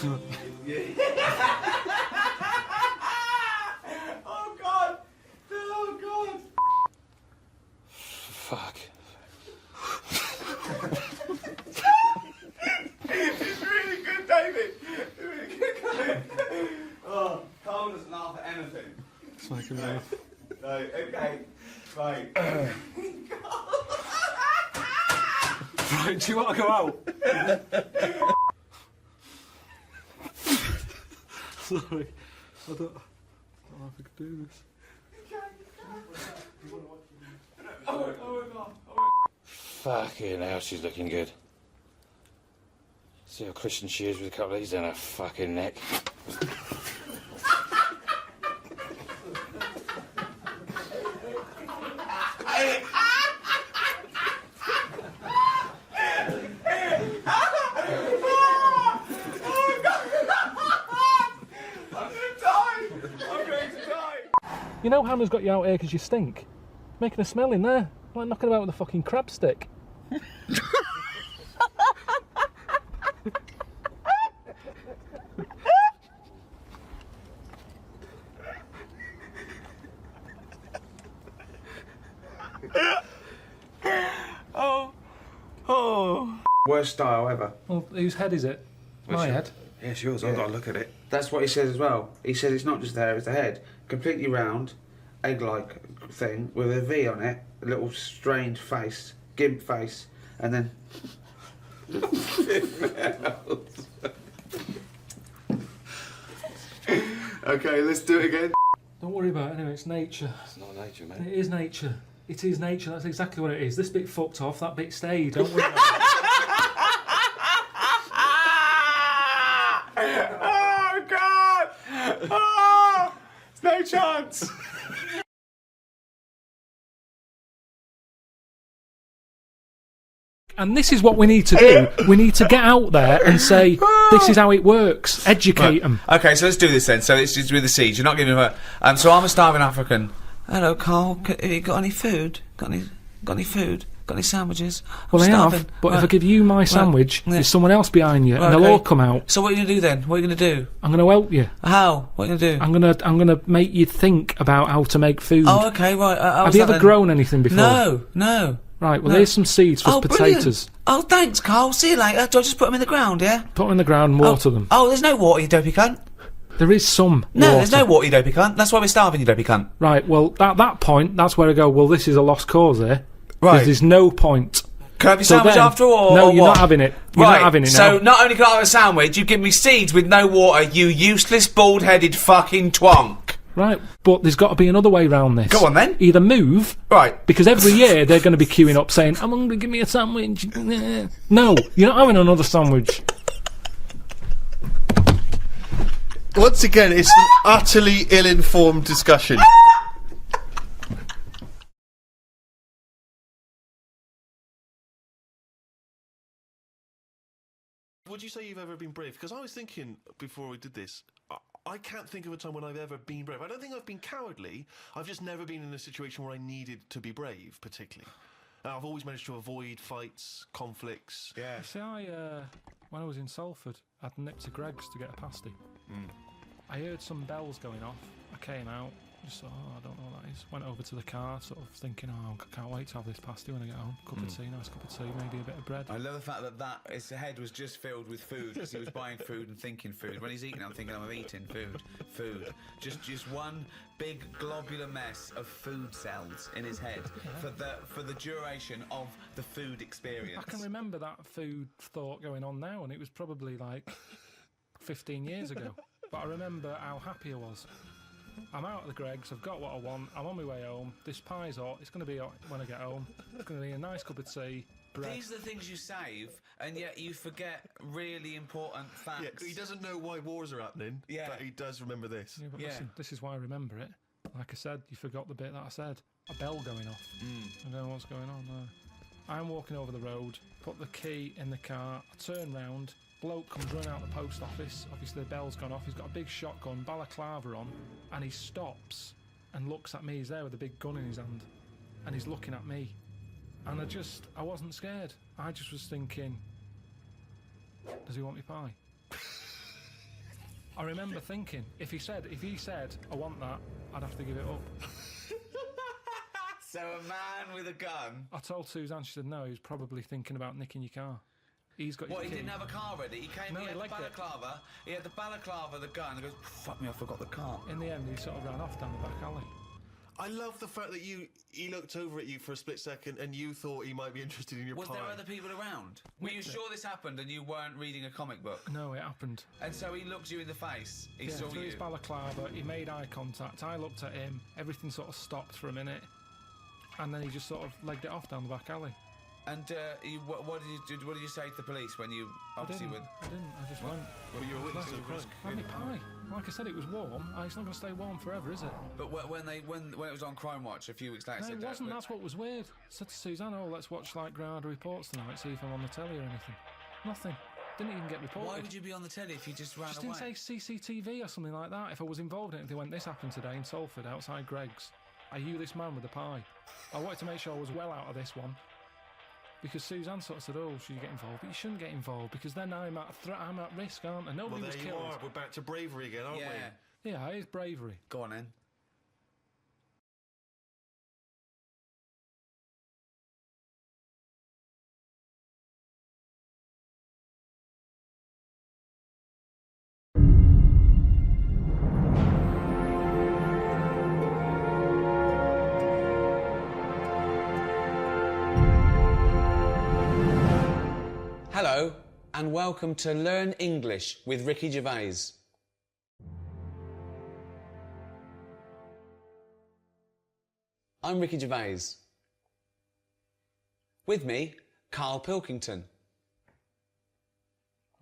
Oh God! Oh God! Fuck. It's really good, David. It's really good. Oh, Carl doesn't laugh at anything. It's like a laugh. No, okay. Right. Right, do you want to go out? Sorry. I don't know if I could do this. Oh my God. Fucking hell, she's looking good. See how Christian she is with a couple of these in her fucking neck. You know Hannah's got you out here because you stink? Making a smell in there. Like knocking about with a fucking crab stick. Worst style ever. Well, whose head is it? My head. Yeah, it's yours. I've got to look at it. That's what he says as well. He says it's not just the hair, it's the head. Completely round, egg-like thing with a V on it, a little strange face, gimp face, and then... Okay, let's do it again. Don't worry about it anyway, it's nature. It's not nature, mate. It is nature. It is nature, that's exactly what it is. This bit fucked off, that bit stayed. Don't worry about it. Oh, God! Oh, there's no chance. And this is what we need to do. We need to get out there and say, this is how it works. Educate them. Okay, so let's do this then. So it's just with the seeds. You're not giving them a... so I'm a starving African. Hello, Carl. Have you got any food? Got any food? Got any sandwiches? Well, I starving. have, but if I give you my sandwich, there's someone else behind you, and they'll all come out. So what are you going to do then? What are you going to do? I'm going to help you. How? What are you going to do? I'm gonna make you think about how to make food. Oh, okay, right. Have you ever grown anything before? No. Right, well, here's some seeds for potatoes. Brilliant. Oh, thanks, Carl. See you later. Do I just put them in the ground, yeah? Put them in the ground and water them. Oh, there's no water, you dopey cunt. There is some No, water. there's no water, you dopey cunt. That's why we're starving, you dopey cunt. Right, well, at that point, that's where I go, well, this is a lost cause here. Right. There's no point. Can I have your sandwich then, after all? No, or you're what? not having it. You're not having it now. So not only can I have a sandwich, you give me seeds with no water, you useless, bald-headed fucking twonk. Right, but there's got to be another way round this. Go on then. Either move, right? Because every year they're going to be queuing up saying, "I'm hungry, give me a sandwich." No, you're not having another sandwich. Once again, it's an utterly ill-informed discussion. Would you say you've ever been brave? Because I was thinking before we did this, I can't think of a time when I've ever been brave. I don't think I've been cowardly. I've just never been in a situation where I needed to be brave, particularly. I've always managed to avoid fights, conflicts. Yeah. See, when I was in Salford, I'd nipped to Greggs to get a pasty. I heard some bells going off. I came out, just thought, I don't know what that is. Went over to the car, sort of thinking, I can't wait to have this pasty when I get home. Cup of tea, nice cup of tea, maybe a bit of bread. I love the fact that his head was just filled with food because he was buying food and thinking food. When he's eating, I'm thinking I'm eating food. Just one big globular mess of food cells in his head for the duration of the food experience. I can remember that food thought going on now, and it was probably like 15 years ago. But I remember how happy I was. I'm out at the Greggs, I've got what I want, I'm on my way home, this pie's hot, it's going to be hot when I get home, it's going to be a nice cup of tea, bread. These are the things you save, and yet you forget really important facts. Yeah, he doesn't know why wars are happening, but he does remember this. Yeah, but listen, this is why I remember it. Like I said, you forgot the bit that I said. A bell going off. I don't know what's going on there. I'm walking over the road, put the key in the car, I turn round, bloke comes running out the post office, obviously the bell's gone off, he's got a big shotgun, balaclava on, and he stops and looks at me. He's there with a big gun in his hand, and he's looking at me, and I wasn't scared. I just was thinking, does he want me pie? I remember thinking, if he said, I want that, I'd have to give it up. So a man with a gun. I told Suzanne, she said, no, he was probably thinking about nicking your car. He's got What, your he key. didn't have a car ready? He came, No, he he had the legged it. balaclava, the gun, and goes, fuck me, I forgot the car. In the end, he sort of ran off down the back alley. I love the fact that he looked over at you for a split second and you thought he might be interested in your Was pie. there other people around? Were you sure this happened and you weren't reading a comic book? No, it happened. And so he looked you in the face. He saw through you. his balaclava, he made eye contact. I looked at him. Everything sort of stopped for a minute. And then he just sort of legged it off down the back alley. And what did you say to the police when you obviously were? I didn't. I just went. Were you a witness to the crime? Had my pie. Like I said, it was warm. It's not going to stay warm forever, is it? But when it was on Crime Watch a few weeks later, No, it wasn't. That's what was weird. I said to Suzanne, "Oh, let's watch like Ground Reports tonight. See if I'm on the telly or anything." Nothing. Didn't even get reported. Why would you be on the telly if you just ran Just away? didn't say CCTV or something like that. If I was involved in it, they went, "This happened today in Salford, outside Greg's. Are you this man with the pie?" I wanted to make sure I was well out of this one. Because Suzanne sort of said, "Oh, should you get involved?" But you shouldn't get involved because then I'm at I'm at risk, aren't I? Nobody Well, was there you killed. are. We're back to bravery again, aren't we? Yeah, it is bravery. Go on then. Hello, and welcome to Learn English with Ricky Gervais. I'm Ricky Gervais. With me, Karl Pilkington.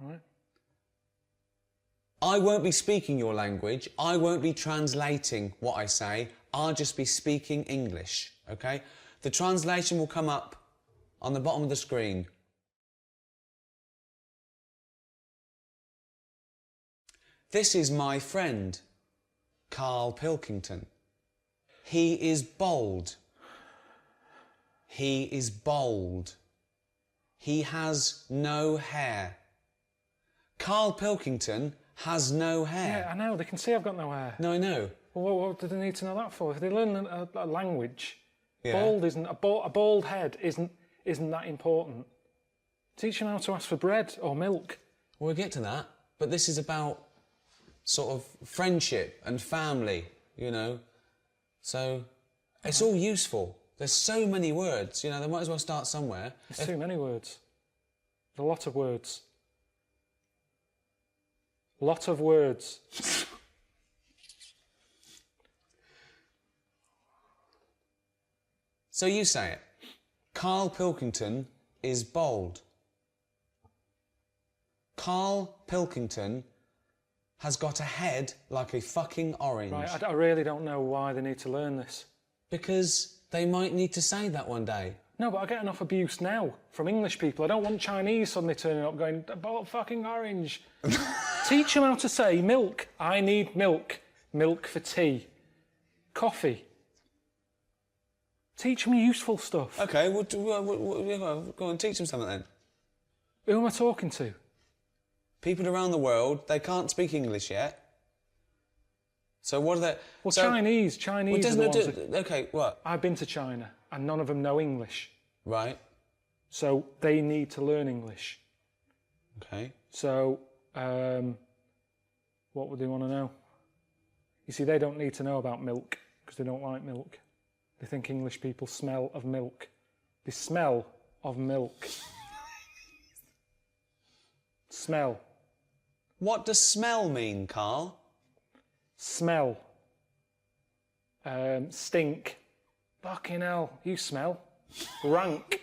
All right. I won't be speaking your language. I won't be translating what I say. I'll just be speaking English, okay? The translation will come up on the bottom of the screen. This is my friend, Karl Pilkington. He is bold. He is bold. He has no hair. Karl Pilkington has no hair. Yeah, I know. They can see I've got no hair. No, I know. Well, what do they need to know that for? If they learn a language, Yeah. bald isn't a bald head isn't that important. Teach them how to ask for bread or milk. We'll get to that, but this is about sort of friendship and family, you know. So it's all useful. There's so many words, you know, they might as well start somewhere. There's too many words. There's a lot of words. Lot of words. So you say it. Karl Pilkington is bold. Karl Pilkington has got a head like a fucking orange. Right, I really don't know why they need to learn this. Because they might need to say that one day. No, but I get enough abuse now from English people. I don't want Chinese suddenly turning up going, "Bold fucking orange." Teach them how to say milk. I need milk. Milk for tea. Coffee. Teach them useful stuff. Okay, well, go and teach them something then. Who am I talking to? People around the world, they can't speak English yet. So what are they... Well, so, Chinese well, are the doesn't ones it that- do, okay, what? I've been to China and none of them know English. Right. So they need to learn English. Okay. So, what would they want to know? You see, they don't need to know about milk because they don't like milk. They think English people smell of milk. They smell of milk. Smell. What does smell mean, Karl? Smell. Stink. Fucking hell, you smell. Rank.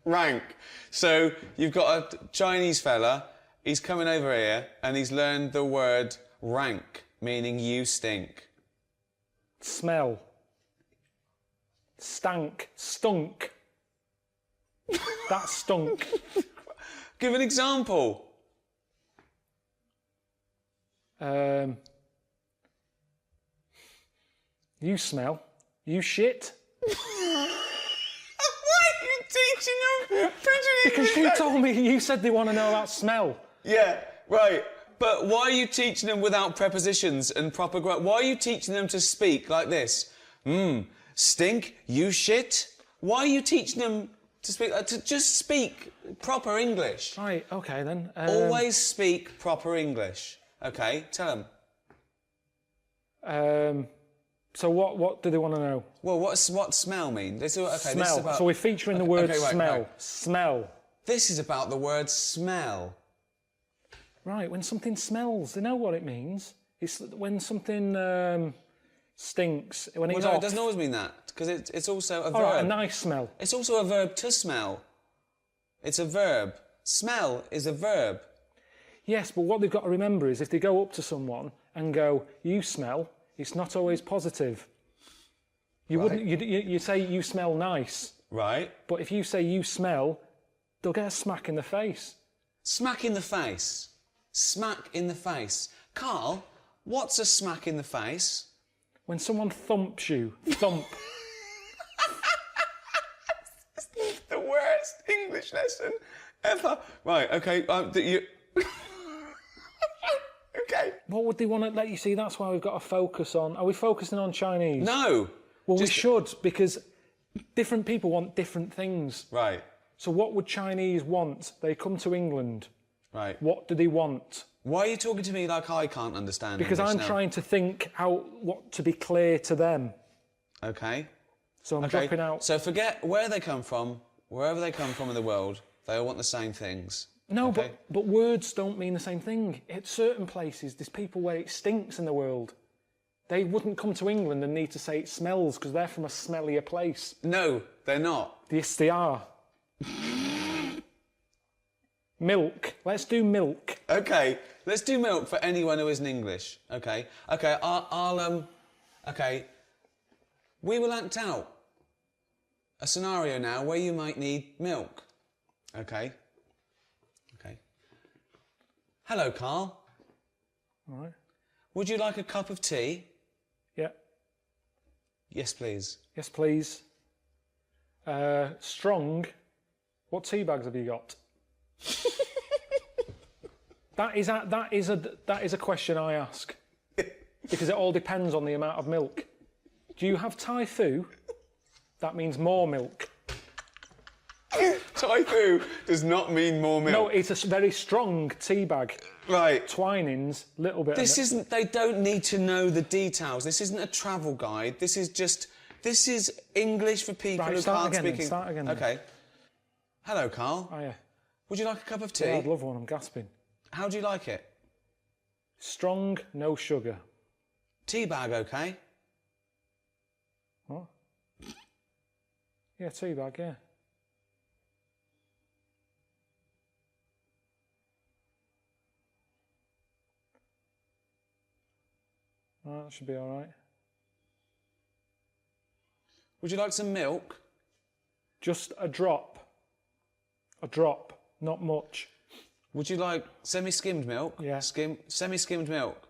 Rank. So you've got a Chinese fella, he's coming over here and he's learned the word rank, meaning you stink. Smell. Stank. Stunk. That stunk. Give an example. You smell. You shit. Why are you teaching them? Because you told me, you said they want to know about smell. Yeah, Right. But why are you teaching them without prepositions and proper grammar? Why are you teaching them to speak like this? Stink, you shit. Why are you teaching them to speak to just speak proper English? Right, okay then. Always speak proper English. Okay, tell them. So what do they want to know? Well, what smell mean? This is, okay, Smell. This is about, So we're featuring the word okay, right, smell. right. Smell. This is about the word smell. Right, when something smells, they know what it means. It's when something stinks, when it's Well, no, off. it doesn't always mean that, because it's also a verb. All right, a nice smell. It's also a verb to smell. It's a verb. Smell is a verb. Yes, but what they've got to remember is if they go up to someone and go, you smell, it's not always positive. You Right. wouldn't, you say you smell nice, Right. but if you say you smell, they'll get a smack in the face. Smack in the face. Smack in the face. Carl, what's a smack in the face? When someone thumps you, thump. The worst English lesson ever. Right, okay. Okay. What would they want to let you see? That's why we've got to focus on. Are we focusing on Chinese? No. Well, we Just- should, because different people want different things. Right, So what would Chinese want? They come to England. right. What do they want? Why are you talking to me like I can't understand Because English I'm now? trying to think out what to be clear to them. Okay. So I'm Okay. dropping out. So forget where they come from, wherever they come from in the world, they all want the same things. No, okay? but words don't mean the same thing. At certain places, there's people where it stinks in the world. They wouldn't come to England and need to say it smells because they're from a smellier place. No, they're not. Yes, they are. Milk. Let's do milk. Okay, let's do milk for anyone who isn't English. Okay, okay, okay. We will act out a scenario now where you might need milk. Okay. Okay. Hello, Carl. All right. Would you like a cup of tea? Yeah. Yes, please. Yes, please. Strong. What tea bags have you got? That is a question I ask because it all depends on the amount of milk. Do you have Thai foo? That means more milk. Thai foo does not mean more milk. No, it's a very strong tea bag. Right. Twinings, little bit. This isn't. They don't need to know the details. This isn't a travel guide. This is English for people Right, who start can't again speak. then, start again then. Okay. Hello, Carl. Oh yeah. Would you like a cup of tea? Yeah, I'd love one. I'm gasping. How do you like it? Strong, no sugar. Tea bag, okay? What? Yeah, tea bag. Yeah. Right, that should be all right. Would you like some milk? Just a drop. A drop, not much. Would you like semi-skimmed milk? Yeah. Semi-skimmed milk.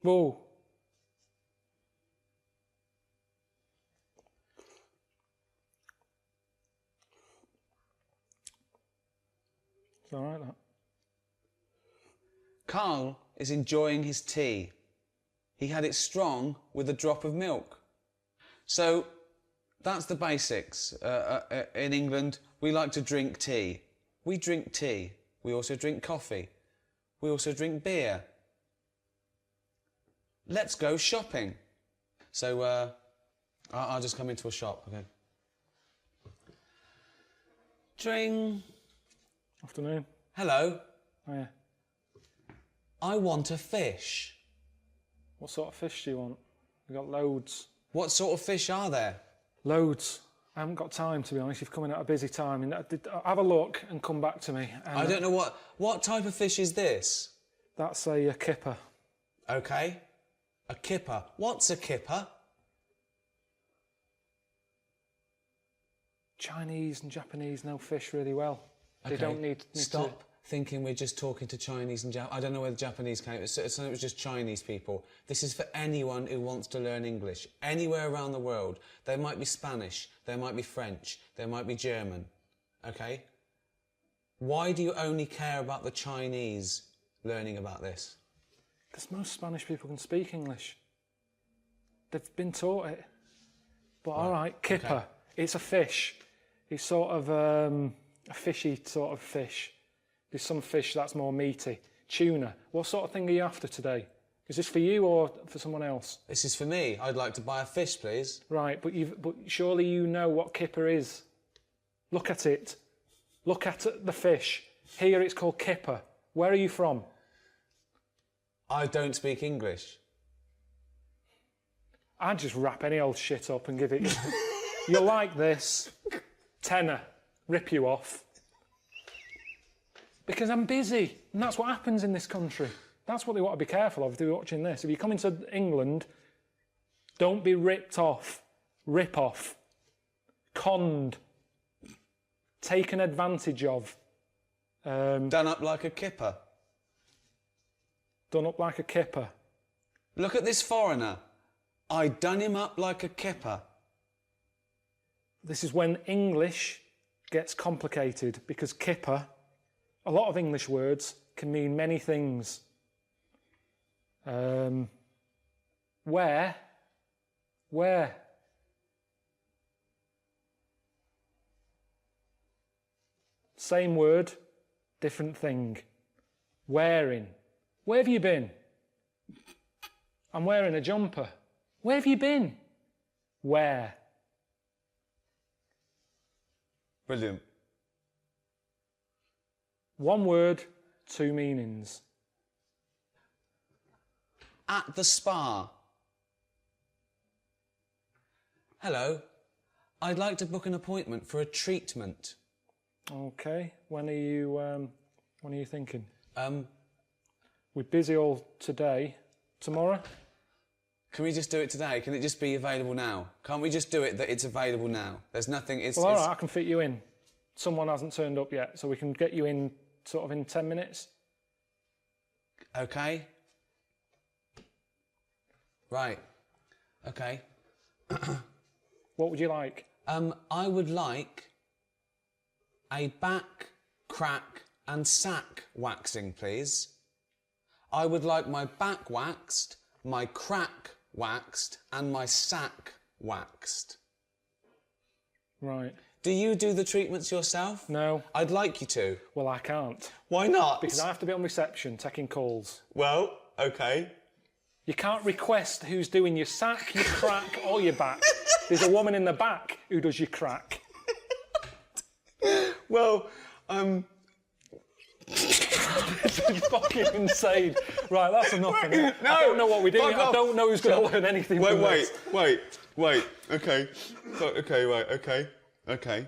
Whoa. It's all right, that. Carl is enjoying his tea. He had it strong with a drop of milk. So that's the basics. In England, we like to drink tea. We drink tea. We also drink coffee. We also drink beer. Let's go shopping. So I'll just come into a shop, okay? Tring. Afternoon. Hello. Oh, yeah. I want a fish. What sort of fish do you want? We've got loads. What sort of fish are there? Loads. I haven't got time, to be honest. You've come in at a busy time. And have a look and come back to me. And I don't know what type of fish is this? That's a kipper. Okay. A kipper. What's a kipper? Chinese and Japanese know fish really well. They Okay. don't need Stop thinking we're just talking to Chinese and I don't know where the Japanese came. It was just Chinese people. This is for anyone who wants to learn English. Anywhere around the world. There might be Spanish. There might be French. There might be German. Okay? Why do you only care about the Chinese learning about this? Because most Spanish people can speak English. They've been taught it. But all right, kipper. Okay. It's a fish. It's sort of a fishy sort of fish. There's some fish that's more meaty. Tuna. What sort of thing are you after today? Is this for you or for someone else? This is for me. I'd like to buy a fish, please. Right, but surely you know what kipper is. Look at it. Look at the fish. Here it's called kipper. Where are you from? I don't speak English. I'd just wrap any old shit up and give it you. You'll like this. Tenner. Rip you off. Because I'm busy. And that's what happens in this country. That's what they want to be careful of if they're watching this. If you come into England, don't be ripped off. Rip off. Conned. Taken advantage of. Done up like a kipper. Done up like a kipper. Look at this foreigner. I done him up like a kipper. This is when English gets complicated because kipper, a lot of English words can mean many things. Where? Same word, different thing. Wearing. Where have you been? I'm wearing a jumper. Where have you been? Where? Brilliant. One word, two meanings. At the spa. Hello. I'd like to book an appointment for a treatment. Okay. When are you thinking? We're busy all today. Tomorrow? Can we just do it today? Can it just be available now? Can't we just do it that it's available now? There's nothing... Well, all right, I can fit you in. Someone hasn't turned up yet, so we can get you in sort of in 10 minutes. Okay. Right. Okay. What would you like? I would like a back, crack and sack waxing, please. I would like my back waxed, my crack waxed and my sack waxed. Right. Do you do the treatments yourself? No. I'd like you to. Well, I can't. Why not? Because I have to be on reception taking calls. Well, okay. You can't request who's doing your sack, your crack or your back. There's a woman in the back who does your crack. Well, This is fucking insane. Right, that's enough. No, I don't know what we're doing. I don't know who's going to learn anything from this. Wait. Okay. Okay.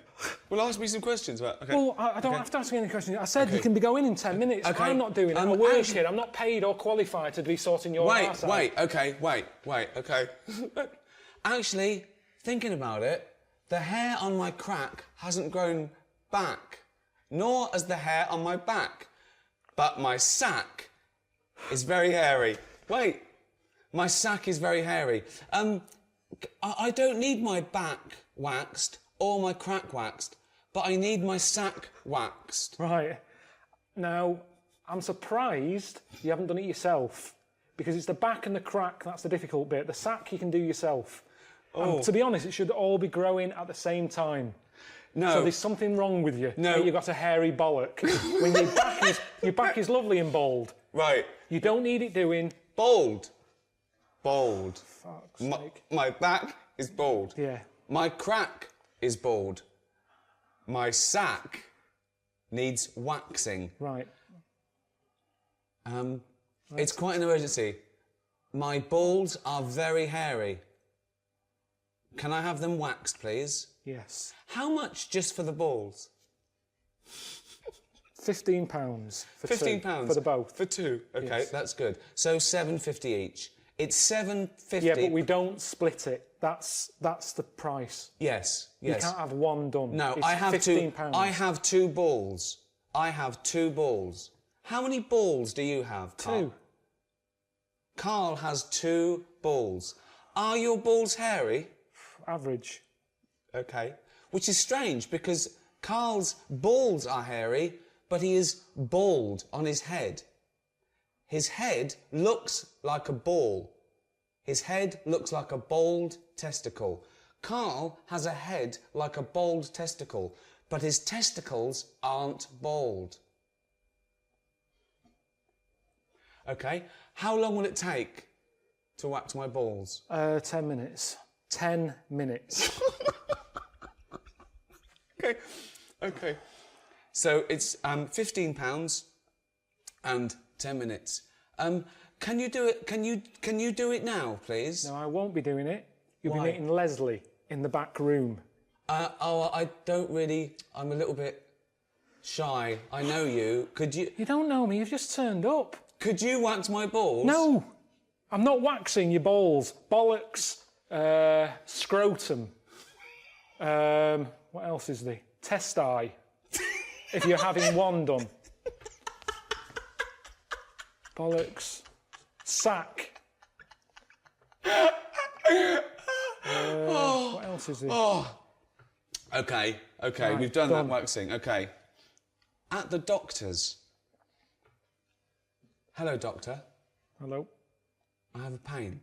Well, ask me some questions about... Okay. Well, I don't have to ask you any questions. I said you can be going in 10 minutes. Okay. I'm not doing it. I'm a work here. I'm not paid or qualified to be sorting your arse out. Wait, okay. Actually, thinking about it, the hair on my crack hasn't grown back, nor has the hair on my back. But my sack is very hairy. Wait, my sack is very hairy. I don't need my back waxed or my crack waxed, but I need my sack waxed. Right. Now, I'm surprised you haven't done it yourself, because it's the back and the crack that's the difficult bit. The sack you can do yourself. Oh. And to be honest, it should all be growing at the same time. No. So there's something wrong with you. No. You've got a hairy bollock. When your back is lovely and bald. Right. You don't need it doing... Bald. Fuck's sake. My back is bald. Yeah. My crack is bald. My sack needs waxing. Right. It's quite an emergency. My balls are very hairy. Can I have them waxed, please? Yes. How much just for the balls? £15 for £15 two, for the both. For two. Okay, Yes. that's good. So £7.50 each. It's £7.50. Yeah, but we don't split it. That's the price. Yes. You can't have one done. No, it's I have £15. I have two balls. How many balls do you have, Carl? Two. Carl has 2 balls. Are your balls hairy? Average. Okay. Which is strange because Carl's balls are hairy, but he is bald on his head. His head looks like a ball. His head looks like a bald testicle. Karl has a head like a bald testicle, but his testicles aren't bald. OK, how long will it take to wax my balls? 10 minutes. 10 minutes. OK. So it's £15 and 10 minutes. Can you do it? Can you do it now, please? No, I won't be doing it. You'll Why? be meeting Leslie in the back room. I don't really. I'm a little bit shy. I know you. Could you? You don't know me. You've just turned up. Could you wax my balls? No, I'm not waxing your balls. Bollocks. Scrotum. What else is there? Testi. If you're having one done. Bollocks. Sack. What else is there? OK, Right, we've done done. that waxing. OK. At the doctor's. Hello, doctor. Hello. I have a pain.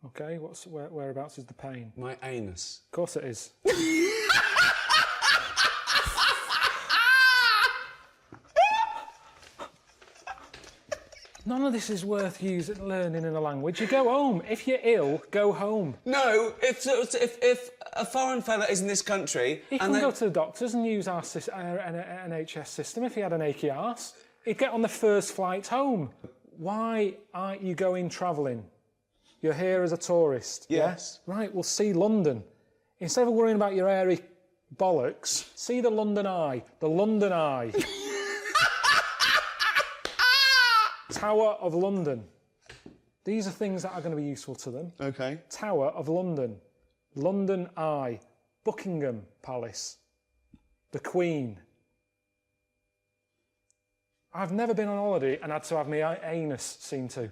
Okay, whereabouts is the pain? My anus. Of course it is. None of this is worth learning in a language. You go home. If you're ill, go home. No, if a foreign fella is in this country He can go to the doctors and use our NHS system if he had an achy arse. He'd get on the first flight home. Why aren't you going travelling? You're here as a tourist. Yes. Yeah? Right, well, see London. Instead of worrying about your hairy bollocks, see the London Eye. The London Eye. Tower of London. These are things that are going to be useful to them. OK. Tower of London. London Eye. Buckingham Palace. The Queen. I've never been on holiday and had to have my anus seen to.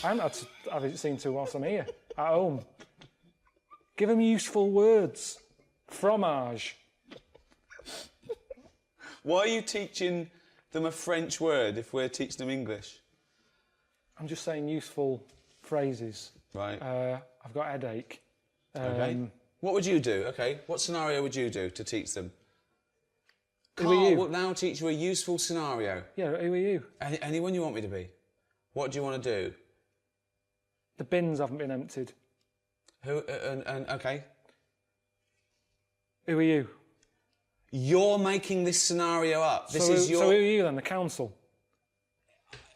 I haven't had to have it seen to whilst I'm here, at home. Give them useful words. Fromage. Why are you teaching them a French word if we're teaching them English? I'm just saying useful phrases. Right. I've got a headache. OK. What would you do? OK. What scenario would you do to teach them? Who are Karl you? will now teach you a useful scenario. Yeah, who are you? Anyone you want me to be. What do you want to do? The bins haven't been emptied. Who? OK. Who are you? You're making this scenario up. This So is your. who are you then? The council?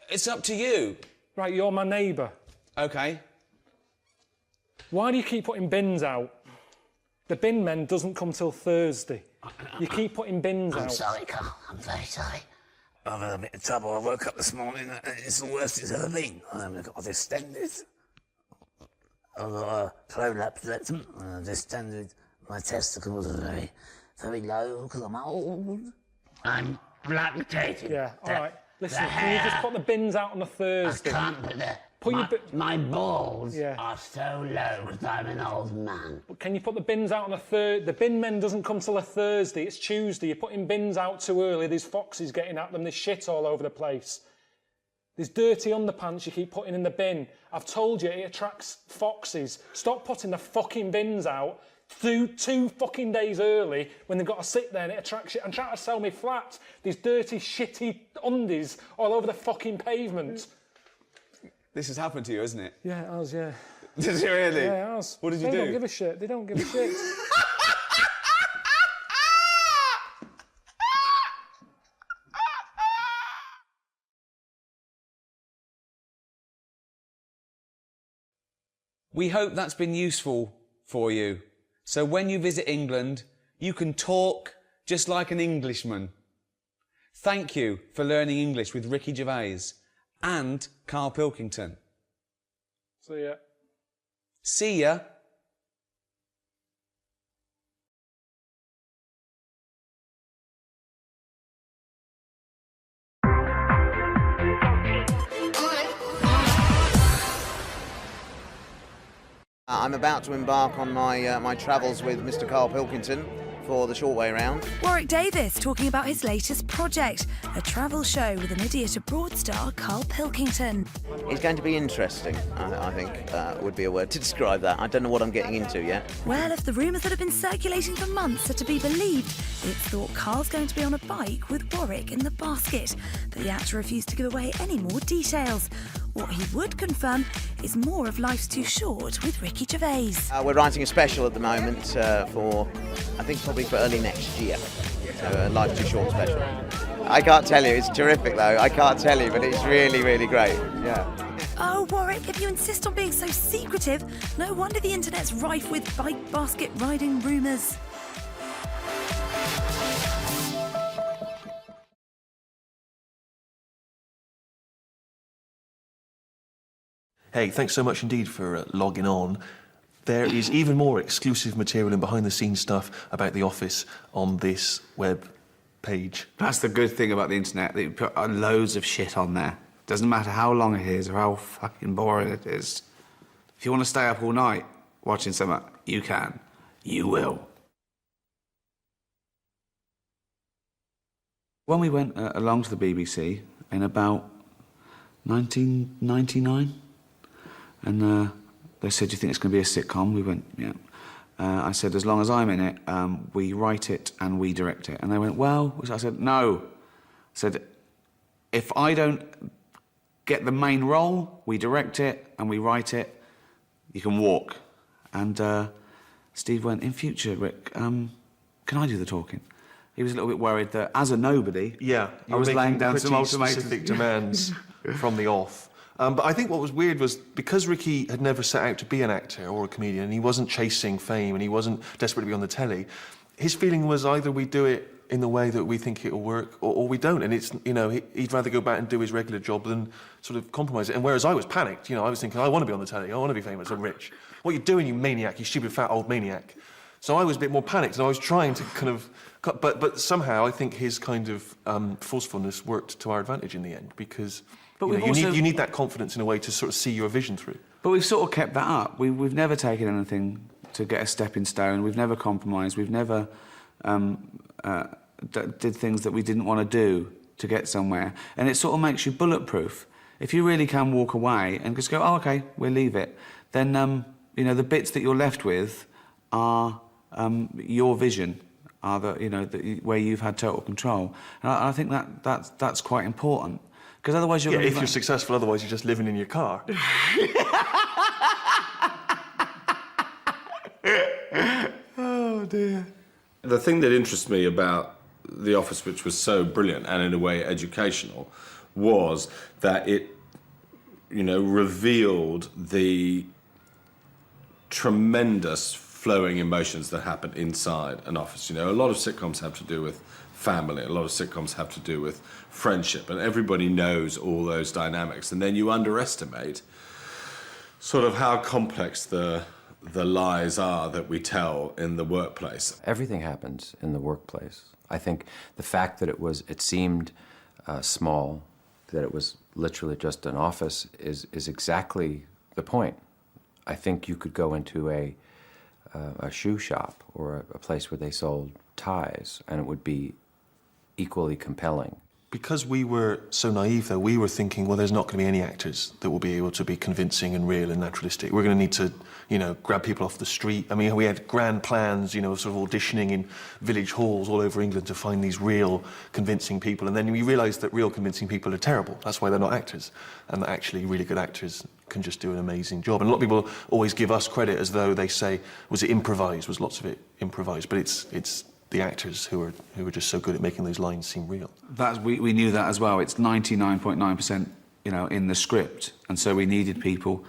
It's up to you. Right, you're my neighbour. OK. Why do you keep putting bins out? The bin men doesn't come till Thursday. You keep putting bins out. I'm sorry, Karl. I'm very sorry. I've had a bit of trouble. I woke up this morning and it's the worst it's ever been. I've got distended. I've got a prolapse rectum and I've distended. My testicles are very, very low because I'm old. I'm lactating. Yeah, all right. Listen, can you just put the bins out on a Thursday? I can't put the... Put your my balls Yeah. are so low because I'm an old man. Can you put the bins out on a Thursday? The bin men doesn't come till a Thursday. It's Tuesday. You're putting bins out too early. There's foxes getting at them. There's shit all over the place. There's dirty underpants you keep putting in the bin. I've told you, it attracts foxes. Stop putting the fucking bins out two fucking days early when they've got to sit there and it attracts you. I'm trying to sell me flat. There's dirty, shitty undies all over the fucking pavement. This has happened to you, hasn't it? Yeah, it has, yeah. Did it really? Yeah, it has. What did you They do? don't give a shit. They don't give a shit. We hope that's been useful for you. So when you visit England, you can talk just like an Englishman. Thank you for learning English with Ricky Gervais and Karl Pilkington. So, yeah. See ya. I'm about to embark on my travels with Mr. Karl Pilkington for the short way round. Warwick Davis talking about his latest project, a travel show with an idiot abroad star, Karl Pilkington. It's going to be interesting, I think, would be a word to describe that. I don't know what I'm getting into yet. Well, if the rumours that have been circulating for months are to be believed, it's thought Karl's going to be on a bike with Warwick in the basket, but the actor refused to give away any more details. What he would confirm is more of Life's Too Short with Ricky Gervais. We're writing a special at the moment for, I think probably for early next year. So a Life Too Short special. I can't tell you, it's terrific though. I can't tell you, but it's really, really great. Yeah. Oh, Warwick, if you insist on being so secretive, no wonder the internet's rife with bike basket riding rumours. Hey, thanks so much indeed for logging on. There is even more exclusive material and behind-the-scenes stuff about The Office on this web page. That's the good thing about the internet, that you put loads of shit on there. Doesn't matter how long it is or how fucking boring it is. If you want to stay up all night watching something, you can. You will. When we went along to the BBC in about 1999, and they said, do you think it's going to be a sitcom? We went, yeah. I said, as long as I'm in it, we write it and we direct it. And they went, well, I said, no. I said, if I don't get the main role, we direct it and we write it, you can walk. And Steve went, in future, Rick, can I do the talking? He was a little bit worried that as a nobody, I was laying down some ultimatums. Specific demands from the off. But I think what was weird was because Ricky had never set out to be an actor or a comedian, and he wasn't chasing fame, and he wasn't desperate to be on the telly, his feeling was either we do it in the way that we think it'll work, or we don't. And it's, you know, he'd rather go back and do his regular job than sort of compromise it. And whereas I was panicked, you know, I was thinking, I want to be on the telly, I want to be famous and rich. What are you doing, you maniac, you stupid fat old maniac? So I was a bit more panicked, and I was trying to kind of, but somehow I think his kind of forcefulness worked to our advantage in the end, because you need that confidence in a way to sort of see your vision through. But we've sort of kept that up. We've never taken anything to get a stepping stone. We've never compromised. We've never did things that we didn't want to do to get somewhere. And it sort of makes you bulletproof. If you really can walk away and just go, oh, OK, we'll leave it, then, you know, the bits that you're left with are your vision, are where you've had total control. And I think that's quite important. Because otherwise you're... Yeah, if you're successful, otherwise you're just living in your car. Oh, dear. The thing that interests me about The Office, which was so brilliant and in a way educational, was that it, you know, revealed the tremendous flowing emotions that happen inside an office. You know, a lot of sitcoms have to do with family, a lot of sitcoms have to do with friendship, and everybody knows all those dynamics. And then you underestimate sort of how complex the lies are that we tell in the workplace. Everything happens in the workplace. I think the fact that it seemed small, that it was literally just an office, is exactly the point. I think you could go into a shoe shop or a place where they sold ties, and it would be equally compelling. Because we were so naive, though, we were thinking, well, there's not going to be any actors that will be able to be convincing and real and naturalistic. We're going to need to, you know, grab people off the street. I mean, we had grand plans, you know, sort of auditioning in village halls all over England to find these real convincing people. And then we realised that real convincing people are terrible. That's why they're not actors. And that actually really good actors can just do an amazing job. And a lot of people always give us credit as though they say, was it improvised? Was lots of it improvised? But it's the actors who are just so good at making those lines seem real. We knew that as well. It's 99.9%, you know, in the script, and so we needed people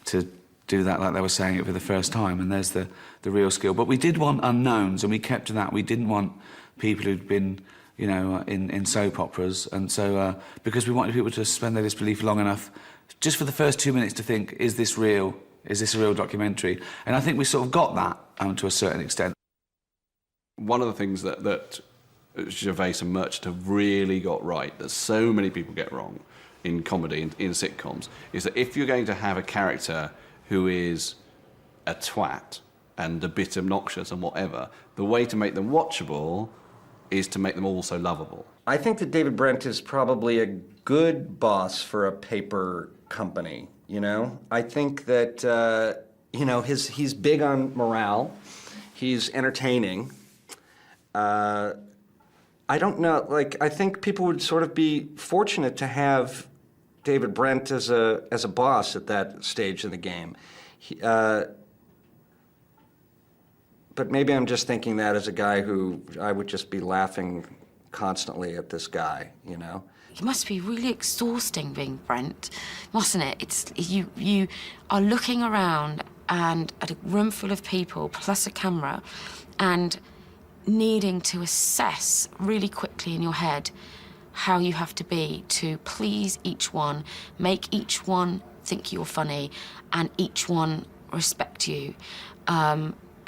to do that like they were saying it for the first time. And there's the real skill. But we did want unknowns, and we kept to that. We didn't want people who'd been, you know, in soap operas, and so because we wanted people to suspend their disbelief long enough, just for the first 2 minutes, to think, is this real? Is this a real documentary? And I think we sort of got that to a certain extent. One of the things that Gervais and Merchant have really got right, that so many people get wrong in comedy, in sitcoms, is that if you're going to have a character who is a twat, and a bit obnoxious and whatever. The way to make them watchable is to make them also lovable. I think that David Brent is probably a good boss for a paper company, you know? I think that, you know, he's big on morale. He's entertaining. I don't know, like, I think people would sort of be fortunate to have David Brent as a boss at that stage in the game. But maybe I'm just thinking that as a guy who I would just be laughing constantly at this guy, you know? It must be really exhausting being Brent, mustn't it? It's you are looking around and at a room full of people plus a camera and needing to assess really quickly in your head how you have to be to please each one, make each one think you're funny and each one respect you.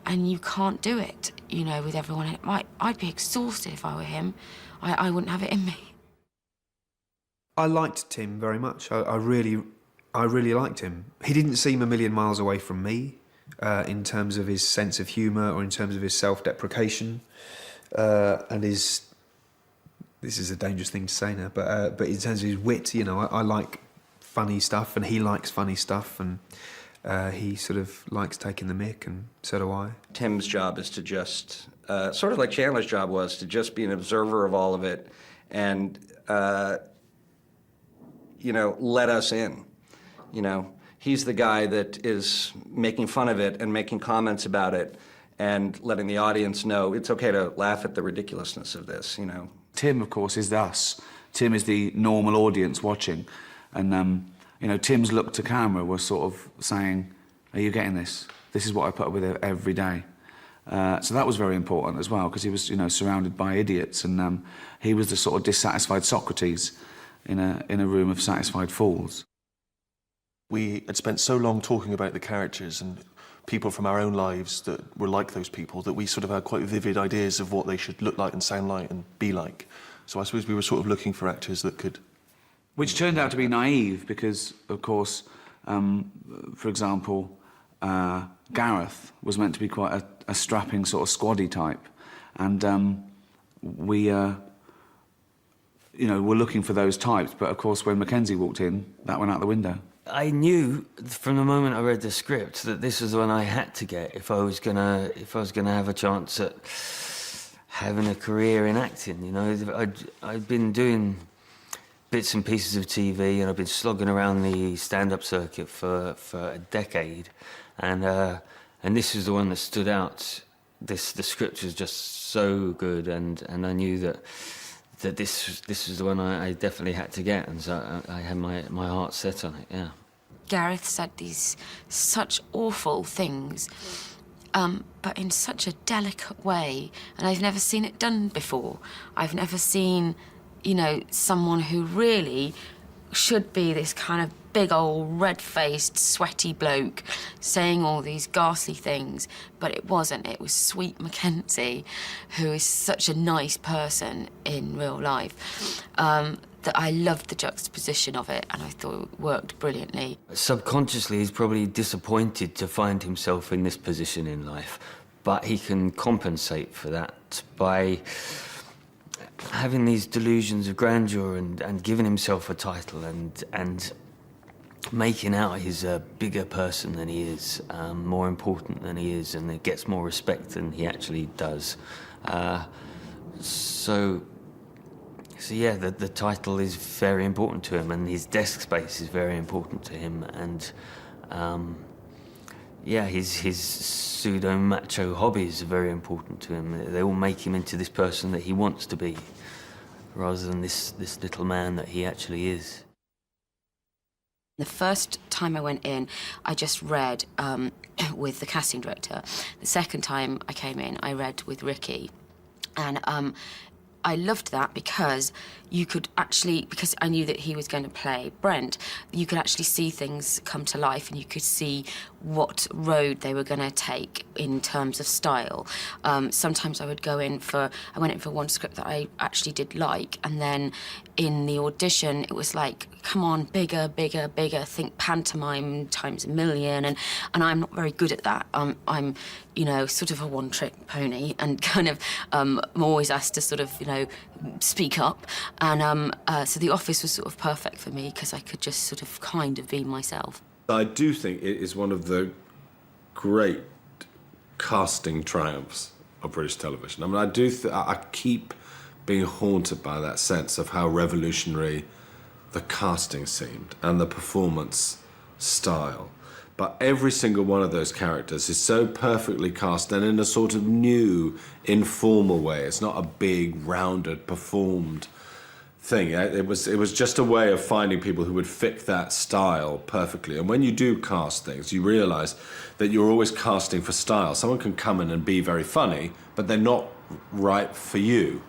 And you can't do it, you know, with everyone. I'd be exhausted if I were him. I wouldn't have it in me. I liked Tim very much. I really liked him. He didn't seem a million miles away from me in terms of his sense of humour or in terms of his self-deprecation and his... This is a dangerous thing to say now, but in terms of his wit, you know, I like funny stuff and he likes funny stuff and he sort of likes taking the mick and so do I. Tim's job is to just, sort of like Chandler's job was, to just be an observer of all of it and, you know, let us in. You know, he's the guy that is making fun of it and making comments about it and letting the audience know it's okay to laugh at the ridiculousness of this, you know. Tim, of course, is us. Tim is the normal audience watching. And, you know, Tim's look to camera was sort of saying, are you getting this? This is what I put up with every day. So that was very important as well, because he was, you know, surrounded by idiots. And he was the sort of dissatisfied Socrates in a room of satisfied fools. We had spent so long talking about the characters and people from our own lives that were like those people that we sort of had quite vivid ideas of what they should look like and sound like and be like. So I suppose we were sort of looking for actors that could... Which turned out to be naive because, of course, for example, Gareth was meant to be quite a strapping sort of squaddy type. And we, you know, were looking for those types. But, of course, when Mackenzie walked in, that went out the window. I knew from the moment I read the script that this was the one I had to get if I was gonna have a chance at having a career in acting. You know, I'd been doing bits and pieces of TV and I've been slogging around the stand-up circuit for a decade, and this was the one that stood out. The script was just so good, and I knew that this was the one I definitely had to get, and so I had my heart set on it, yeah. Gareth said these such awful things, but in such a delicate way, and I've never seen it done before. I've never seen, you know, someone who really should be this kind of big old red-faced, sweaty bloke saying all these ghastly things, but it wasn't. It was sweet Mackenzie, who is such a nice person in real life, that I loved the juxtaposition of it, and I thought it worked brilliantly. Subconsciously, he's probably disappointed to find himself in this position in life, but he can compensate for that by having these delusions of grandeur and giving himself a title and making out he's a bigger person than he is, more important than he is, and it gets more respect than he actually does. So yeah, the title is very important to him, and his desk space is very important to him, and yeah, his pseudo-macho hobbies are very important to him. They all make him into this person that he wants to be, rather than this little man that he actually is. The first time I went in, I just read with the casting director. The second time I came in, I read with Ricky. And I loved that because you could actually, because I knew that he was going to play Brent, you could actually see things come to life and you could see what road they were going to take in terms of style. Sometimes I went in for one script that I actually did like, and then in the audition it was like, come on, bigger, bigger, bigger, think pantomime times a million, and I'm not very good at that. I'm sort of a one-trick pony, and kind of I'm always asked to sort of, speak up, and so The Office was sort of perfect for me because I could just sort of kind of be myself. I do think it is one of the great casting triumphs of British television. I mean, I keep being haunted by that sense of how revolutionary the casting seemed and the performance style. But every single one of those characters is so perfectly cast and in a sort of new, informal way. It's not a big, rounded, performed thing. It was just a way of finding people who would fit that style perfectly. And when you do cast things, you realise that you're always casting for style. Someone can come in and be very funny, but they're not right for you.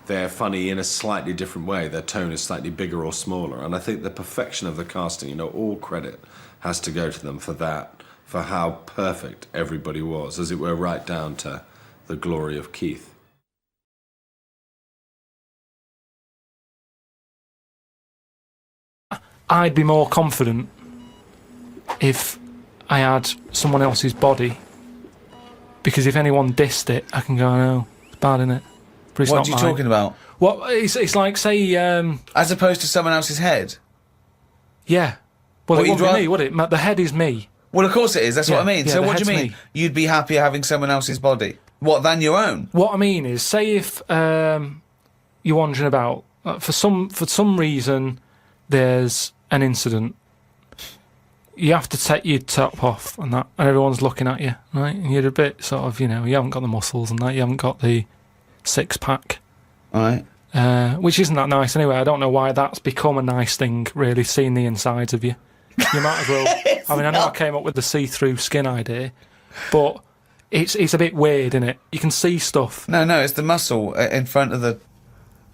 They're funny in a slightly different way. Their tone is slightly bigger or smaller. And I think the perfection of the casting, all credit has to go to them for that, for how perfect everybody was, as it were, right down to the glory of Keith. I'd be more confident if I had someone else's body, because if anyone dissed it, I can go, no, it's bad, innit? But it's What not are you mine. talking about? Well, it's like, say... as opposed to someone else's head? Yeah. Well, What, it you'd wouldn't be rather- me, would it? The head is me. Well, of course it is. That's what I mean. Yeah, So the what do you head's mean? me. You'd be happier having someone else's body? What, than your own? What I mean is, say if you're wandering about, for some reason, there's an incident. You have to take your top off and that, and everyone's looking at you, right? And you're a bit sort of, you haven't got the muscles and that, you haven't got the six-pack. Right. Which isn't that nice anyway. I don't know why that's become a nice thing, really, seeing the insides of you. You might as well... I mean, I know I came up with the see-through skin idea, but it's a bit weird, isn't it? You can see stuff. No, it's the muscle in front of the...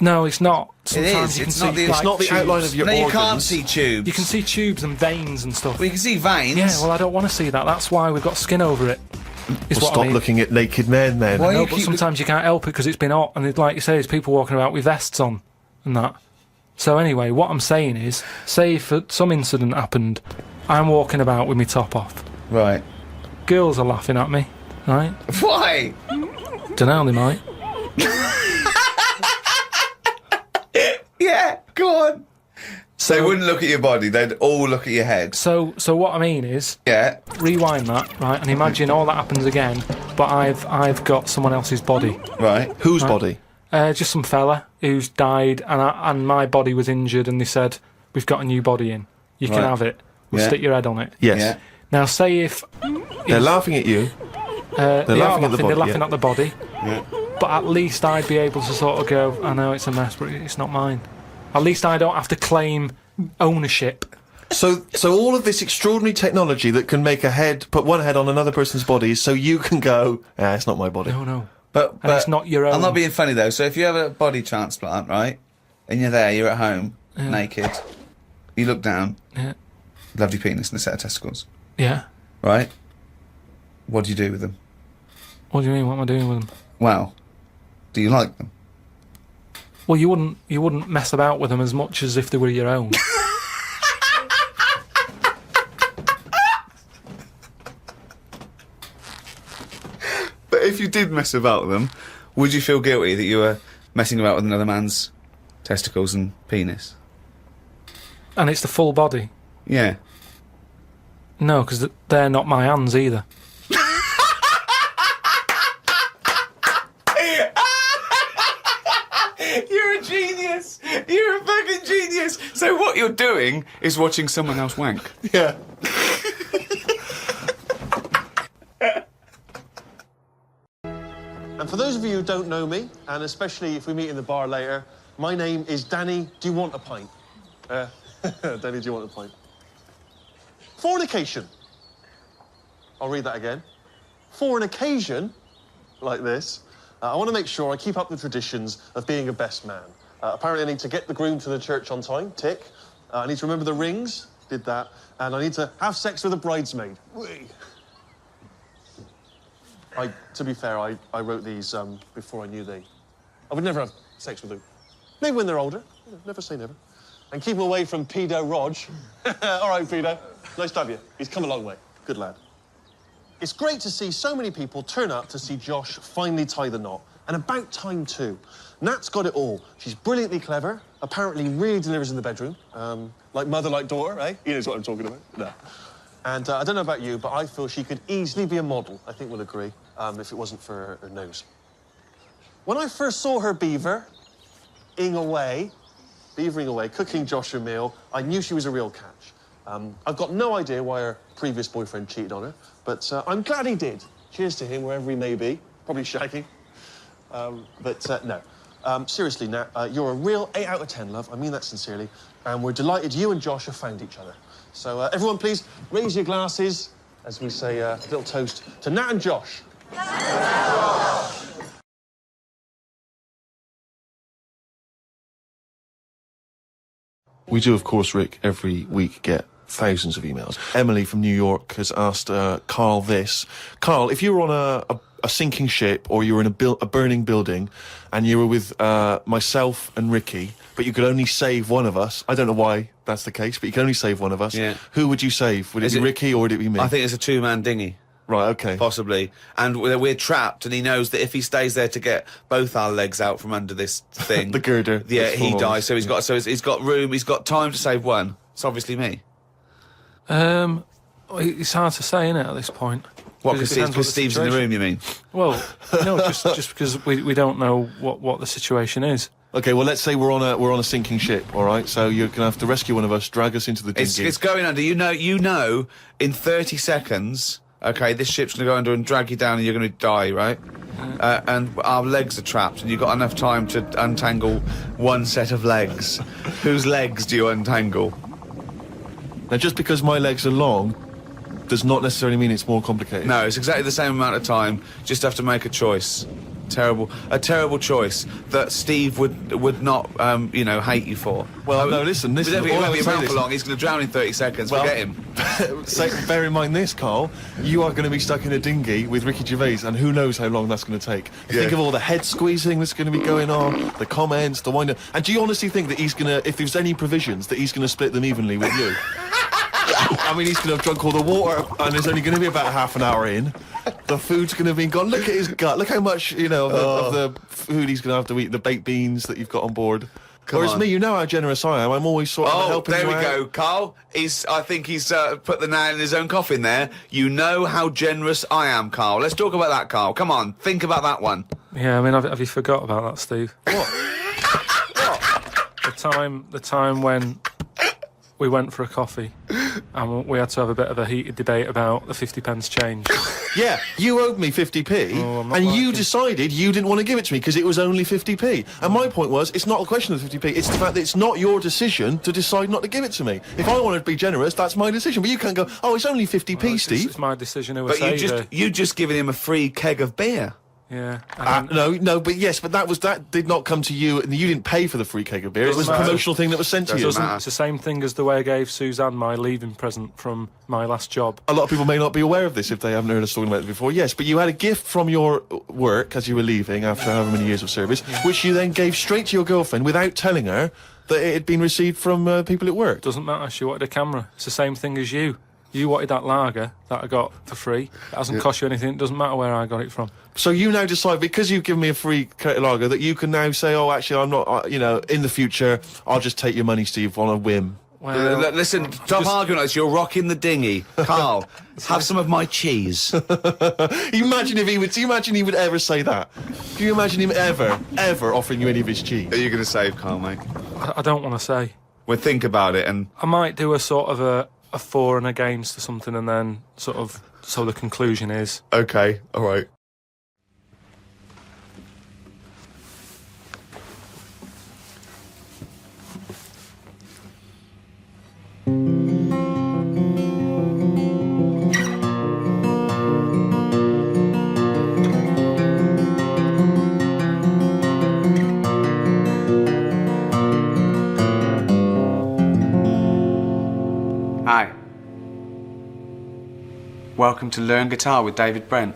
No, it's not. It is. Sometimes you can It's see, not the- like, it's not the tubes. outline of your No, you can't organs. See tubes. You can see tubes and veins and stuff. Well, you can see veins. Yeah, well, I don't want to see that. That's why we've got skin over it. Is Well, what stop I mean. looking at naked men, then. I know, but sometimes you can't help it because it's been hot, and like you say, there's people walking about with vests on and that. So anyway, what I'm saying is, say if some incident happened, I'm walking about with my top off. Right. Girls are laughing at me, right? Why? Dunno, they might. Yeah, go on. So they wouldn't look at your body, they'd all look at your head. So what I mean is, yeah, rewind that, right, and imagine all that happens again, but I've got someone else's body. Right. Whose body? Just some fella who's died, and my body was injured, and they said, we've got a new body in. You can Right. have it. We'll Yeah. stick your head on it. Yes. Yeah. Now, say if... They're laughing at you. They're laughing at the body, They're laughing yeah. at the body. Yeah. But at least I'd be able to sort of go, I know it's a mess, but it's not mine. At least I don't have to claim ownership. So all of this extraordinary technology that can make put one head on another person's body, so you can go, it's not my body. No. But it's not your own. I'm not being funny though. So if you have a body transplant, right, and you're there, you're at home, Yeah. naked, you look down, Yeah. lovely penis and a set of testicles, Yeah. right? What do you do with them? What do you mean? What am I doing with them? Well, do you like them? Well, you wouldn't mess about with them as much as if they were your own. But if you did mess about with them, would you feel guilty that you were messing about with another man's testicles and penis? And it's the full body. Yeah. No, because they're not my hands either. You're a genius! You're a fucking genius! So what you're doing is watching someone else wank. Yeah. And for those of you who don't know me, and especially if we meet in the bar later, my name is Danny. Do you want a pint? Danny, do you want a pint? Fornication. I'll read that again. For an occasion like this, I want to make sure I keep up the traditions of being a best man. Apparently, I need to get the groom to the church on time, tick. I need to remember the rings, did that. And I need to have sex with a bridesmaid. Whee! To be fair, I wrote these before I knew I would never have sex with them. Maybe when they're older. Never say never. And keep away from pedo Rog. All right, pedo. Nice to have you. He's come a long way. Good lad. It's great to see so many people turn up to see Josh finally tie the knot. And about time, too. Nat's got it all. She's brilliantly clever, apparently really delivers in the bedroom. Like mother, like daughter, eh? He knows what I'm talking about. No. And I don't know about you, but I feel she could easily be a model, I think we'll agree, if it wasn't for her nose. When I first saw her beavering away, cooking Josh a meal, I knew she was a real catch. I've got no idea why her previous boyfriend cheated on her, but I'm glad he did. Cheers to him, wherever he may be. Probably shagging. No. Seriously, Nat, you're a real 8 out of 10, love. I mean that sincerely. And we're delighted you and Josh have found each other. So, everyone, please raise your glasses as we say a little toast to Nat and Josh. We do, of course, Rick, every week get thousands of emails. Emily from New York has asked Karl this. Karl, if you were on a sinking ship or you were in a burning building and you were with myself and Ricky, but you could only save one of us, I don't know why that's the case, but you can only save one of us, who would you save? Would it be Ricky or would it be me? I think it's a two-man dinghy. Right, okay. Possibly. And we're trapped, and he knows that if he stays there to get both our legs out from under this thing... the girder. Yeah, he dies, so he's got room, he's got time to save one. It's obviously me. It's hard to say, isn't it, at this point? What, because Steve's in the room, you mean? Well, no, just because we don't know what the situation is. Okay, well, let's say we're on a sinking ship, all right? So you're going to have to rescue one of us, drag us into the dinghy. It's going under. You know, in 30 seconds, okay, this ship's going to go under and drag you down and you're going to die, right? And our legs are trapped and you've got enough time to untangle one set of legs. Whose legs do you untangle? Now, just because my legs are long does not necessarily mean it's more complicated. No, it's exactly the same amount of time. Just have to make a choice. A terrible choice that Steve would not, hate you for. Well, no, listen. He won't be around for long. He's going to drown in 30 seconds. Forget him. Bear in mind this, Karl. You are going to be stuck in a dinghy with Ricky Gervais, and who knows how long that's going to take. Think of all the head squeezing that's going to be going on, the comments, the wind-up. And do you honestly think that he's going to, if there's any provisions, that he's going to split them evenly with you? I mean, he's going to have drunk all the water, and there's only going to be about half an hour in. The food's going to be gone. Look at his gut. Look how much, of the food he's going to have to eat, the baked beans that you've got on board. Whereas me, you know how generous I am. I'm always sort of helping you out. Oh, there we go, Karl. I think he's put the nail in his own coffin there. You know how generous I am, Karl. Let's talk about that, Karl. Come on, think about that one. Yeah, I mean, have you forgot about that, Steve? What? The time when we went for a coffee and we had to have a bit of a heated debate about the 50p change. Yeah, you owed me 50p, and you decided you didn't want to give it to me because it was only 50p. And my point was, it's not a question of 50p, it's the fact that it's not your decision to decide not to give it to me. If I wanted to be generous, that's my decision. But you can't go, oh, it's only 50p, Steve. It's my decision who I But say you just given him a free keg of beer. Yeah. But that did not come to you, and you didn't pay for the free keg of beer. It was a promotional thing that was sent to you. It's the same thing as the way I gave Suzanne my leaving present from my last job. A lot of people may not be aware of this if they haven't heard us talking about it before. Yes, but you had a gift from your work as you were leaving after however many years of service, which you then gave straight to your girlfriend without telling her that it had been received from people at work. Doesn't matter. She wanted a camera. It's the same thing as you. You wanted that lager that I got for free. It hasn't cost you anything. It doesn't matter where I got it from. So you now decide, because you've given me a free crate of lager, that you can now say, oh, actually, I'm not, in the future, I'll just take your money, Steve, on a whim. Well, listen, stop arguing like this. You're rocking the dinghy. Karl, have some of my cheese. Imagine if he would ever say that. Can you imagine him ever offering you any of his cheese? Are you going to save Karl, mate? I don't want to say. Well, think about it, and I might do a sort of a for and against or something, and then sort of so the conclusion is okay, all right. Welcome to Learn Guitar with David Brent.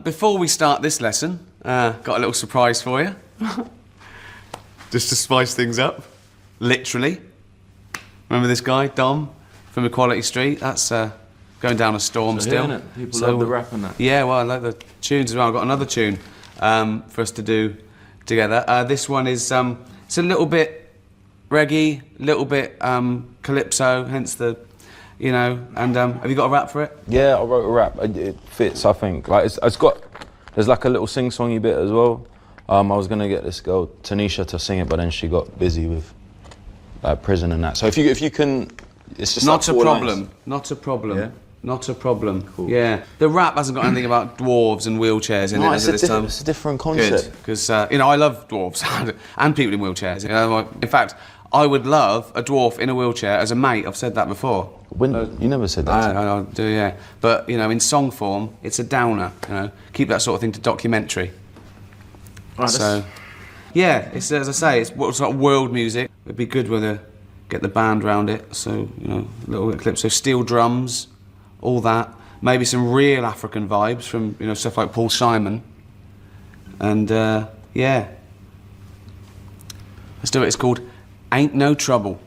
Before we start this lesson, got a little surprise for you. Just to spice things up, literally. Remember this guy, Dom, from Equality Street? That's going down a storm still. Isn't it? People love the rap and that. Yeah, well, I like the tunes as well. I've got another tune for us to do together. This one is, it's a little bit reggae, a little bit calypso, hence the, you know, and have you got a rap for it? Yeah, I wrote a rap. It fits, I think. Like there's like a little sing-songy bit as well. I was gonna get this girl Tanisha to sing it, but then she got busy with like prison and that. So if you can, it's just not like a 4 problem. lines. Not a problem. Yeah? Not a problem. Cool. Yeah, the rap hasn't got anything about dwarves and wheelchairs in it it's this time. it's a different concept. Because you know I love dwarves and people in wheelchairs. You know, in fact, I would love a dwarf in a wheelchair as a mate. I've said that before. When you never said that. I do, yeah. But you know, in song form, it's a downer. You know, keep that sort of thing to documentary. Right, So, yeah, it's as I say, it's sort of world music. It'd be good to get the band round it. So you know, a little bit clip. So steel drums, all that. Maybe some real African vibes from you know stuff like Paul Simon. And yeah, let's do it. It's called Ain't No Trouble.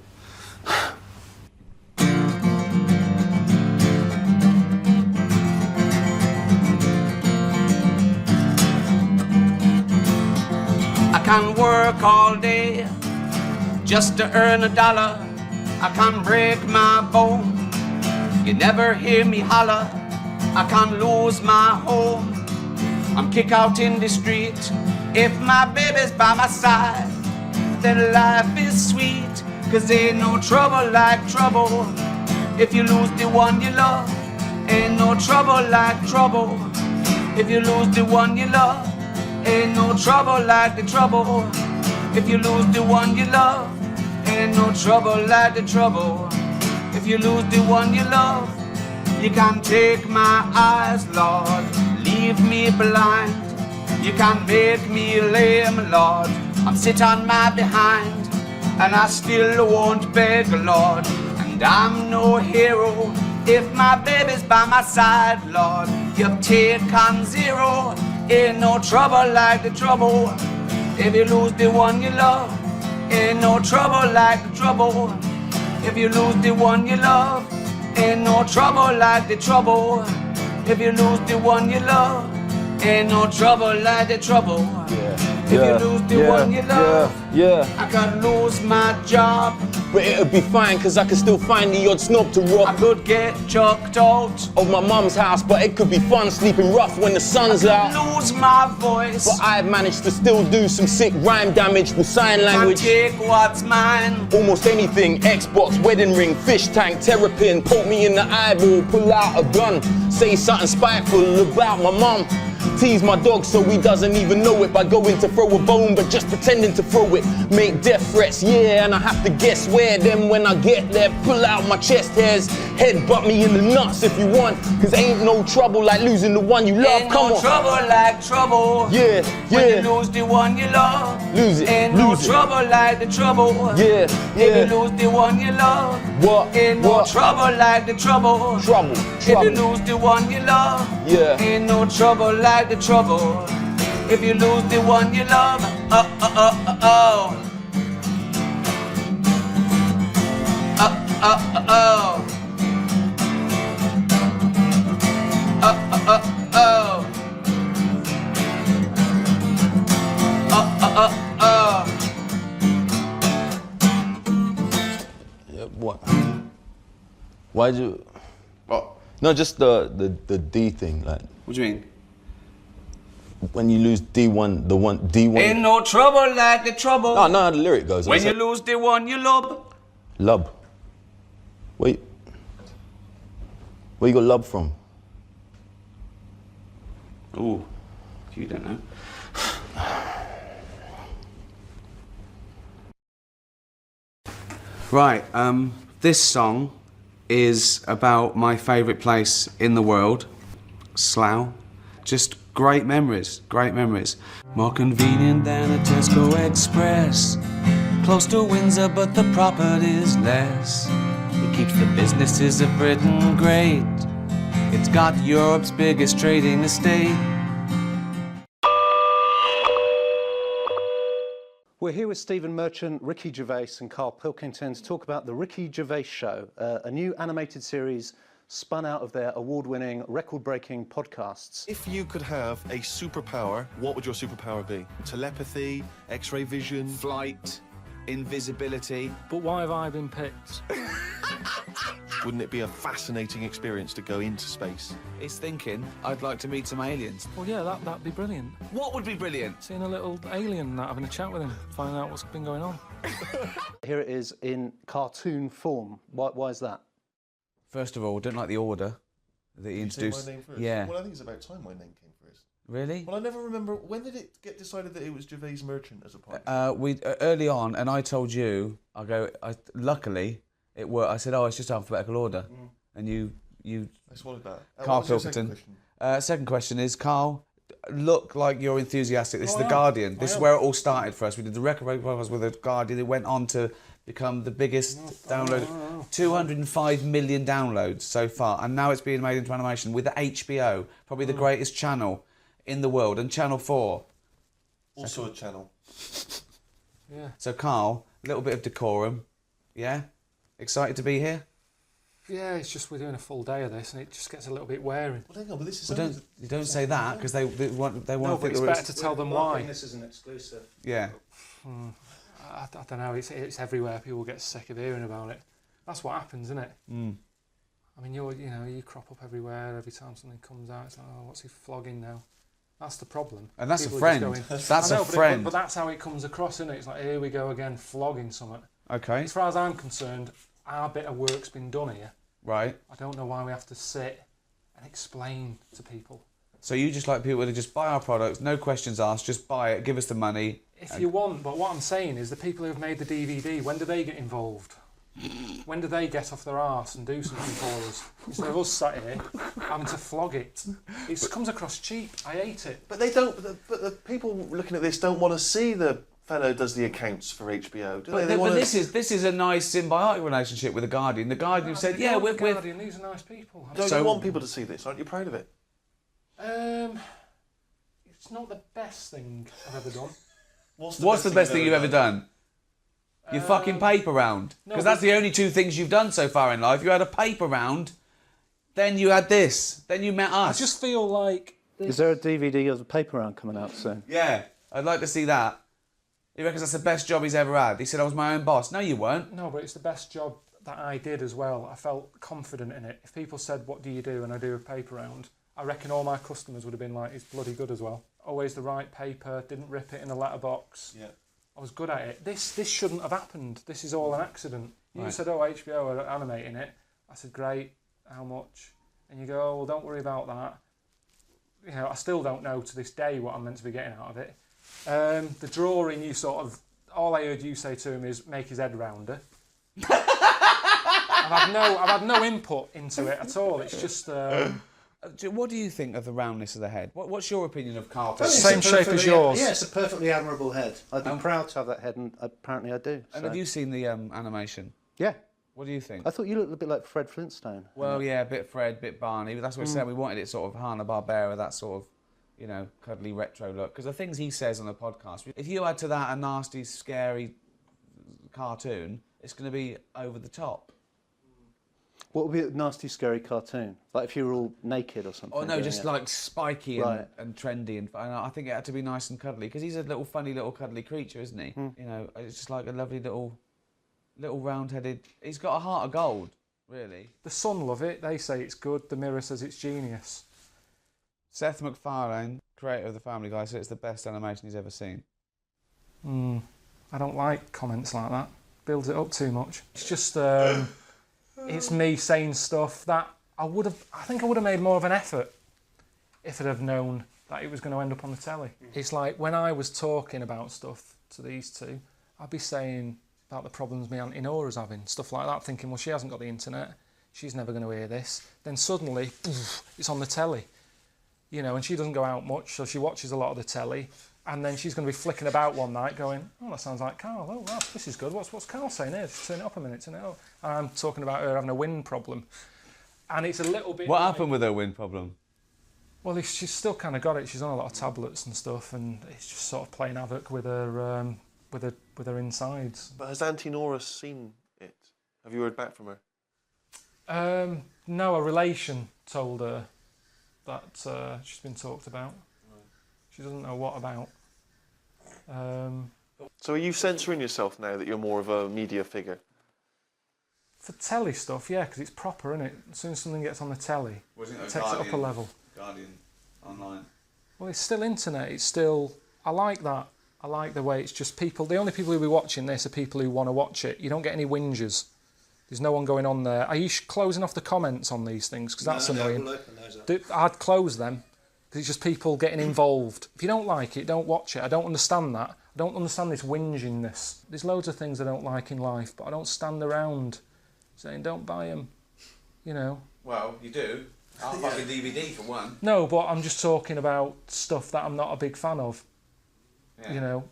I can work all day just to earn $1. I can break my bone, you never hear me holler. I can lose my home, I'm kicked out in the street. If my baby's by my side, then life is sweet. 'Cause ain't no trouble like trouble. If you lose the one you love, ain't no trouble like trouble. If you lose the one you love, ain't no trouble like the trouble. If you lose the one you love, ain't no trouble like the trouble. If you lose the one you love, you can take my eyes, Lord, leave me blind. You can make me lame, Lord, I'm sit on my behind. And I still won't beg, Lord, and I'm no hero. If my baby's by my side, Lord, you've taken 0. Ain't no trouble like the trouble. If you lose the one you love, ain't no trouble like the trouble. If you lose the one you love, ain't no trouble like the trouble. If you lose the one you love, ain't no trouble like the trouble. If you lose the one you love, I could lose my job. But it'll be fine, 'cause I can still find the odd snob to rob. I could get chucked out of my mum's house, but it could be fun sleeping rough when the sun's out. Lose my voice, but I've managed to still do some sick rhyme damage with sign language. Take what's mine. Almost anything, Xbox, wedding ring, fish tank, terrapin, poke me in the eyeball, pull out a gun, say something spiteful about my mum. Tease my dog so he doesn't even know it by going to throw a bone but just pretending to throw it. Make death threats, yeah, and I have to guess where. Then when I get there, pull out my chest hairs, headbutt me in the nuts if you want. 'Cause ain't no trouble like losing the one you love. Ain't Come no on. trouble like trouble. Yeah, when you lose the one you love, lose it. Ain't lose no it. trouble like the trouble. Yeah, If you lose the one you love, ain't no trouble like the trouble. Trouble. If you lose the one you love, ain't no trouble like the trouble. If you lose the one you love, oh. Oh. Yeah, what? Why'd you? What? No, just the D thing, like. What do you mean? When you lose D1, the one D1. Ain't no trouble like the trouble. No, how the lyric goes. When you lose the one you love. Lub. Where you got lub from? Ooh, you don't know. Right, this song is about my favourite place in the world, Slough. Just great memories, great memories. More convenient than a Tesco Express. Close to Windsor, but the property's less. It keeps the businesses of Britain great. It's got Europe's biggest trading estate. We're here with Stephen Merchant, Ricky Gervais and Karl Pilkington to talk about The Ricky Gervais Show, a new animated series spun out of their award-winning, record-breaking podcasts. If you could have a superpower, what would your superpower be? Telepathy, X-ray vision, flight, invisibility. But why have I been picked? Wouldn't it be a fascinating experience to go into space? He's thinking, I'd like to meet some aliens. Well, yeah, that'd be brilliant. What would be brilliant? Seeing a little alien and that, having a chat with him, finding out what's been going on. Here it is in cartoon form. Why is that? First of all, don't like the order that he introduced. My name first? Yeah. Well, I think it's about time my name came first. Really? Well, I never remember, when did it get decided that it was Gervais Merchant as a part? Early on, and I told you, luckily, it worked. I said, oh, it's just alphabetical order. And you I swallowed that. Karl what was your Pilkington. second question? Second question is, Karl, look like you're enthusiastic. This is I The am. Guardian. This I is am. where it all started for us. We did the record break podcast with The Guardian. It went on to become the biggest download. 205 million downloads so far. And now it's being made into animation with HBO, probably the greatest channel in the world, and Channel 4. Also a channel. Yeah. So, Karl, a little bit of decorum. Yeah? Excited to be here? Yeah, it's just we're doing a full day of this and it just gets a little bit wearing. Well, hang on, but this is... Well, you don't say that, because they want No, to but think it's that better to tell them why. This is an exclusive. Yeah. I don't know, it's everywhere. People get sick of hearing about it. That's what happens, isn't it? I mean, you crop up everywhere every time something comes out. It's like, oh, what's he flogging now? That's the problem. And that's People a are just friend. going, That's I know, a friend. But that's how it comes across, isn't it? It's like, here we go again, flogging something. Okay. As far as I'm concerned, our bit of work's been done here. Right. I don't know why we have to sit and explain to people. So you just like people to just buy our products, no questions asked, just buy it, give us the money. If you want, but what I'm saying is the people who have made the DVD, when do they get involved? When do they get off their arse and do something for us? Instead of us sat here having to flog it. It comes across cheap. I hate it. But they don't. But the people looking at this don't want to see the fellow who does the accounts for HBO, do they? But this is a nice symbiotic relationship with The Guardian. The Guardian said, yeah, we're... Guardian, these are nice people. Don't you want people to see this? Aren't you proud of it? It's not the best thing I've ever done. What's the best thing you've ever done? Your fucking paper round. Because that's the only two things you've done so far in life. You had a paper round, then you had this, then you met us. I just feel like... Is there a DVD of the paper round coming out soon? Yeah, I'd like to see that. He reckons that's the best job he's ever had. He said I was my own boss. No, you weren't. No, but it's the best job that I did as well. I felt confident in it. If people said, what do you do? And I do a paper round, I reckon all my customers would have been like, it's bloody good as well. Always the right paper, didn't rip it in a letterbox. Yeah. I was good at it. This shouldn't have happened. This is all an accident. You Right. said, oh, HBO are animating it. I said, great, how much? And you go, oh, well, don't worry about that. You know, I still don't know to this day what I'm meant to be getting out of it. The drawing, you sort of, all I heard you say to him is make his head rounder. I've had no input into it at all. It's just... What do you think of the roundness of the head? What's your opinion of Karl Pilkington? Same shape as yours. Yeah, it's a perfectly admirable head. I'd be proud to have that head, and apparently I do. And so. have you seen the animation? Yeah. What do you think? I thought you looked a bit like Fred Flintstone. Well, yeah, a bit Fred, a bit Barney. But that's what we said. We wanted it sort of Hanna-Barbera, that sort of, you know, cuddly retro look. Because the things he says on the podcast, if you add to that a nasty, scary cartoon, it's going to be over the top. What would be a nasty, scary cartoon? Like if you were all naked or something? Oh no, just like spiky Right. and trendy, and I think it had to be nice and cuddly because he's a little funny little cuddly creature, isn't he? You know, it's just like a lovely little round-headed. He's got a heart of gold, really. The Sun love it. They say it's good. The Mirror says it's genius. Seth MacFarlane, creator of the Family Guy, said it's the best animation he's ever seen. I don't like comments like that. Builds it up too much. It's just it's me saying stuff that I think I would have made more of an effort if I'd have known that it was going to end up on the telly. It's like when I was talking about stuff to these two, I'd be saying about the problems my Auntie Nora's having, stuff like that, thinking, well, she hasn't got the internet, she's never going to hear this. Then suddenly, it's on the telly. you know, and she doesn't go out much, so she watches a lot of the telly. And then she's going to be flicking about one night going, oh, that sounds like Karl. Oh, wow, this is good. What's Karl saying here? Just turn it up a minute, turn it up. And I'm talking about her having a wind problem. And it's a little bit... What happened with her wind problem? Well, she's still kind of got it. She's on a lot of tablets and stuff, and it's just sort of playing havoc with her insides. But has Auntie Nora seen it? Have you heard back from her? No, a relation told her that she's been talked about. She doesn't know what about. So are you censoring yourself now that you're more of a media figure? For telly stuff, yeah, because it's proper, isn't it? As soon as something gets on the telly, it takes it up a level. Guardian online. Well, it's still internet. It's still... I like that. I like the way it's just people... The only people who'll be watching this are people who want to watch it. You don't get any whingers. There's no one going on there. Are you closing off the comments on these things? Because that's annoying. We'll open those up. I'd close them. Because it's just people getting involved. If you don't like it, don't watch it. I don't understand that. I don't understand this whingingness. There's loads of things I don't like in life, but I don't stand around saying, don't buy them, you know. Well, you do. I'll buy a DVD for one. No, but I'm just talking about stuff that I'm not a big fan of, you know.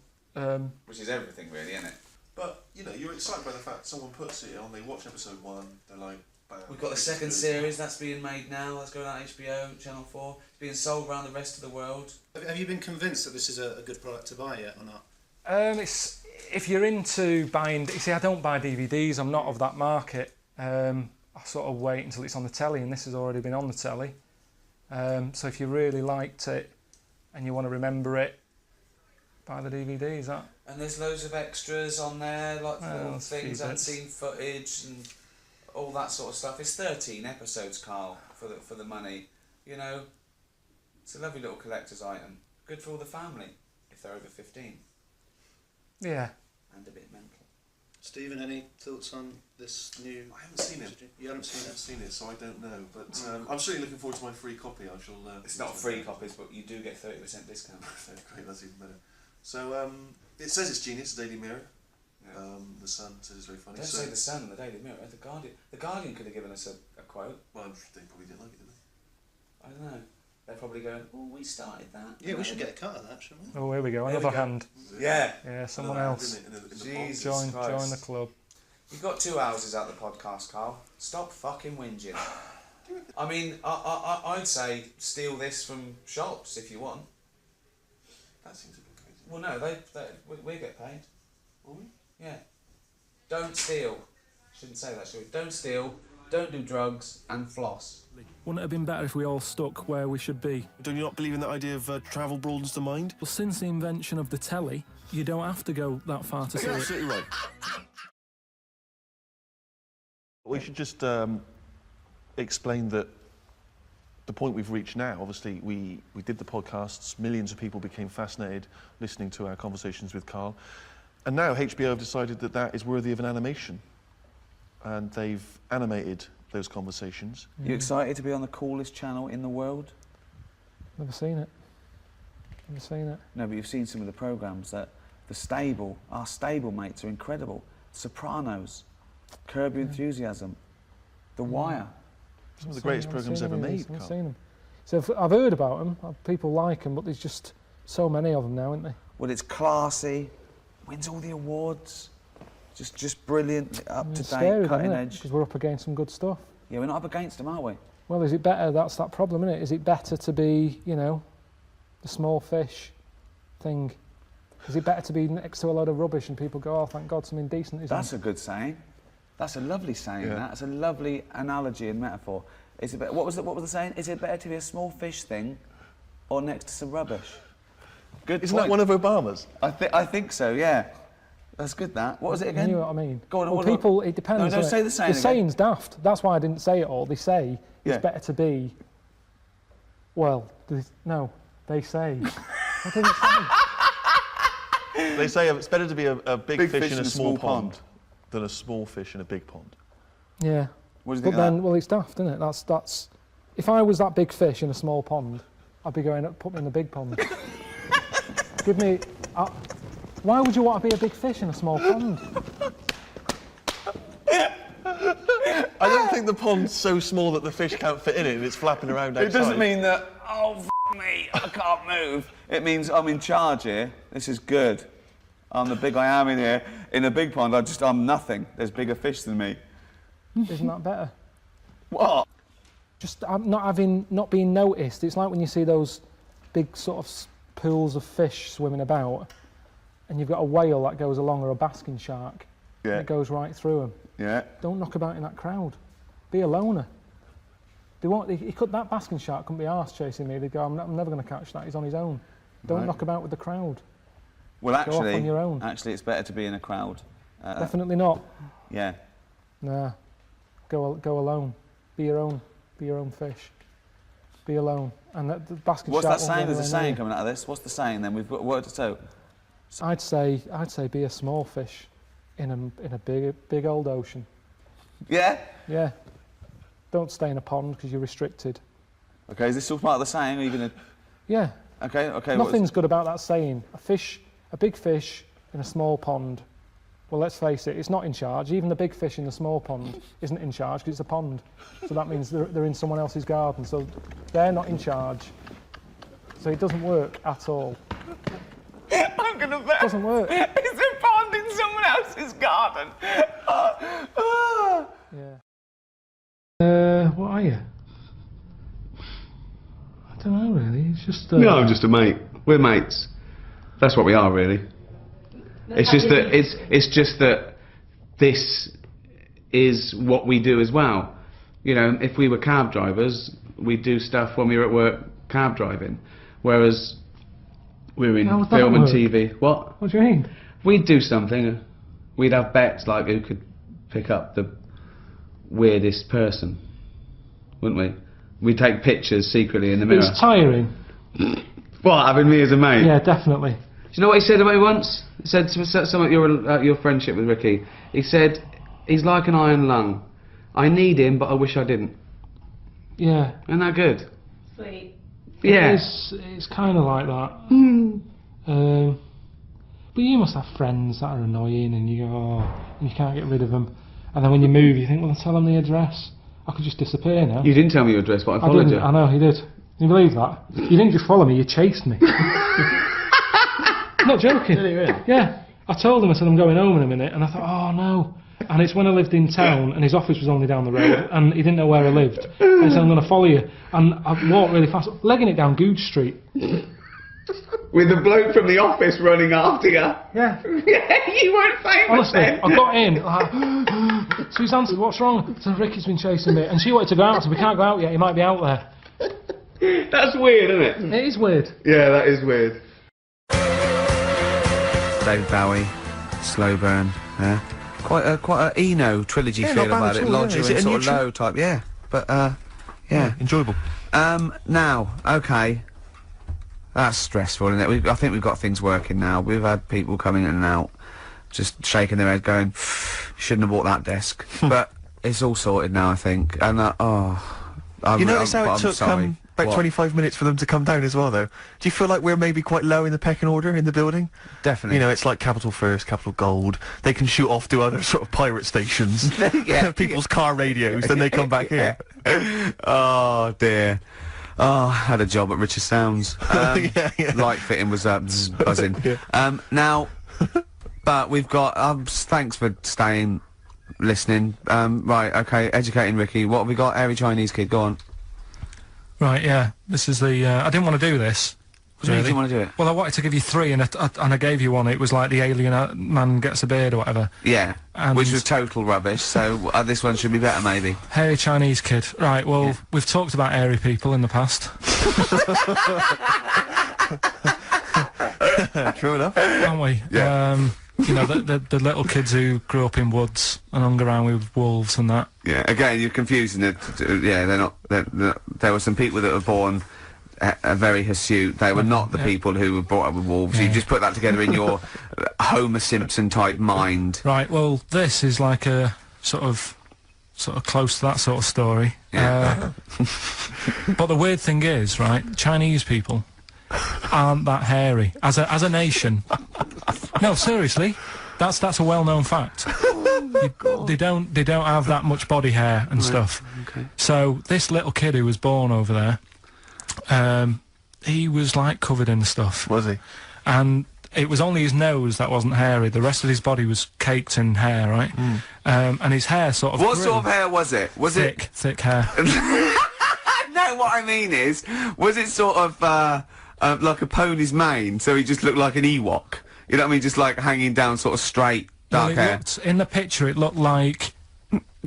Which is everything, really, isn't it? But, you know, you're excited by the fact someone puts it on, they watch episode 1, they're like, bam. We've got the second series, that's being made now, that's going on HBO, Channel 4. It's being sold around the rest of the world. Have you been convinced that this is a good product to buy yet or not? It's if you're into buying... You see, I don't buy DVDs, I'm not of that market. I sort of wait until it's on the telly, and this has already been on the telly. So if you really liked it and you want to remember it, buy the DVDs. That. And there's loads of extras on there, like little things, bits. unseen footage and all that sort of stuff. It's 13 episodes, Karl, for the money. You know, it's a lovely little collector's item. Good for all the family, if they're over 15. Yeah. And a bit mental. Stephen, any thoughts on this new... I haven't seen it. You haven't seen it? I haven't seen it, so I don't know. But I'm certainly looking forward to my free copy. I shall... It's not free copies, but you do get 30% discount. Great, that's even better. So, it says it's genius, the Daily Mirror. Yeah. The Sun says it's very funny. Don't say the Sun and the Daily Mirror. The Guardian. The Guardian could have given us a quote. Well, they probably didn't like it, did they? I don't know. They're probably going, oh, we started that. Yeah, we should get a cut of that, shouldn't we? Oh, here we go. Another hand. Yeah. Yeah, someone else. Jesus join Christ. the club. You've got 2 houses out the podcast, Karl. Stop fucking whinging. I mean, I'd say steal this from shops if you want. That seems a bit crazy. Well, no, we get paid. Will we? Yeah. Don't steal. Shouldn't say that, should we? Don't steal, don't do drugs, and floss. Wouldn't it have been better if we all stuck where we should be? Do you not believe in that idea of travel broadens the mind? Well, since the invention of the telly, you don't have to go that far to see You're it. absolutely right. We should just explain that the point we've reached now, obviously, we did the podcasts, millions of people became fascinated listening to our conversations with Karl, and now HBO have decided that that is worthy of an animation, and they've animated those conversations. You excited to be on the coolest channel in the world? Never seen it. Never seen it. No, but you've seen some of the programmes that our stable mates are incredible. Sopranos, Curb Your Enthusiasm, The Wire. Some of the greatest programmes ever made, I've Karl. seen them. So I've heard about them. People like them, but there's just so many of them now, isn't there? Well, it's classy, wins all the awards, just brilliant, up to date, cutting edge. Because we're up against some good stuff. Yeah, we're not up against them, are we? Well, is it better? That's that problem, isn't it? Is it better to be, you know, the small fish thing? Is it better to be next to a load of rubbish and people go, oh, thank God, something decent is That's a good saying. That's a lovely saying. Yeah. That's a lovely analogy and metaphor. Is it what was the saying? Is it better to be a small fish thing, or next to some rubbish? Good. Isn't point. that one of Obama's? I think so. Yeah. That's good. That. What was it again? You know what I mean? Go on. Well, people, it depends. No, don't say the saying. The saying's daft. That's why I didn't say it all. They say it's better to be. Well, no, they say. I didn't say. They say it's better to be a big fish in a small pond than a small fish in a big pond. Yeah. What do you but think then, of that? well, it's daft, isn't it? That's. If I was that big fish in a small pond, I'd be going, put me in the big pond. Give me. Why would you want to be a big fish in a small pond? I don't think the pond's so small that the fish can't fit in it and it's flapping around outside. It doesn't mean that, me, I can't move. It means I'm in charge here. This is good. I'm the big I am in here. In a big pond, I'm nothing. There's bigger fish than me. Isn't that better? What? Just not being noticed. It's like when you see those big sort of pools of fish swimming about, and you've got a whale that goes along or a basking shark. Yeah. And it goes right through them. Yeah. Don't knock about in that crowd. Be a loner. That basking shark couldn't be arsed chasing me. They'd go, I'm never going to catch that. He's on his own. Don't knock about with the crowd. Well, Go off on your own. actually, it's better to be in a crowd. Definitely not. Yeah. Nah. Go alone. Be your own fish. Be alone. And the basking What's shark. that saying? There's a saying coming out of this. What's the saying then? We've got word to tell. I'd say be a small fish in a big old ocean. Yeah. Yeah. Don't stay in a pond because you're restricted. Okay. Is this all part of the saying? Or are you gonna? Yeah. Okay. Okay. Nothing's good about that saying. A big fish in a small pond. Well, let's face it, it's not in charge. Even the big fish in the small pond isn't in charge because it's a pond. So that means they're in someone else's garden. So they're not in charge. So it doesn't work at all. I'm gonna bet. It doesn't work. It's a pond in someone else's garden. Yeah. What are you? I don't know really. It's just. No, I'm just a mate. We're mates. That's what we are, really. It's just that this is what we do as well. You know, if we were cab drivers, we'd do stuff when we were at work cab driving, whereas we're in film and TV. What? What do you mean? We'd do something. We'd have bets like who could pick up the weirdest person, wouldn't we? We'd take pictures secretly in the mirror. It's tiring. What, having me as a mate? Yeah, definitely. Do you know what he said about me once? He said something about your friendship with Ricky. He said, he's like an iron lung. I need him, but I wish I didn't. Yeah. Isn't that good? Sweet. Yeah. It's kind of like that. But you must have friends that are annoying and you go, oh, and you can't get rid of them. And then when you move, you think, well, I'll tell them the address. I could just disappear now. You didn't tell me your address, but I followed you. I know, you did. Can you believe that? You didn't just follow me, you chased me. I'm not joking. Did he really? Yeah. I told him, I said, I'm going home in a minute, and I thought, oh no. And it's when I lived in town, and his office was only down the road, and he didn't know where I lived. And he said, I'm going to follow you. And I walked really fast, legging it down Googe Street. With the bloke from the office running after you. Yeah. You weren't famous. Honestly, then. I got in, like, so he's answered, what's wrong? I said, Ricky's been chasing me. And she wanted to go out, I said, we can't go out yet, he might be out there. That's weird, isn't it? It is weird. Yeah, that is weird. David Bowie, Slow Burn. Yeah. Quite a Eno trilogy feel about it. Lodger and sort of low type. Yeah. But yeah. Enjoyable. Now, okay. That's stressful, isn't it? I think we've got things working now. We've had people coming in and out, just shaking their head, going, "Shouldn't have bought that desk." But it's all sorted now, I think. And you notice how it took about 25 minutes for them to come down as well, though? Do you feel like we're maybe quite low in the pecking order in the building? Definitely. You know, it's like Capital First, Capital Gold. They can shoot off to other sort of pirate stations, people's car radios, then they come back here. Oh dear. Oh, I had a job at Richard Sounds. Light fitting was buzzing. Now, but we've got. Thanks for staying, listening. Right, okay. Educating Ricky. What have we got? Airy Chinese kid. Go on. Right, yeah. This is the. I didn't want to do this. What do you mean you didn't want to do it? Well, I wanted to give you three, and I gave you one. It was like the alien man gets a beard or whatever. Yeah, which was total rubbish. So this one should be better, maybe. Hairy Chinese kid. Right. Well, we've talked about hairy people in the past. True enough. Aren't we? Yeah. You know, the little kids who grew up in woods and hung around with wolves and that. Yeah. Again, you're confusing it. Yeah, they're not. There were some people that were born. Very hirsute. They were not the people who were brought up with wolves. You just put that together in your Homer Simpson type mind. Right. Well, this is like a sort of close to that sort of story. Yeah. But the weird thing is, right? Chinese people aren't that hairy as a nation. No, seriously, that's a well-known fact. They don't have that much body hair and stuff. Okay. So this little kid who was born over there. he was like covered in stuff. Was he? And it was only his nose that wasn't hairy. The rest of his body was caked in hair, right? And his hair sort of What grew. sort of hair was it? Was thick hair. No, what I mean is, was it sort of like a pony's mane, so he just looked like an Ewok? You know what I mean? Just like hanging down sort of straight, dark hair. In the picture, it looked like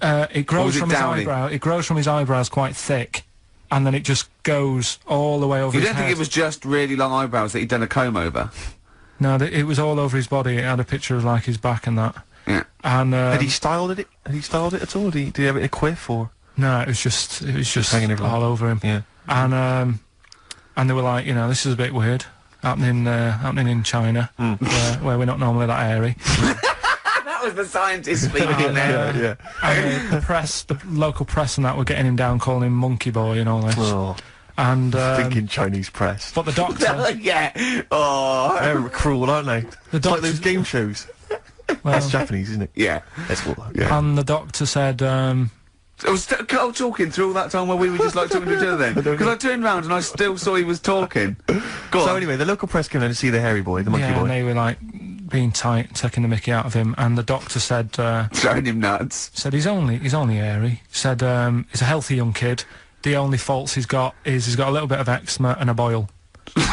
it grows from his eyebrow. It grows from his eyebrows quite thick, and then it just goes all the way over You his don't head. think it was just really long eyebrows that he'd done a comb over? No, it was all over his body. It had a picture of like his back and that. Yeah. And had he styled it? Had he styled it at all? Did he have it in a quiff or? No, it was just hanging everywhere. all over him. Yeah. And they were like, you know, this is a bit weird happening in China, where we're not normally that airy. That was the scientist speaking there. Yeah. And the local press and that were getting him down, calling him Monkey Boy and all this. Oh. And thinking Chinese press. But the doctor, yeah. Oh, they're cruel, aren't they? It's like those game shows. That's Japanese, isn't it? Yeah. That's what. Yeah. and the doctor said, I was talking through all that time while we were just like talking to each other then. Because I turned round and I still saw he was talking. Go on. So anyway, the local press came in to see the hairy boy, the monkey boy. And they were like being tight, taking the mickey out of him, and the doctor said, throwing him nuts. Said he's only airy. Said he's a healthy young kid. The only faults he's got is he's got a little bit of eczema and a boil. And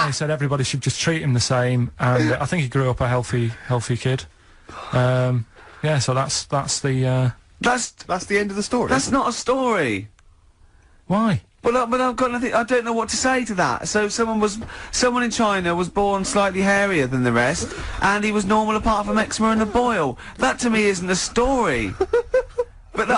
he said everybody should just treat him the same, and I think he grew up a healthy kid. Yeah, so that's the end of the story. That's not a story. Why? But I've got nothing. I don't know what to say to that. So someone in China was born slightly hairier than the rest, and he was normal apart from eczema and a boil. That to me isn't a story. But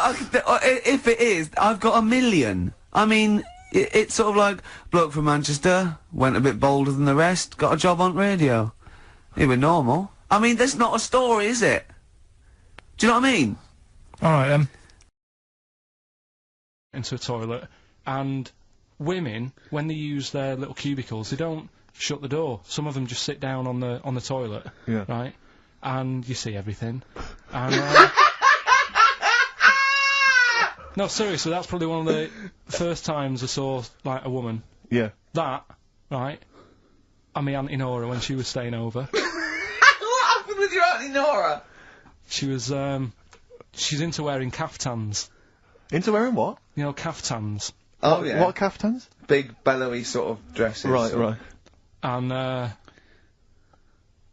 if it is, I've got a million. I mean, it's sort of like bloke from Manchester went a bit bolder than the rest, got a job on radio. He was normal. I mean, that's not a story, is it? Do you know what I mean? All right then. Into a toilet, and women, when they use their little cubicles, they don't shut the door. Some of them just sit down on the toilet, right? And you see everything. And no, seriously, that's probably one of the first times I saw like a woman. Yeah. That, right? And my Auntie Nora when she was staying over. What happened with your Auntie Nora? She was she's into wearing caftans. Into wearing what? You know, caftans. Oh yeah. What caftans? Big bellowy sort of dresses. Right. And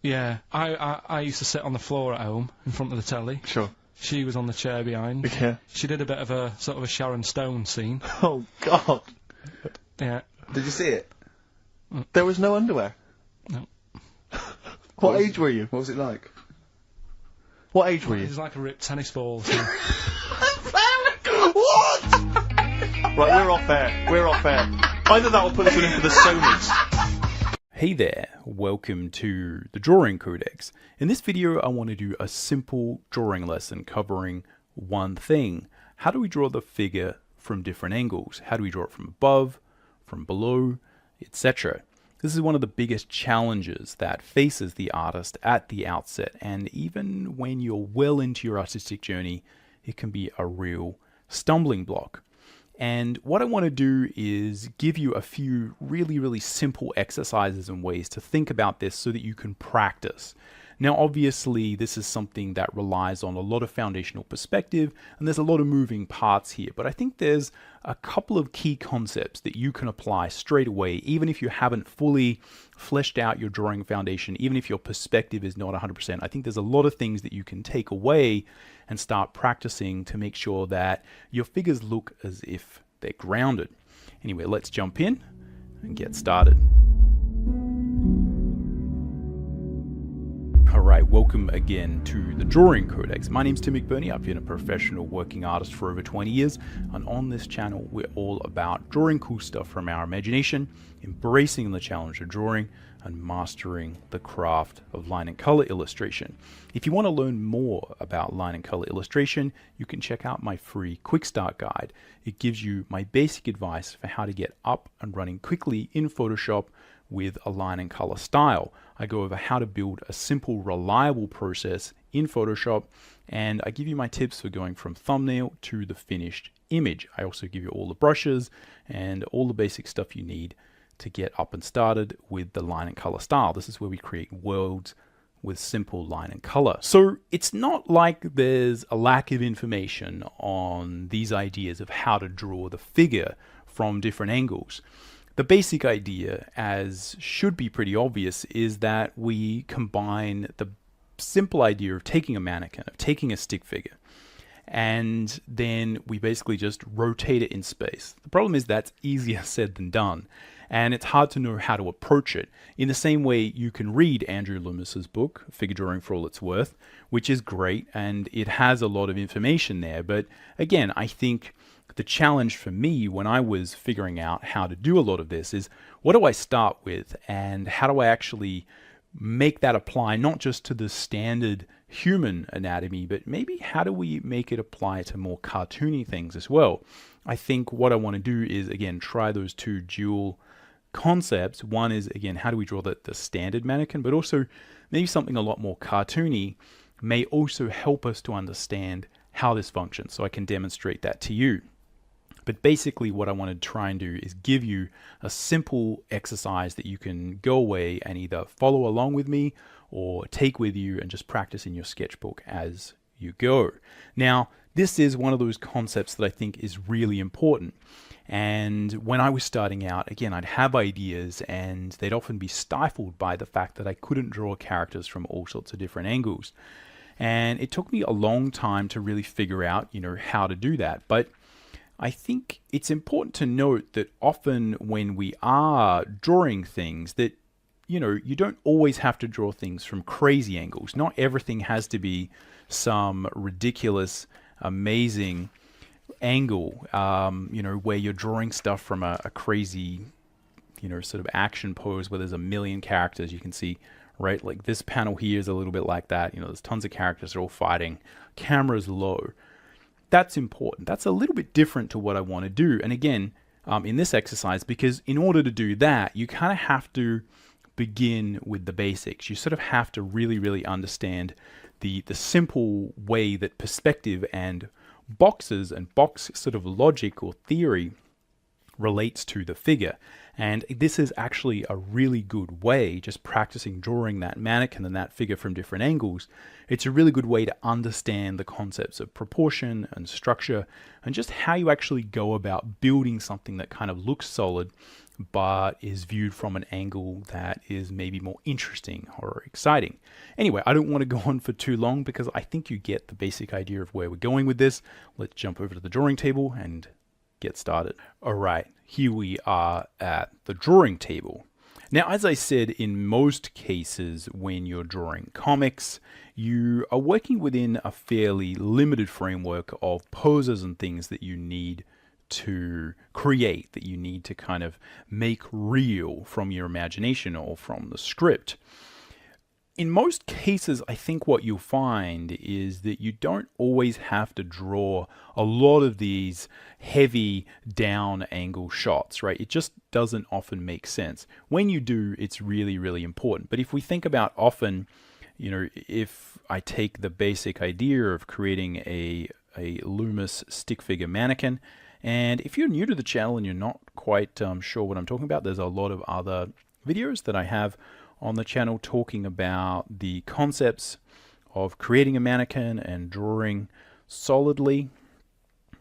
yeah, I used to sit on the floor at home in front of the telly. Sure. She was on the chair behind. Yeah. She did a bit of a sort of a Sharon Stone scene. Oh God. Yeah. Did you see it? There was no underwear. No. What age were you? What was it like? What age were you? It was like a ripped tennis ball. So. What? Right, we're off air. We're off air. Either that or put us in for the Sonys. Hey there, welcome to the Drawing Codex. In this video I want to do a simple drawing lesson covering one thing. How do we draw the figure from different angles? How do we draw it from above, from below, etc.? This is one of the biggest challenges that faces the artist at the outset, and even when you're well into your artistic journey, it can be a real stumbling block. And what I want to do is give you a few really simple exercises and ways to think about this so that you can practice. Now, obviously, this is something that relies on a lot of foundational perspective, and there's a lot of moving parts here, but I think there's a couple of key concepts that you can apply straight away, even if you haven't fully fleshed out your drawing foundation, even if your perspective is not 100%. I think there's a lot of things that you can take away and start practicing to make sure that your figures look as if they're grounded. Anyway, let's jump in and get started. Alright, welcome again to the Drawing Codex. My name's Tim McBurney. I've been a professional working artist for over 20 years, and on this channel we're all about drawing cool stuff from our imagination, embracing the challenge of drawing, and mastering the craft of line and color illustration. If you want to learn more about line and color illustration, you can check out my free quick start guide. It gives you my basic advice for how to get up and running quickly in Photoshop with a line and color style. I go over how to build a simple, reliable process in Photoshop, and I give you my tips for going from thumbnail to the finished image. I also give you all the brushes and all the basic stuff you need to get up and started with the line and color style. This is where we create worlds with simple line and color. So it's not like there's a lack of information on these ideas of how to draw the figure from different angles. The basic idea, as should be pretty obvious, is that we combine the simple idea of taking a mannequin, of taking a stick figure, and then we basically just rotate it in space. The problem is that's easier said than done, and it's hard to know how to approach it. In the same way, you can read Andrew Loomis's book, Figure Drawing for All It's Worth, which is great, and it has a lot of information there. But again, I think the challenge for me when I was figuring out how to do a lot of this is, what do I start with, and how do I actually make that apply not just to the standard human anatomy, but maybe how do we make it apply to more cartoony things as well? I think what I want to do is, again, try those two dual concepts. One is, again, how do we draw the standard mannequin, but also maybe something a lot more cartoony may also help us to understand how this functions, so I can demonstrate that to you. But basically what I want to try and do is give you a simple exercise that you can go away and either follow along with me or take with you and just practice in your sketchbook as you go. Now, this is one of those concepts that I think is really important. And when I was starting out, again, I'd have ideas and they'd often be stifled by the fact that I couldn't draw characters from all sorts of different angles. And it took me a long time to really figure out, how to do that. But I think it's important to note that often when we are drawing things that, you don't always have to draw things from crazy angles. Not everything has to be some ridiculous, amazing angle, where you're drawing stuff from a crazy, sort of action pose where there's a million characters. You can see, right, like this panel here is a little bit like that. There's tons of characters, they're all fighting. Camera's low. That's important. That's a little bit different to what I want to do. And again, in this exercise, because in order to do that, you kind of have to begin with the basics. You sort of have to really, really understand the simple way that perspective and boxes and box sort of logic or theory relates to the figure. And this is actually a really good way, just practicing drawing that mannequin and that figure from different angles. It's a really good way to understand the concepts of proportion and structure and just how you actually go about building something that kind of looks solid but is viewed from an angle that is maybe more interesting or exciting. Anyway, I don't want to go on for too long because I think you get the basic idea of where we're going with this. Let's jump over to the drawing table and get started. All right, here we are at the drawing table. Now, as I said, in most cases when you're drawing comics, you are working within a fairly limited framework of poses and things that you need to create, that you need to kind of make real from your imagination or from the script. In most cases, I think what you'll find is that you don't always have to draw a lot of these heavy down angle shots, right? It just doesn't often make sense. When you do, it's really, really important. But if we think about often, if I take the basic idea of creating a Loomis stick figure mannequin, and if you're new to the channel and you're not quite sure what I'm talking about, there's a lot of other videos that I have on the channel talking about the concepts of creating a mannequin and drawing solidly.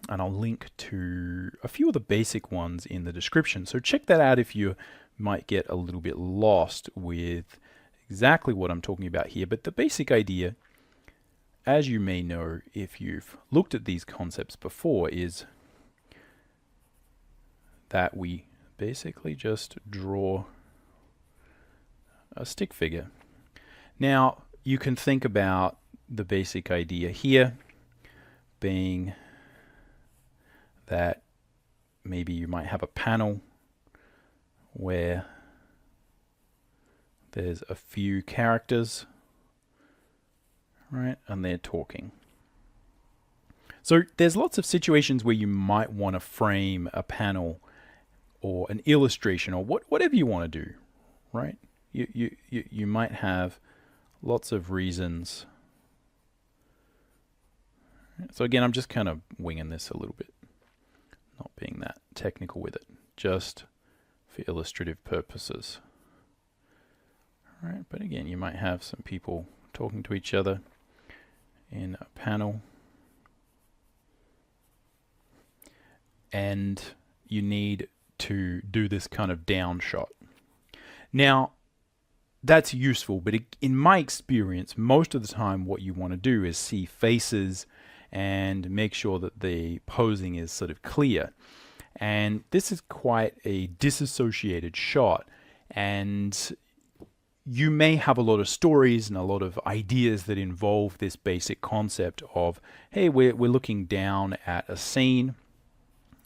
And I'll link to a few of the basic ones in the description. So check that out if you might get a little bit lost with exactly what I'm talking about here. But the basic idea, as you may know if you've looked at these concepts before, is that we basically just draw a stick figure. Now, you can think about the basic idea here being that maybe you might have a panel where there's a few characters, right, and they're talking. So there's lots of situations where you might want to frame a panel or an illustration or whatever you want to do, right? You might have lots of reasons. So again, I'm just kind of winging this a little bit, not being that technical with it, just for illustrative purposes. All right, but again, you might have some people talking to each other in a panel, and you need to do this kind of down shot. Now, that's useful, but in my experience, most of the time what you want to do is see faces and make sure that the posing is sort of clear. And this is quite a disassociated shot, and you may have a lot of stories and a lot of ideas that involve this basic concept of, hey, we're looking down at a scene.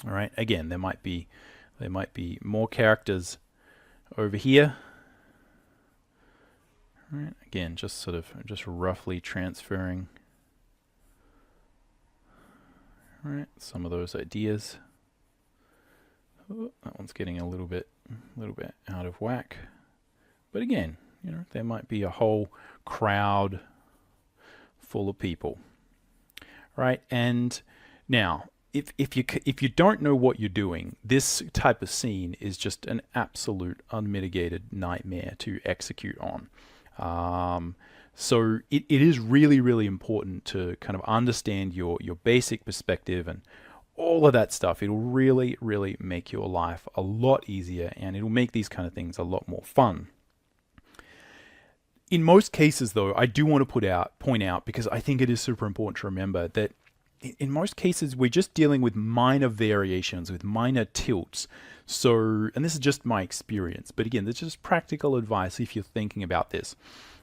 All right, again, there might be more characters over here. All right, again, just roughly transferring, all right, some of those ideas. Oh, that one's getting a little bit out of whack. But again, there might be a whole crowd full of people, right? And now, if you don't know what you're doing, this type of scene is just an absolute unmitigated nightmare to execute on. So it is really, really important to kind of understand your basic perspective and all of that stuff. It'll really, really make your life a lot easier, and it'll make these kind of things a lot more fun. In most cases, though, I do want to point out, because I think it is super important to remember that in most cases, we're just dealing with minor variations, with minor tilts. So, and this is just my experience, but again, this is just practical advice if you're thinking about this.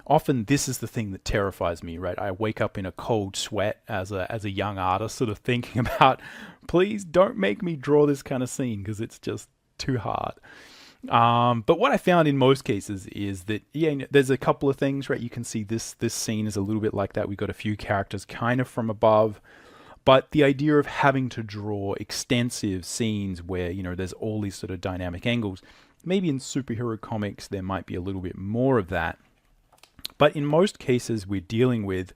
Often this is the thing that terrifies me, right? I wake up in a cold sweat as a young artist, sort of thinking about, please don't make me draw this kind of scene because it's just too hard. But what I found in most cases is that, there's a couple of things, right? You can see this scene is a little bit like that. We've got a few characters kind of from above. But the idea of having to draw extensive scenes where, there's all these sort of dynamic angles, maybe in superhero comics there might be a little bit more of that. But in most cases we're dealing with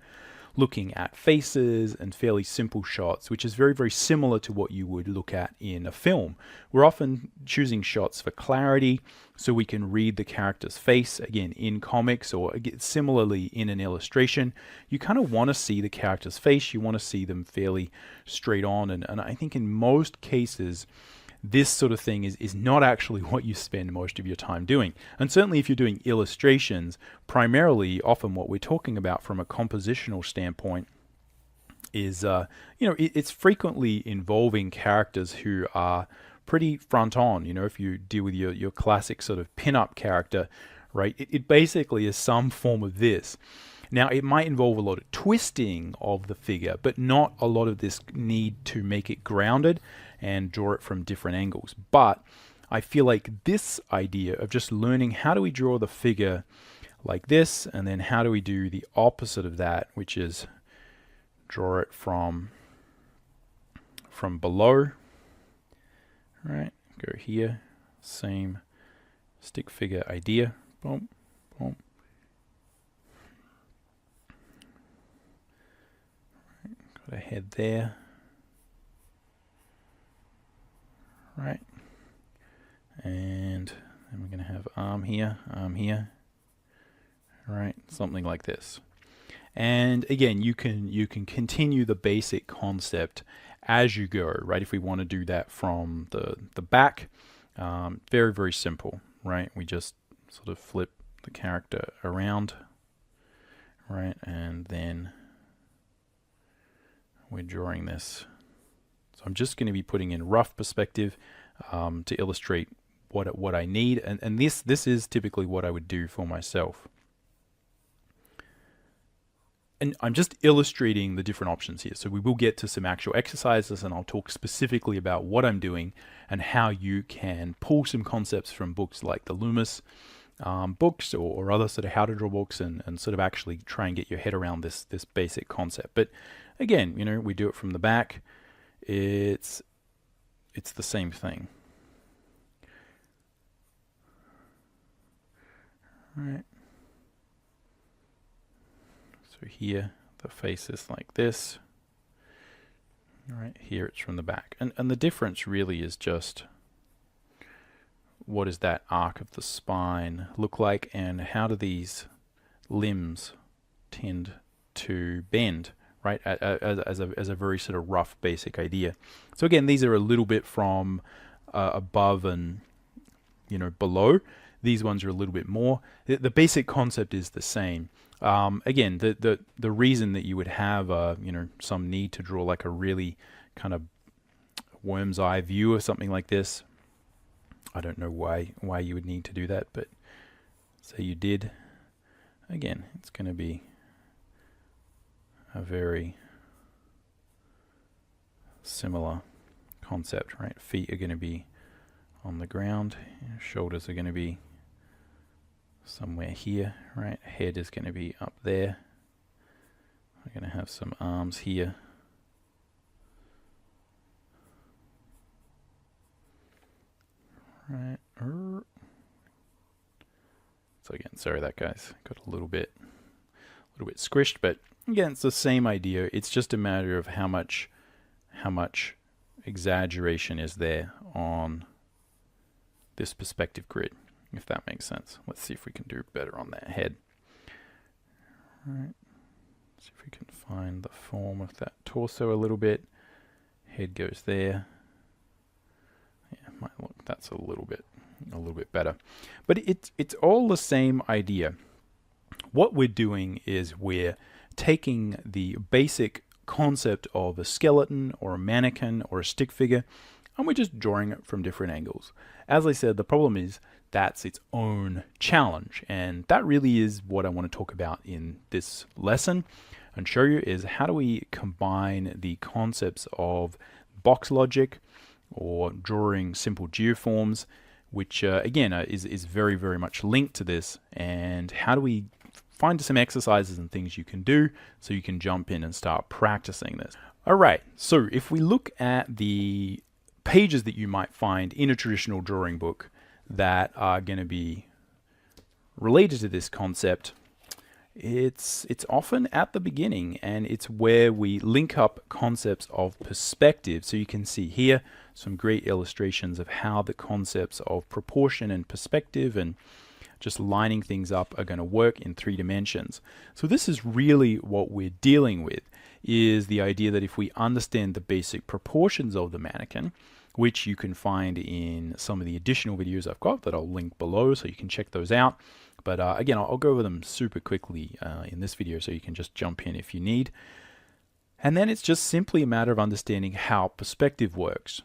looking at faces and fairly simple shots, which is very, very similar to what you would look at in a film. We're often choosing shots for clarity so we can read the character's face. Again, in comics or similarly in an illustration, you kind of want to see the character's face. You want to see them fairly straight on. And I think in most cases, this sort of thing is not actually what you spend most of your time doing. And certainly if you're doing illustrations, primarily often what we're talking about from a compositional standpoint is, it's frequently involving characters who are pretty front on. If you deal with your classic sort of pin-up character, right, it basically is some form of this. Now, it might involve a lot of twisting of the figure, but not a lot of this need to make it grounded and draw it from different angles. But I feel like this idea of just learning how do we draw the figure like this, and then how do we do the opposite of that, which is draw it from below, right? Go here, same stick figure idea, boom, boom. Got a head there. Right, and then we're going to have arm here, right, something like this. And again, you can continue the basic concept as you go, right? If we want to do that from the back, very, very simple, right? We just sort of flip the character around, right, and then we're drawing this. So I'm just going to be putting in rough perspective to illustrate what I need, and this is typically what I would do for myself. And I'm just illustrating the different options here. So we will get to some actual exercises, and I'll talk specifically about what I'm doing and how you can pull some concepts from books like the Loomis books or other sort of how to draw books and sort of actually try and get your head around this basic concept. But again, we do it from the back. It's the same thing. Right. So here the face is like this. Right here it's from the back. And the difference really is just what does that arc of the spine look like, and how do these limbs tend to bend, right, as a very sort of rough basic idea. So again, these are a little bit from above and, you know, below. These ones are a little bit more. The basic concept is the same. Again, the reason that you would have you know, some need to draw like a really kind of worm's eye view of something like this, I don't know why you would need to do that, but say you did. Again, it's going to be a very similar concept, right? Feet are going to be on the ground, shoulders are going to be somewhere here, right? Head is going to be up there. We're going to have some arms here. Right. So again, sorry that guys got a little bit squished, but again, it's the same idea. It's just a matter of how much exaggeration is there on this perspective grid, if that makes sense. Let's see if we can do better on that head. All right. See if we can find the form of that torso a little bit. Head goes there. Yeah, might look, that's a little bit better. But it's all the same idea. What we're doing is we're taking the basic concept of a skeleton or a mannequin or a stick figure, and we're just drawing it from different angles. As I said, the problem is that's its own challenge, and that really is what I want to talk about in this lesson and show you is how do we combine the concepts of box logic or drawing simple geoforms, which again is very, very much linked to this, and how do we find some exercises and things you can do so you can jump in and start practicing this. Alright, so if we look at the pages that you might find in a traditional drawing book that are going to be related to this concept, it's often at the beginning, and it's where we link up concepts of perspective. So you can see here some great illustrations of how the concepts of proportion and perspective and just lining things up are going to work in 3 dimensions. So this is really what we're dealing with, is the idea that if we understand the basic proportions of the mannequin, which you can find in some of the additional videos I've got that I'll link below so you can check those out. But again, I'll go over them super quickly in this video so you can just jump in if you need. And then it's just simply a matter of understanding how perspective works.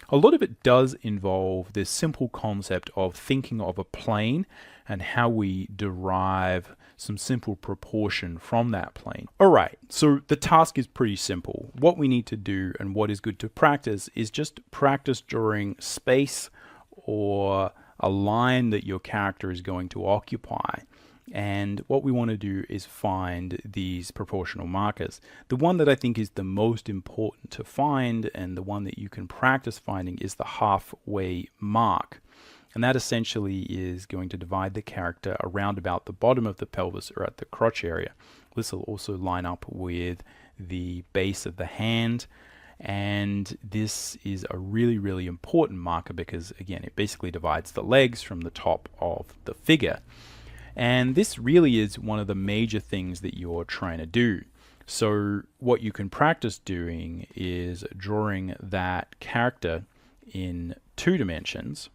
A lot of it does involve this simple concept of thinking of a plane and how we derive some simple proportion from that plane. Alright, so the task is pretty simple. What we need to do and what is good to practice is just practice drawing space or a line that your character is going to occupy. And what we want to do is find these proportional markers. The one that I think is the most important to find and the one that you can practice finding is the halfway mark. And that essentially is going to divide the character around about the bottom of the pelvis or at the crotch area. This will also line up with the base of the hand. And this is a really, really important marker because, again, it basically divides the legs from the top of the figure. And this really is one of the major things that you're trying to do. So what you can practice doing is drawing that character in 2 dimensions.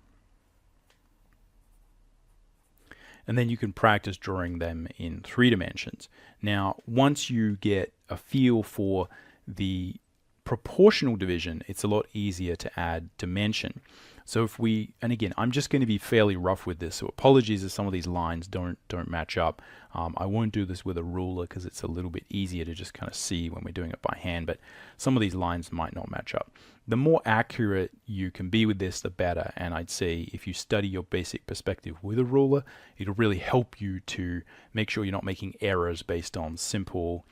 And then you can practice drawing them in 3 dimensions. Now, once you get a feel for the proportional division, it's a lot easier to add dimension. So if we, and again, I'm just going to be fairly rough with this, so apologies if some of these lines don't match up. I won't do this with a ruler because it's a little bit easier to just kind of see when we're doing it by hand, but some of these lines might not match up. The more accurate you can be with this, the better, and I'd say if you study your basic perspective with a ruler, it'll really help you to make sure you're not making errors based on simple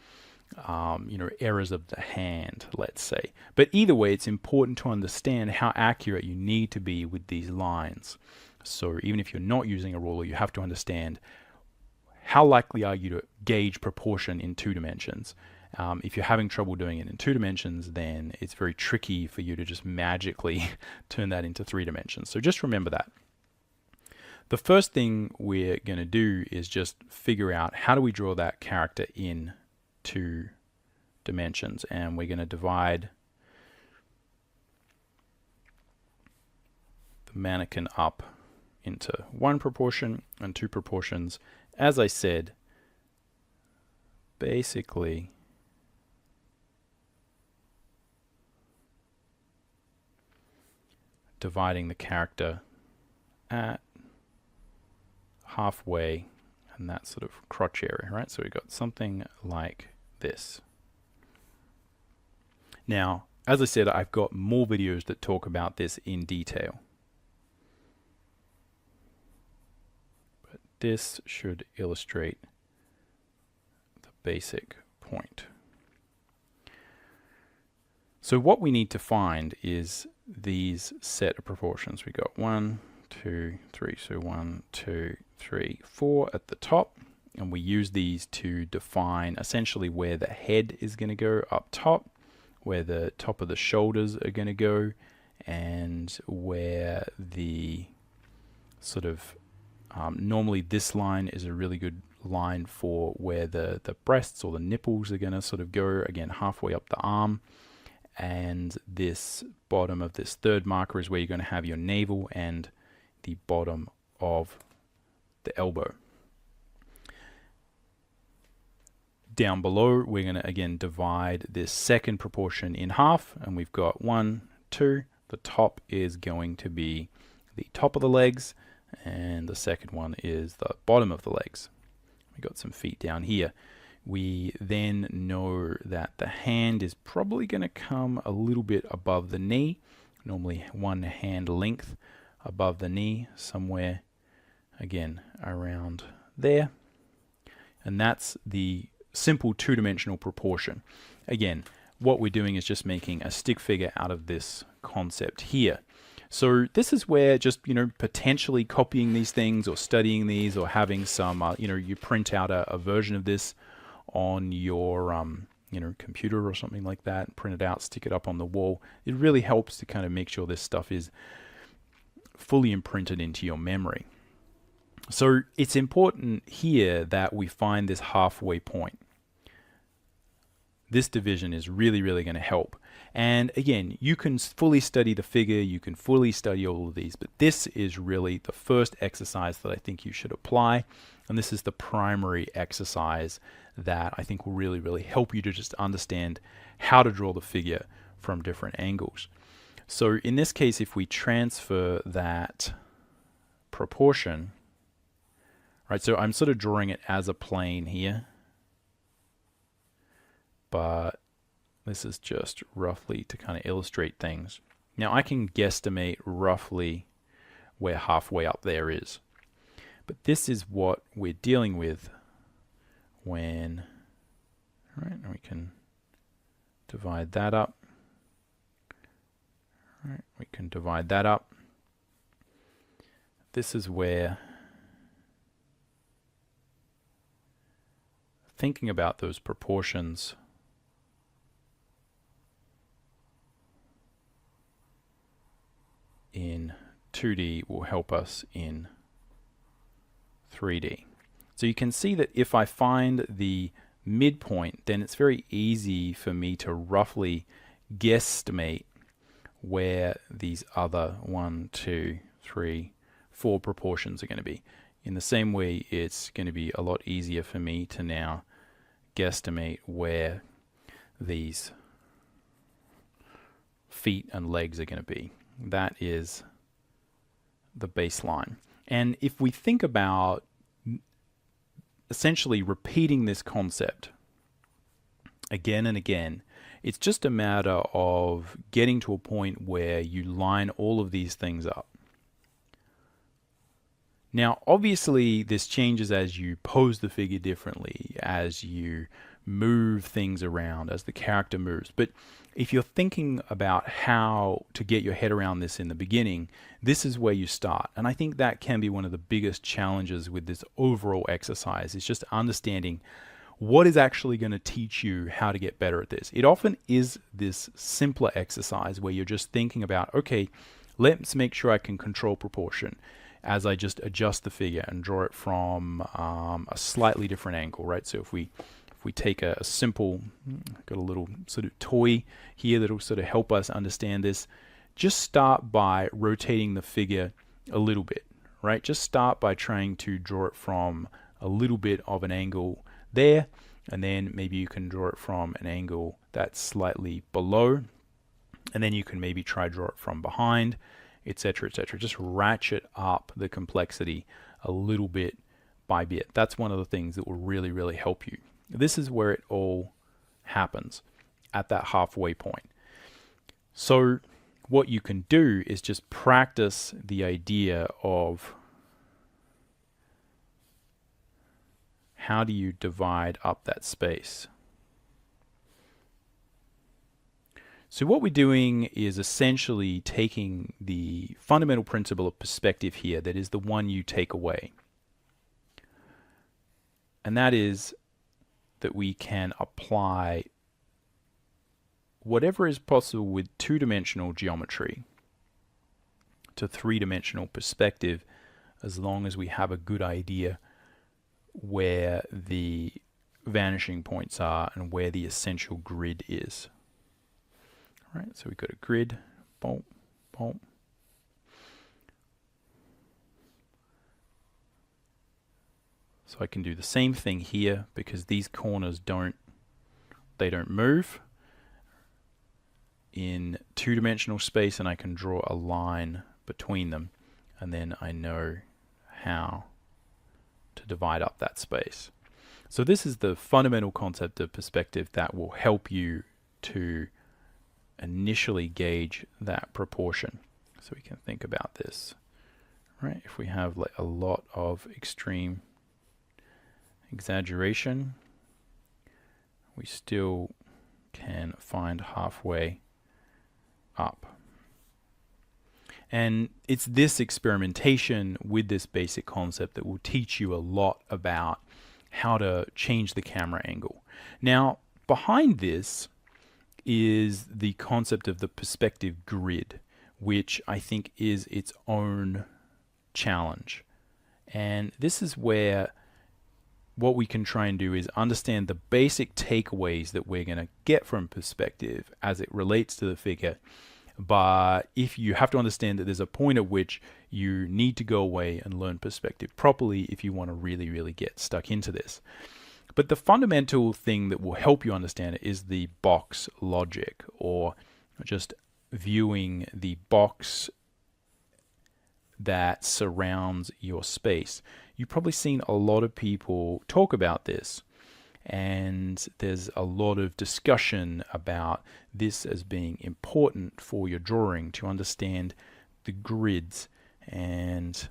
errors of the hand, let's say. But either way, it's important to understand how accurate you need to be with these lines. So even if you're not using a ruler, you have to understand how likely are you to gauge proportion in 2 dimensions. If you're having trouble doing it in 2 dimensions, then it's very tricky for you to just magically turn that into 3 dimensions. So just remember that. The first thing we're going to do is just figure out how do we draw that character in 2 dimensions, and we're going to divide the mannequin up into 1 proportion and 2 proportions. As I said, basically dividing the character at halfway and that sort of crotch area, right? So we've got something like this. Now, as I said, I've got more videos that talk about this in detail. But this should illustrate the basic point. So what we need to find is these set of proportions. We got 1, 2, 3. So 1, 2, 3, 4 at the top. And we use these to define essentially where the head is going to go up top, where the top of the shoulders are going to go, and where the sort of normally this line is a really good line for where the breasts or the nipples are going to sort of go, again halfway up the arm. And this bottom of this third marker is where you're going to have your navel and the bottom of the elbow. Down below, we're going to again divide this second proportion in half, and we've got 1, 2. The top is going to be the top of the legs, and the second one is the bottom of the legs. We've got some feet down here. We then know that the hand is probably going to come a little bit above the knee, normally 1 hand length above the knee, somewhere again around there. And that's the simple 2-dimensional proportion. Again, what we're doing is just making a stick figure out of this concept here. So this is where just, potentially copying these things or studying these or having some, you print out a version of this on your, computer or something like that, print it out, stick it up on the wall. It really helps to kind of make sure this stuff is fully imprinted into your memory. So it's important here that we find this halfway point. This division is really, really going to help. And again, you can fully study the figure, you can fully study all of these, but this is really the first exercise that I think you should apply. And this is the primary exercise that I think will really, really help you to just understand how to draw the figure from different angles. So in this case, if we transfer that proportion, right, so I'm sort of drawing it as a plane here, but this is just roughly to kind of illustrate things. Now I can guesstimate roughly where halfway up there is. But this is what we're dealing with when, all right, we can divide that up. All right, we can divide that up. This is where thinking about those proportions in 2D will help us in 3D. So you can see that if I find the midpoint, then it's very easy for me to roughly guesstimate where these other 1, 2, 3, 4 proportions are going to be. In the same way, it's going to be a lot easier for me to now guesstimate where these feet and legs are going to be. That is the baseline. And if we think about essentially repeating this concept again and again, it's just a matter of getting to a point where you line all of these things up. Now, obviously, this changes as you pose the figure differently, as you move things around, as the character moves. But if you're thinking about how to get your head around this in the beginning, this is where you start. And I think that can be one of the biggest challenges with this overall exercise, is just understanding what is actually going to teach you how to get better at this. It often is this simpler exercise where you're just thinking about, okay, let's make sure I can control proportion as I just adjust the figure and draw it from a slightly different angle, right? So if we take a simple, got a little sort of toy here that'll sort of help us understand this, just start by rotating the figure a little bit, right? Just start by trying to draw it from a little bit of an angle there, and then maybe you can draw it from an angle that's slightly below, and then you can maybe try draw it from behind, etc., etc. Just ratchet up the complexity a little bit by bit. That's one of the things that will really, really help you. This is where it all happens, at that halfway point. So what you can do is just practice the idea of how do you divide up that space. So what we're doing is essentially taking the fundamental principle of perspective here, that is the one you take away. And that is that we can apply whatever is possible with two-dimensional geometry to three-dimensional perspective, as long as we have a good idea where the vanishing points are and where the essential grid is. All right, so we've got a grid, boom, boom. So I can do the same thing here, because these corners don't move in two-dimensional space, and I can draw a line between them, and then I know how to divide up that space. So this is the fundamental concept of perspective that will help you to initially gauge that proportion. So we can think about this, right? If we have like a lot of extreme exaggeration, we still can find halfway up. And it's this experimentation with this basic concept that will teach you a lot about how to change the camera angle. Now, behind this is the concept of the perspective grid, which I think is its own challenge. And this is where what we can try and do is understand the basic takeaways that we're going to get from perspective as it relates to the figure. But if you have to understand that there's a point at which you need to go away and learn perspective properly if you want to really, really get stuck into this. But the fundamental thing that will help you understand it is the box logic, or just viewing the box that surrounds your space. You've probably seen a lot of people talk about this, and there's a lot of discussion about this as being important for your drawing, to understand the grids and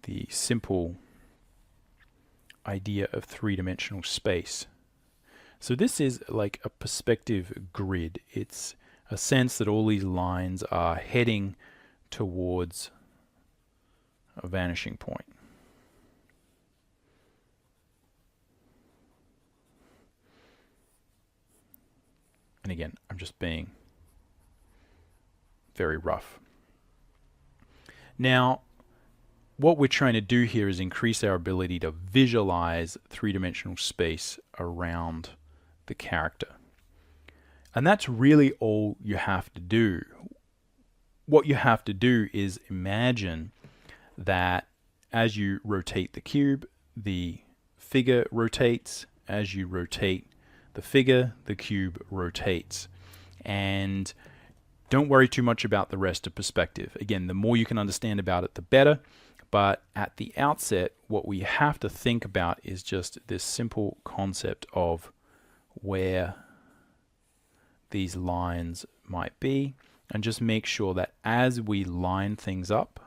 the simple idea of three-dimensional space. So this is like a perspective grid. It's a sense that all these lines are heading towards a vanishing point. And again, I'm just being very rough. Now, what we're trying to do here is increase our ability to visualize three-dimensional space around the character. And that's really all you have to do. What you have to do is imagine that as you rotate the cube, the figure rotates. As you rotate the figure, the cube rotates. And don't worry too much about the rest of perspective. Again, the more you can understand about it, the better. But at the outset, what we have to think about is just this simple concept of where these lines might be, and just make sure that as we line things up,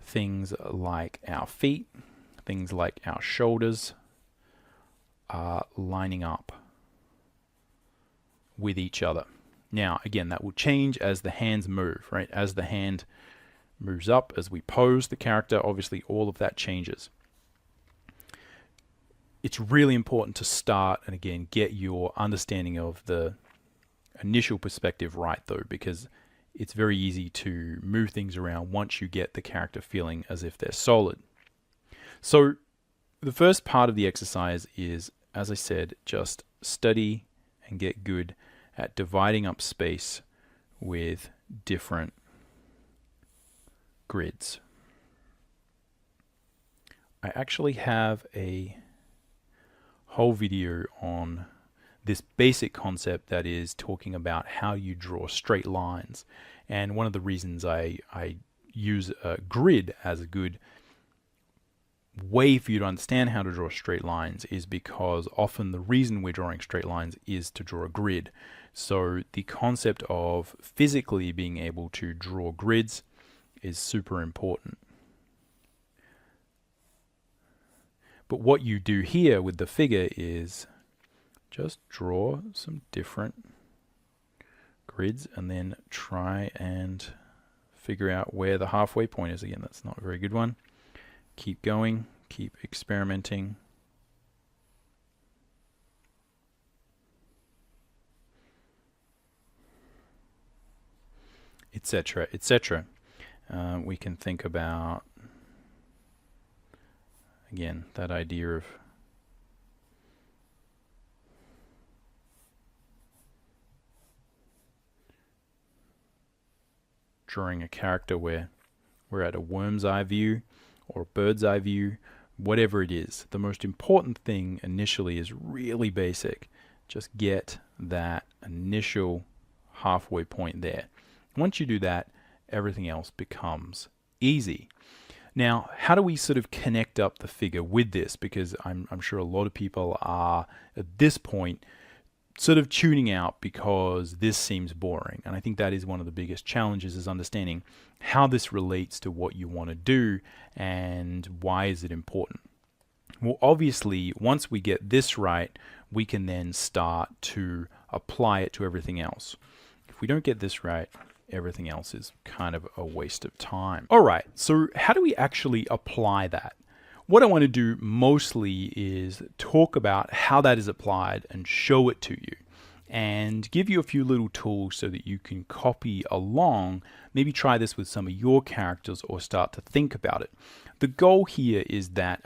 things like our feet, things like our shoulders, are lining up with each other. Now, again, that will change as the hands move, right? As the hand moves up, as we pose the character, obviously all of that changes. It's really important to start and, again, get your understanding of the initial perspective right, though, because it's very easy to move things around once you get the character feeling as if they're solid. So the first part of the exercise is, as I said, just study and get good at dividing up space with different grids. I actually have a whole video on this basic concept that is talking about how you draw straight lines. And one of the reasons I use a grid as a good way for you to understand how to draw straight lines is because often the reason we're drawing straight lines is to draw a grid. So the concept of physically being able to draw grids is super important. But what you do here with the figure is just draw some different grids and then try and figure out where the halfway point is. Again, that's not a very good one. Keep going, keep experimenting. Etc., etc. We can think about, again, that idea of drawing a character where we're at a worm's eye view or bird's eye view, whatever it is. The most important thing initially is really basic. Just get that initial halfway point there. Once you do that, everything else becomes easy. Now, how do we sort of connect up the figure with this? Because I'm sure a lot of people are, at this point, sort of tuning out because this seems boring. And I think that is one of the biggest challenges, is understanding how this relates to what you want to do and why is it important. Well, obviously, once we get this right, we can then start to apply it to everything else. If we don't get this right, everything else is kind of a waste of time. All right, so how do we actually apply that? What I want to do mostly is talk about how that is applied and show it to you and give you a few little tools so that you can copy along, maybe try this with some of your characters or start to think about it. The goal here is that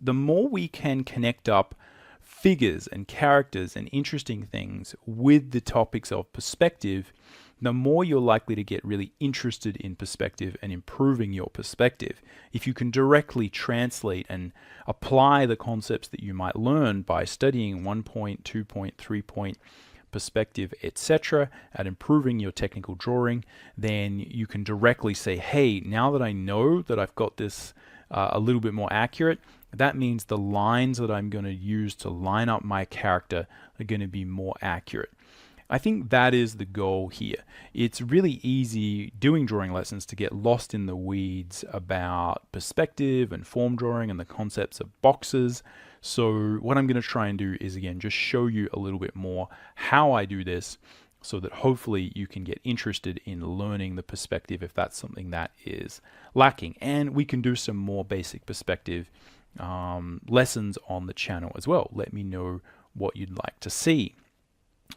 the more we can connect up figures and characters and interesting things with the topics of perspective, the more you're likely to get really interested in perspective and improving your perspective. If you can directly translate and apply the concepts that you might learn by studying 1 point, 2 point, 3 point perspective, etc., at improving your technical drawing, then you can directly say, hey, now that I know that I've got this a little bit more accurate, that means the lines that I'm going to use to line up my character are going to be more accurate. I think that is the goal here. It's really easy doing drawing lessons to get lost in the weeds about perspective and form drawing and the concepts of boxes. So what I'm going to try and do is, again, just show you a little bit more how I do this so that hopefully you can get interested in learning the perspective if that's something that is lacking. And we can do some more basic perspective lessons on the channel as well. Let me know what you'd like to see.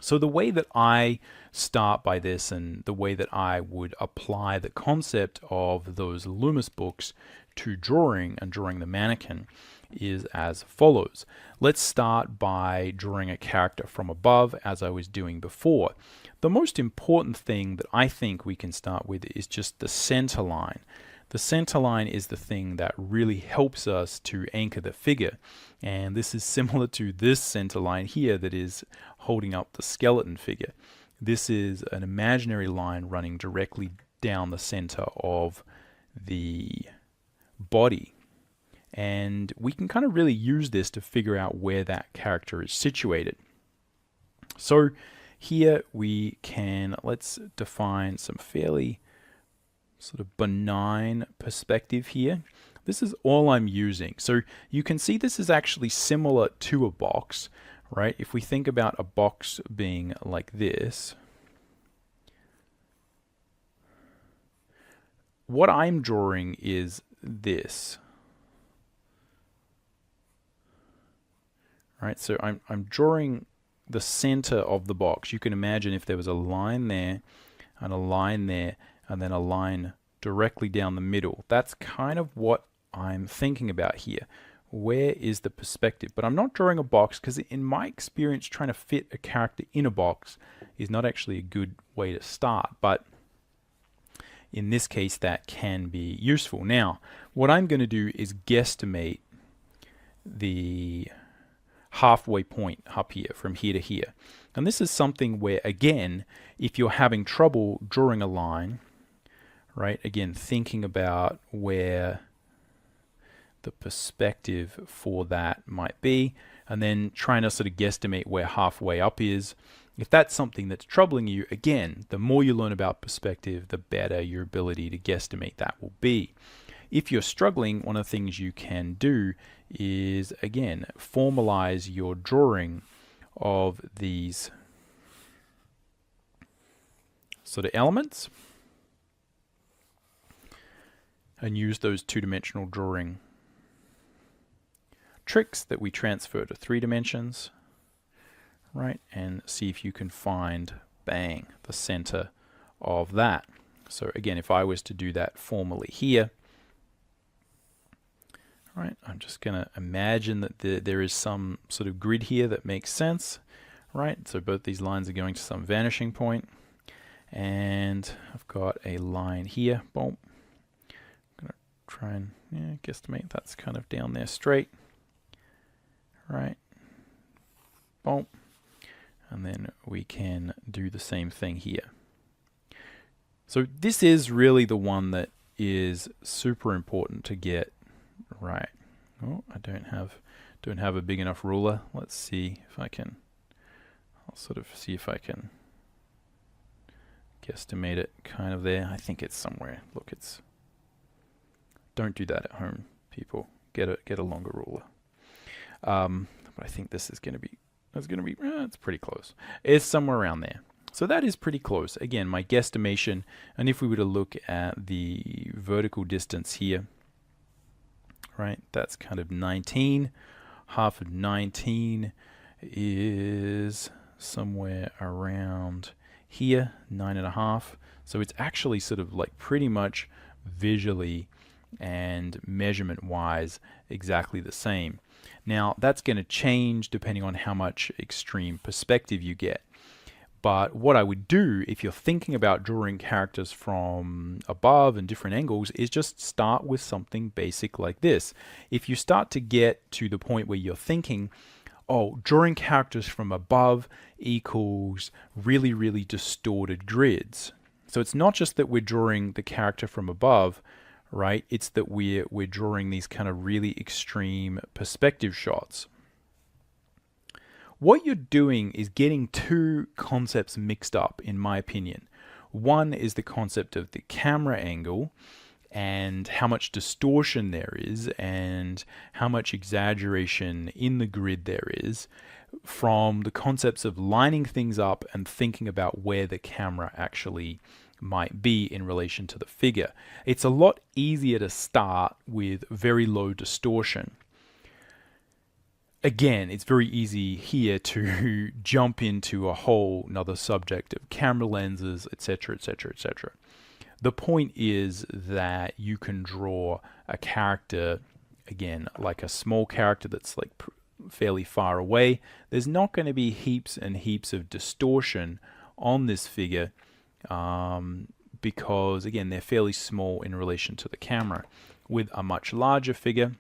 So the way that I start by this and the way that I would apply the concept of those Loomis books to drawing and drawing the mannequin is as follows. Let's start by drawing a character from above, as I was doing before. The most important thing that I think we can start with is just the center line. The center line is the thing that really helps us to anchor the figure. And this is similar to this center line here that is holding up the skeleton figure. This is an imaginary line running directly down the center of the body. And we can kind of really use this to figure out where that character is situated. So here we can, let's define some fairly sort of benign perspective here. This is all I'm using. So you can see this is actually similar to a box, right? If we think about a box being like this, what I'm drawing is this. Right, so I'm drawing the center of the box. You can imagine if there was a line there and a line there and then a line directly down the middle. That's kind of what I'm thinking about here. Where is the perspective? But I'm not drawing a box because in my experience, trying to fit a character in a box is not actually a good way to start. But in this case, that can be useful. Now, what I'm going to do is guesstimate the halfway point up here, from here to here. And this is something where, again, if you're having trouble drawing a line, right, again, thinking about where the perspective for that might be, and then trying to sort of guesstimate where halfway up is. If that's something that's troubling you, again, the more you learn about perspective, the better your ability to guesstimate that will be. If you're struggling, one of the things you can do is, again, formalize your drawing of these sort of elements and use those two-dimensional drawing tricks that we transfer to 3 dimensions, right? And see if you can find, bang, the center of that. So again, if I was to do that formally here, right, I'm just going to imagine that there is some sort of grid here that makes sense, right? So both these lines are going to some vanishing point, and I've got a line here. Boom. I'm going to try and guesstimate that's kind of down there straight, right? Boom. And then we can do the same thing here. So this is really the one that is super important to get right. Oh, I don't have a big enough ruler. Let's see if I can. I'll sort of see if I can guesstimate it kind of there. I think it's somewhere. Look, it's. Don't do that at home, people. Get a longer ruler. But I think this is going to be. It's pretty close. It's somewhere around there. So that is pretty close. Again, my guesstimation. And if we were to look at the vertical distance here, right, that's kind of 19. Half of 19 is somewhere around here, 9.5. So it's actually sort of like pretty much visually and measurement wise exactly the same. Now that's going to change depending on how much extreme perspective you get. But what I would do if you're thinking about drawing characters from above and different angles is just start with something basic like this. If you start to get to the point where you're thinking, oh, drawing characters from above equals really, really distorted grids. So it's not just that we're drawing the character from above, right? It's that we're drawing these kind of really extreme perspective shots. What you're doing is getting two concepts mixed up, in my opinion. One is the concept of the camera angle and how much distortion there is and how much exaggeration in the grid there is, from the concepts of lining things up and thinking about where the camera actually might be in relation to the figure. It's a lot easier to start with very low distortion. Again, it's very easy here to jump into a whole another subject of camera lenses, etc., etc., etc. The point is that you can draw a character, again, like a small character that's like fairly far away. There's not going to be heaps and heaps of distortion on this figure because, again, they're fairly small in relation to the camera. With a much larger figure,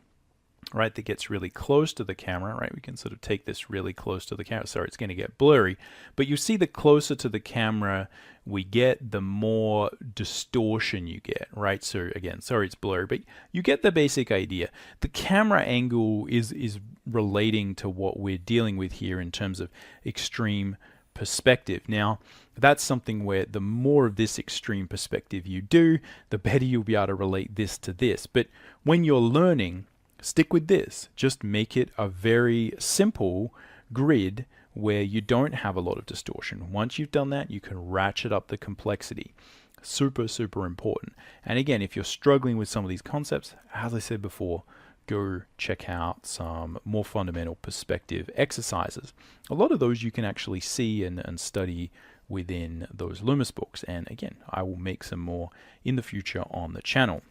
right, that gets really close to the camera, right, we can sort of take this really close to the camera. Sorry, it's going to get blurry, but you see the closer to the camera we get, the more distortion you get, right? So again, sorry it's blurry, but you get the basic idea. The camera angle is relating to what we're dealing with here in terms of extreme perspective. Now, that's something where the more of this extreme perspective you do, the better you'll be able to relate this to this. But when you're learning, stick with this. Just make it a very simple grid where you don't have a lot of distortion. Once you've done that, you can ratchet up the complexity. Super, super important. And again, if you're struggling with some of these concepts, as I said before, go check out some more fundamental perspective exercises. A lot of those you can actually see and study within those Loomis books. And again, I will make some more in the future on the channel.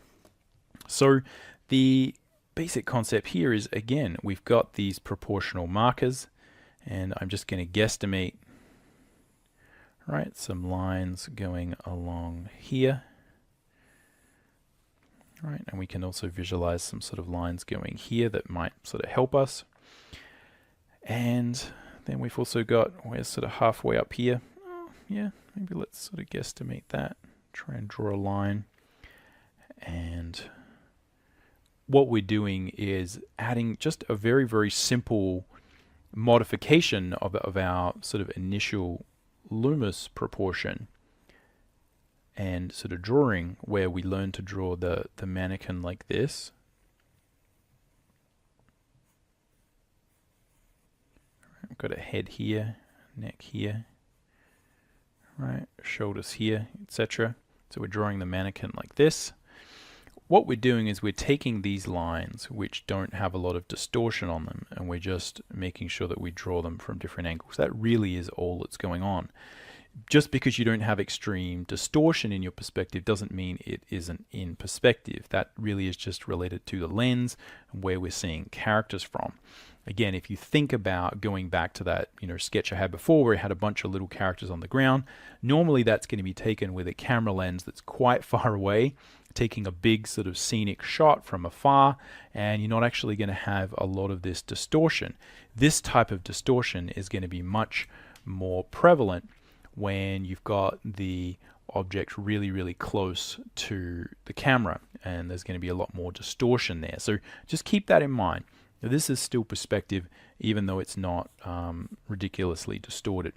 So the basic concept here is, again, we've got these proportional markers, and I'm just going to guesstimate, right, some lines going along here. Right, and we can also visualize some sort of lines going here that might sort of help us. And then we've also got, we're sort of halfway up here. Oh, yeah, maybe let's sort of guesstimate that. Try and draw a line. And what we're doing is adding just a very, very simple modification of our sort of initial Loomis proportion and sort of drawing, where we learn to draw the mannequin like this. I've got a head here, neck here, right, shoulders here, etc. So we're drawing the mannequin like this. What we're doing is we're taking these lines which don't have a lot of distortion on them, and we're just making sure that we draw them from different angles. That really is all that's going on. Just because you don't have extreme distortion in your perspective doesn't mean it isn't in perspective. That really is just related to the lens and where we're seeing characters from. Again, if you think about going back to that sketch I had before where I had a bunch of little characters on the ground, normally that's going to be taken with a camera lens that's quite far away, taking a big sort of scenic shot from afar, and you're not actually going to have a lot of this distortion. This type of distortion is going to be much more prevalent when you've got the object really, really close to the camera, and there's going to be a lot more distortion there. So just keep that in mind. Now, this is still perspective, even though it's not ridiculously distorted.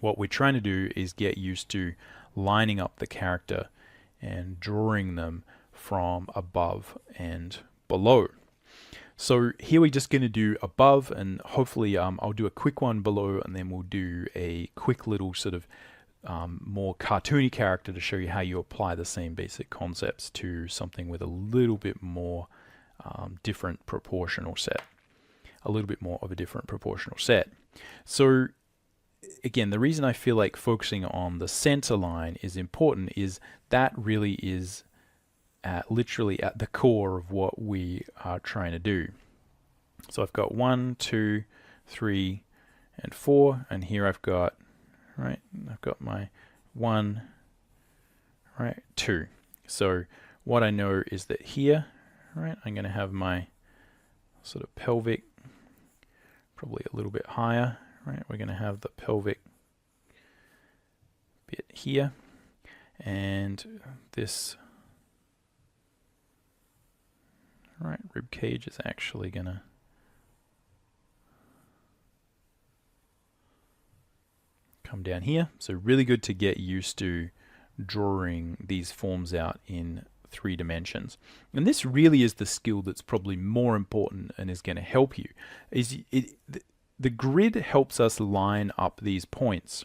What we're trying to do is get used to lining up the character and drawing them from above and below. So here we're just going to do above, and hopefully I'll do a quick one below, and then we'll do a quick little sort of more cartoony character to show you how you apply the same basic concepts to something with a little bit more different proportional set. A little bit more of a different proportional set. So again, the reason I feel like focusing on the center line is important is that really is literally at the core of what we are trying to do. So I've got 1, 2, 3, and 4, and here I've got, right, I've got my 1, right, 2. So what I know is that here, right, I'm going to have my sort of pelvic probably a little bit higher, right? We're going to have the pelvic bit here, and this right rib cage is actually going to come down here. So really good to get used to drawing these forms out in 3 dimensions. And this really is the skill that's probably more important and is going to help you. The grid helps us line up these points.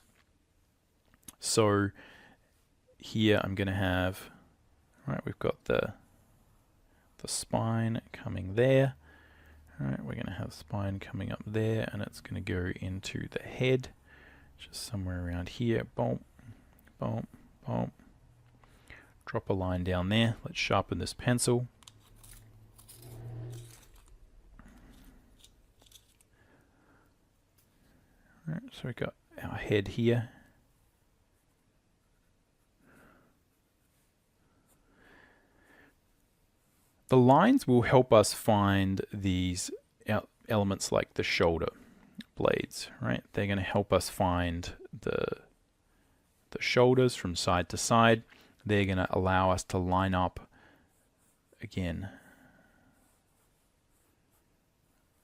So here I'm going to have, right, we've got the spine coming there. All right, we're going to have spine coming up there, and it's going to go into the head, just somewhere around here. Boom, boom, boom. Drop a line down there. Let's sharpen this pencil. All right, so we've got our head here. The lines will help us find these elements like the shoulder blades, right? They're going to help us find the shoulders from side to side. They're going to allow us to line up, again,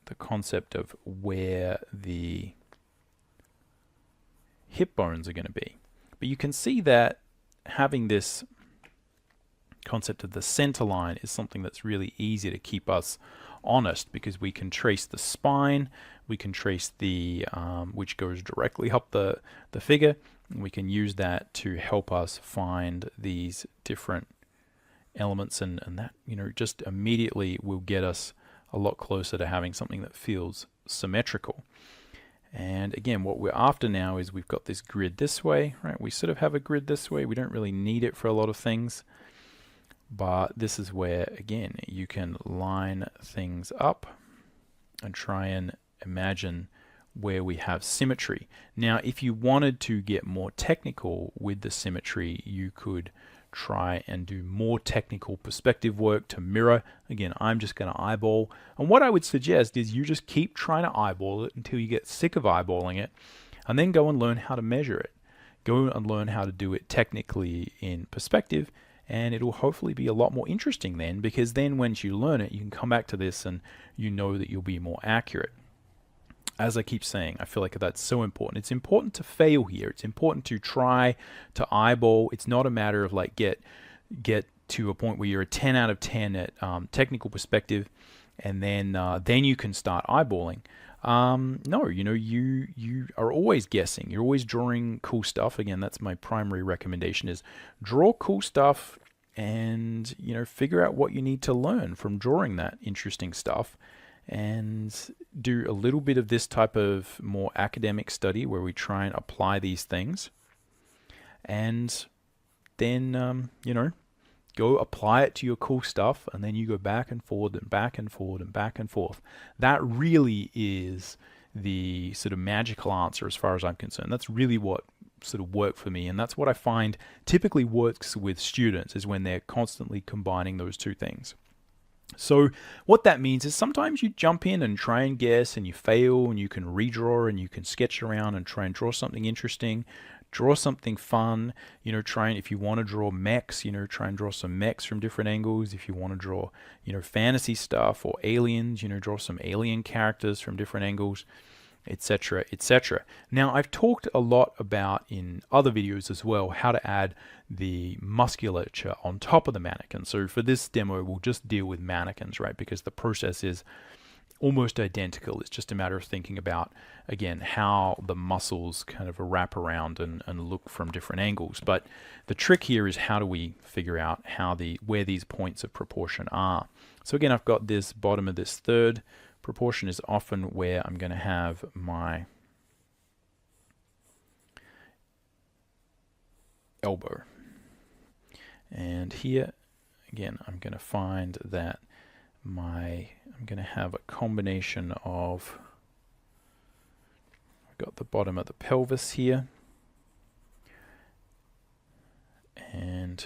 the concept of where the hip bones are going to be. But you can see that having this concept of the center line is something that's really easy to keep us honest, because we can trace the spine, we can trace the which goes directly up the figure, and we can use that to help us find these different elements, and that, you know, just immediately will get us a lot closer to having something that feels symmetrical. And again, what we're after now is we've got this grid this way, right? We sort of have a grid this way. We don't really need it for a lot of things, but this is where, again, you can line things up and try and imagine where we have symmetry. Now, if you wanted to get more technical with the symmetry, you could try and do more technical perspective work to mirror. Again, I'm just going to eyeball. And what I would suggest is you just keep trying to eyeball it until you get sick of eyeballing it, and then go and learn how to measure it. Go and learn how to do it technically in perspective, and it'll hopefully be a lot more interesting then, because then once you learn it, you can come back to this and you know that you'll be more accurate. As I keep saying, I feel like that's so important. It's important to fail here. It's important to try to eyeball. It's not a matter of like get to a point where you're a 10 out of 10 at technical perspective, and then you can start eyeballing. No, you know, you are always guessing. You're always drawing cool stuff. Again, that's my primary recommendation, is draw cool stuff and, you know, figure out what you need to learn from drawing that interesting stuff, and do a little bit of this type of more academic study where we try and apply these things, and then, you know, go apply it to your cool stuff, and then you go back and forward and back and forward and back and forth. That really is the sort of magical answer as far as I'm concerned. That's really what sort of worked for me, and that's what I find typically works with students, is when they're constantly combining those two things. So what that means is sometimes you jump in and try and guess, and you fail, and you can redraw, and you can sketch around and try and draw something interesting, draw something fun, you know, try and, if you want to draw mechs, you know, try and draw some mechs from different angles. If you want to draw, you know, fantasy stuff or aliens, you know, draw some alien characters from different angles, etc., etc. Now, I've talked a lot about in other videos as well how to add the musculature on top of the mannequin. So for this demo, we'll just deal with mannequins, right? Because the process is almost identical. It's just a matter of thinking about, again, how the muscles kind of wrap around and look from different angles. But the trick here is, how do we figure out where these points of proportion are? So again, I've got this bottom of this third. Proportion is often where I'm going to have my elbow. And here, again, I'm going to find that I'm going to have a combination of, I've got the bottom of the pelvis here, and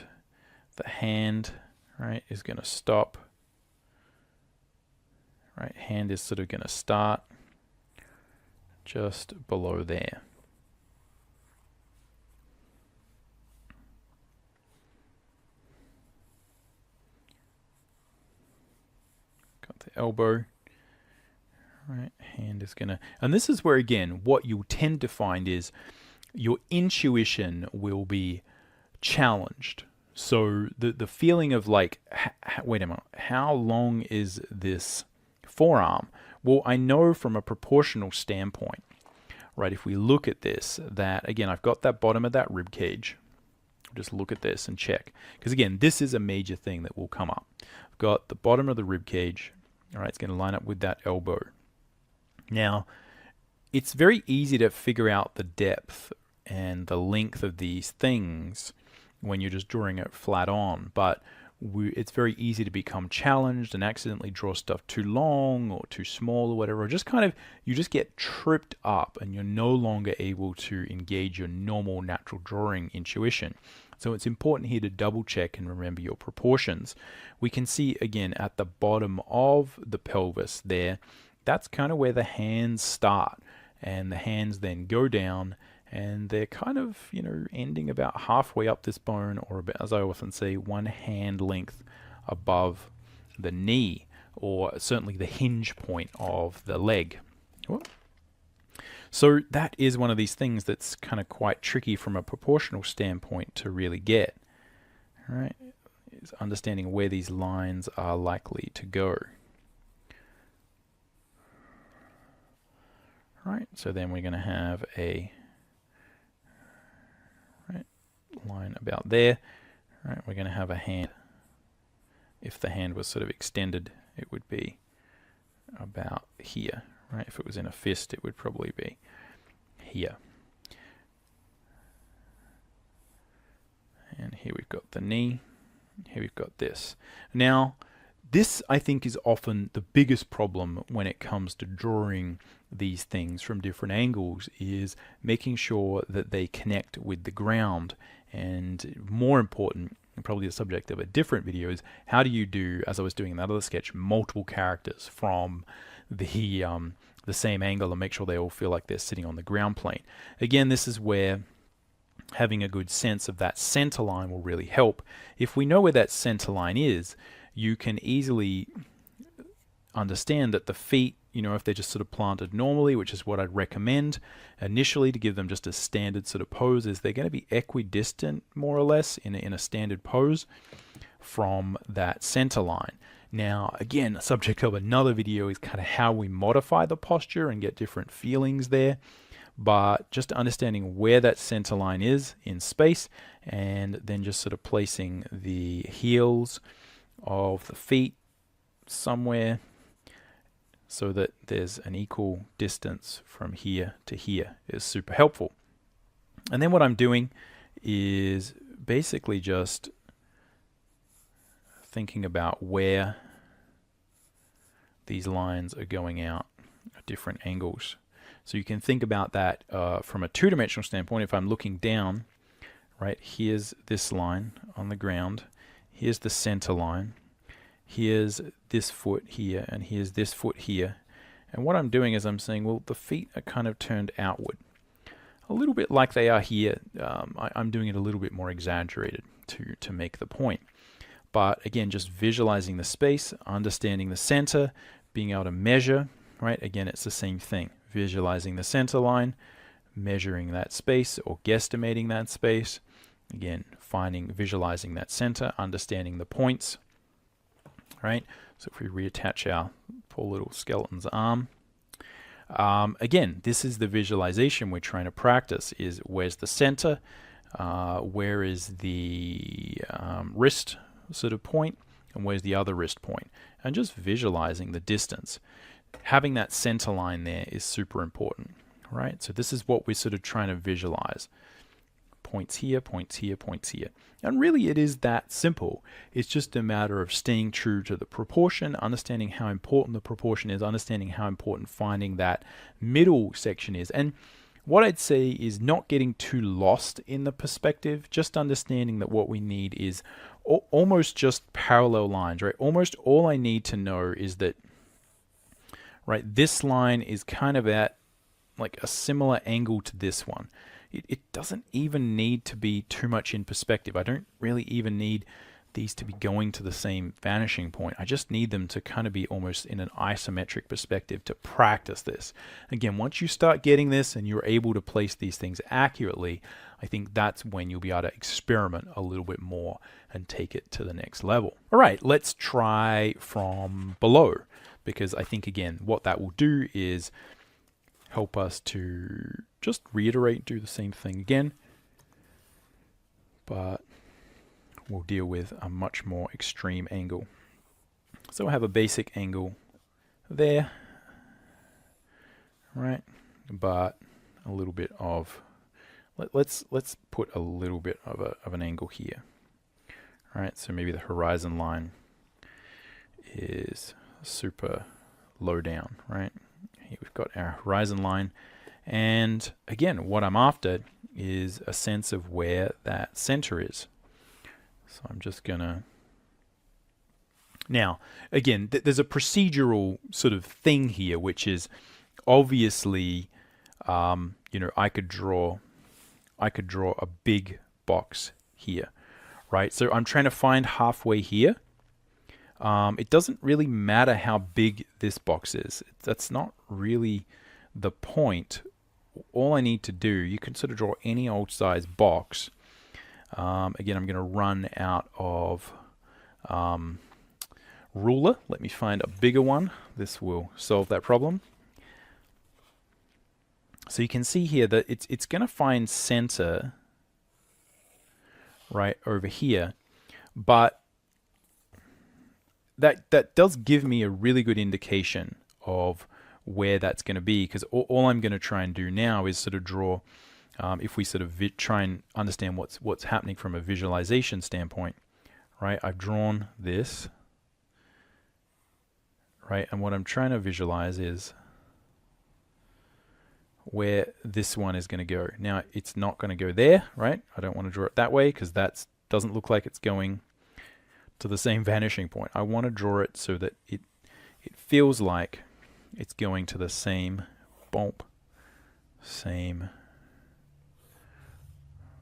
the hand, right, is going to stop. Right, hand is sort of going to start just below there. Got the elbow. Right, hand is going to, and this is where, again, what you'll tend to find is your intuition will be challenged. So the feeling of like, wait a minute, how long is this forearm? Well, I know from a proportional standpoint, right, if we look at this, that again, I've got that bottom of that rib cage. Just look at this and check, because again, this is a major thing that will come up. I've got the bottom of the rib cage. All right, it's going to line up with that elbow. Now, it's very easy to figure out the depth and the length of these things when you're just drawing it flat on, but it's very easy to become challenged and accidentally draw stuff too long or too small or whatever, or just kind of, you just get tripped up and you're no longer able to engage your normal natural drawing intuition. So it's important here to double check and remember your proportions. We can see again at the bottom of the pelvis there, that's kind of where the hands start, and the hands then go down, and they're kind of, you know, ending about halfway up this bone, or about, as I often say, one hand length above the knee, or certainly the hinge point of the leg. Whoop. So that is one of these things that's kind of quite tricky from a proportional standpoint to really get. All right, is understanding where these lines are likely to go. Right, so then we're going to have a line about there. Right, we're going to have a hand. If the hand was sort of extended, it would be about here. Right, if it was in a fist, it would probably be here. And here we've got the knee. Here we've got this. Now, this, I think, is often the biggest problem when it comes to drawing these things from different angles, is making sure that they connect with the ground. And more important, and probably the subject of a different video, is how do you do, as I was doing in that other sketch, multiple characters from the same angle and make sure they all feel like they're sitting on the ground plane. Again, this is where having a good sense of that center line will really help. If we know where that center line is, you can easily understand that the feet, you know, if they're just sort of planted normally, which is what I'd recommend initially to give them just a standard sort of pose, is they're going to be equidistant more or less in a standard pose from that center line. Now, again, a subject of another video is kind of how we modify the posture and get different feelings there. But just understanding where that center line is in space, and then just sort of placing the heels of the feet somewhere so that there's an equal distance from here to here is super helpful. And then what I'm doing is basically just thinking about where these lines are going out at different angles. So you can think about that from a two-dimensional standpoint. If I'm looking down, right, here's this line on the ground, here's the center line, here's this foot here, and here's this foot here. And what I'm doing is I'm saying, well, the feet are kind of turned outward, a little bit like they are here. I'm doing it a little bit more exaggerated to make the point. But again, just visualizing the space, understanding the center, being able to measure, right? Again, it's the same thing. Visualizing the center line, measuring that space or guesstimating that space. Again, visualizing that center, understanding the points, right? So if we reattach our poor little skeleton's arm, again, this is the visualization we're trying to practice, is where's the center, where is the wrist sort of point, and where's the other wrist point, and just visualizing the distance. Having that center line there is super important, right? So this is what we're sort of trying to visualize. Points here, points here, points here. And really it is that simple. It's just a matter of staying true to the proportion, understanding how important the proportion is, understanding how important finding that middle section is. And what I'd say is not getting too lost in the perspective, just understanding that what we need is almost just parallel lines, right? Almost all I need to know is that, right, this line is kind of at like a similar angle to this one. It doesn't even need to be too much in perspective. I don't really even need these to be going to the same vanishing point. I just need them to kind of be almost in an isometric perspective to practice this. Again, once you start getting this and you're able to place these things accurately, I think that's when you'll be able to experiment a little bit more and take it to the next level. All right, let's try from below, because I think, again, what that will do is help us to just reiterate, do the same thing again, but we'll deal with a much more extreme angle. So we'll have a basic angle there, right? But a little bit of, let's put a little bit of an angle here, right? So maybe the horizon line is super low down, right? Here we've got our horizon line. And again, what I'm after is a sense of where that center is. So I'm just gonna, now, again, there's a procedural sort of thing here, which is obviously, you know, I could draw a big box here, right? So I'm trying to find halfway here. It doesn't really matter how big this box is. That's not really the point. All I need to do, you can sort of draw any old size box. Again, I'm going to run out of ruler. Let me find a bigger one. This will solve that problem. So you can see here that it's going to find center right over here, but that does give me a really good indication of where that's going to be, because all I'm going to try and do now is sort of draw, if we sort of try and understand what's happening from a visualization standpoint, right? I've drawn this, right? And what I'm trying to visualize is where this one is going to go. Now, it's not going to go there, right? I don't want to draw it that way because that doesn't look like it's going to the same vanishing point. I want to draw it so that it feels like it's going to the same same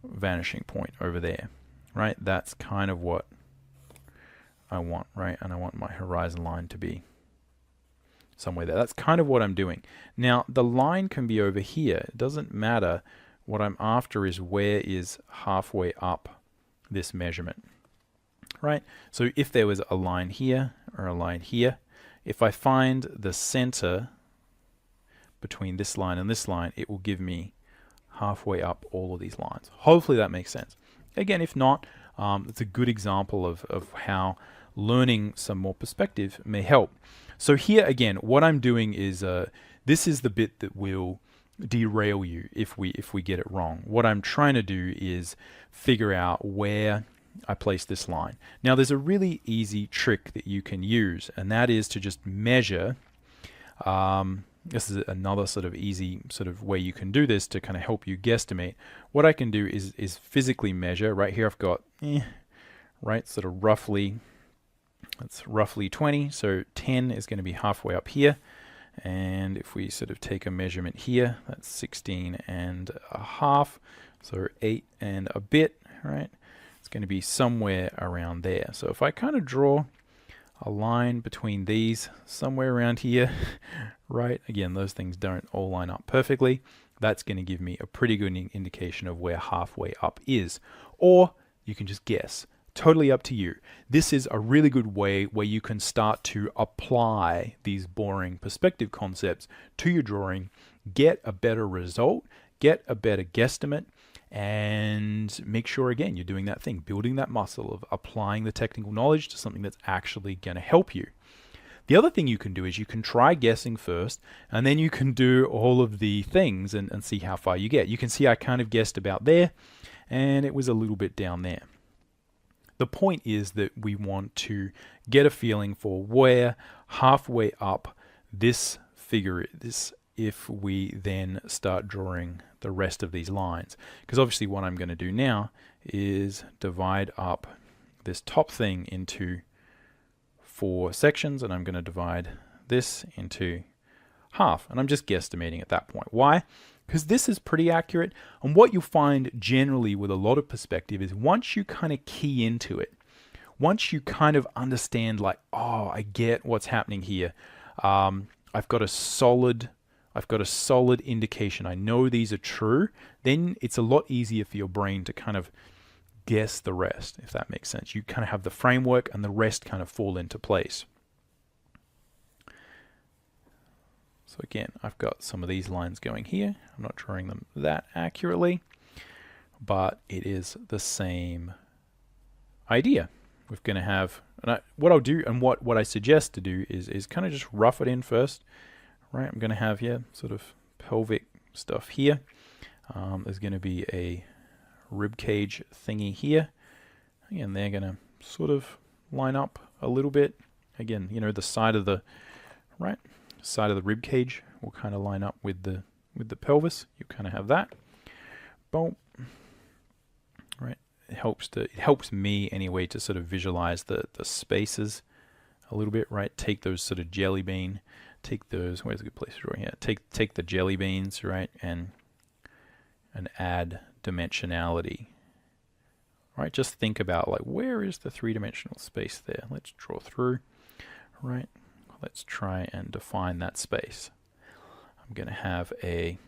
vanishing point over there, right? That's kind of what I want, right? And I want my horizon line to be somewhere there. That's kind of what I'm doing. Now, the line can be over here. It doesn't matter. What I'm after is where is halfway up this measurement, right? So if there was a line here or a line here, if I find the center between this line and this line, it will give me halfway up all of these lines. Hopefully that makes sense. Again, if not, it's a good example of how learning some more perspective may help. So here again, what I'm doing is this is the bit that will derail you if we get it wrong. What I'm trying to do is figure out where I place this line. Now there's a really easy trick that you can use, and that is to just measure. This is another sort of easy sort of way you can do this to kind of help you guesstimate. What I can do is physically measure. Right here I've got right, sort of roughly, that's roughly 20, so 10 is going to be halfway up here. And if we sort of take a measurement here, that's 16 and a half, so 8 and a bit, right? It's going to be somewhere around there. So if I kind of draw a line between these somewhere around here, right? Again, those things don't all line up perfectly. That's going to give me a pretty good indication of where halfway up is. Or you can just guess. Totally up to you. This is a really good way where you can start to apply these boring perspective concepts to your drawing, get a better result, get a better guesstimate, and make sure, again, you're doing that thing, building that muscle of applying the technical knowledge to something that's actually going to help you. The other thing you can do is you can try guessing first, and then you can do all of the things and see how far you get. You can see I kind of guessed about there, and it was a little bit down there. The point is that we want to get a feeling for where halfway up this figure is if we then start drawing the rest of these lines. Because obviously what I'm going to do now is divide up this top thing into 4 sections, and I'm going to divide this into half. And I'm just guesstimating at that point. Why? Because this is pretty accurate. And what you'll find generally with a lot of perspective is once you kind of key into it, once you kind of understand like, oh, I get what's happening here. I've got a solid indication. I know these are true. Then it's a lot easier for your brain to kind of guess the rest, if that makes sense. You kind of have the framework and the rest kind of fall into place. So again, I've got some of these lines going here. I'm not drawing them that accurately, but it is the same idea. We're going to have, what I'll do and what I suggest to do is kind of just rough it in first, right? I'm going to have here sort of pelvic stuff here. There's going to be a rib cage thingy here. Again, they're going to sort of line up a little bit. Again, you know, the side of the rib cage will kind of line up with the pelvis. You kind of have that. Boom. Right. It helps me anyway to sort of visualize the spaces a little bit, right? Take those sort of jelly bean, take those, where's a good place to draw here? Take the jelly beans, right? And add dimensionality. Right? Just think about like, where is the 3-dimensional space there? Let's draw through, right? Let's try and define that space. I'm going to have a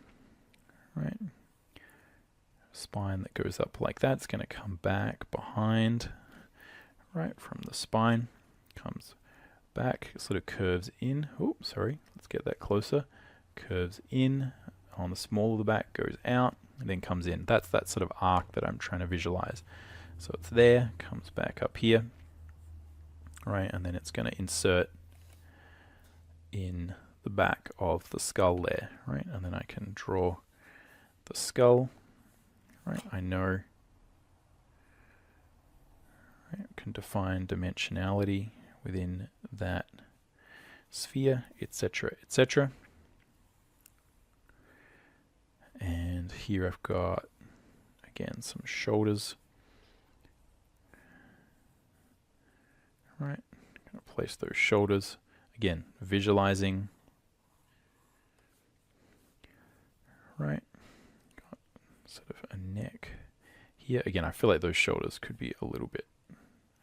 spine that goes up like that. It's going to come back behind, right, from the spine, comes back, sort of curves in. Oh, sorry, let's get that closer. Curves in on the small of the back, goes out, and then comes in. That's that sort of arc that I'm trying to visualize. So it's there, comes back up here, right, and then it's going to insert in the back of the skull there, right, and then I can draw the skull, right, I know, right, can define dimensionality within that sphere, etc., etc. And here I've got, again, some shoulders. Right, I'm going to place those shoulders. Again, visualizing. Right, got sort of a neck here. Again, I feel like those shoulders could be a little bit,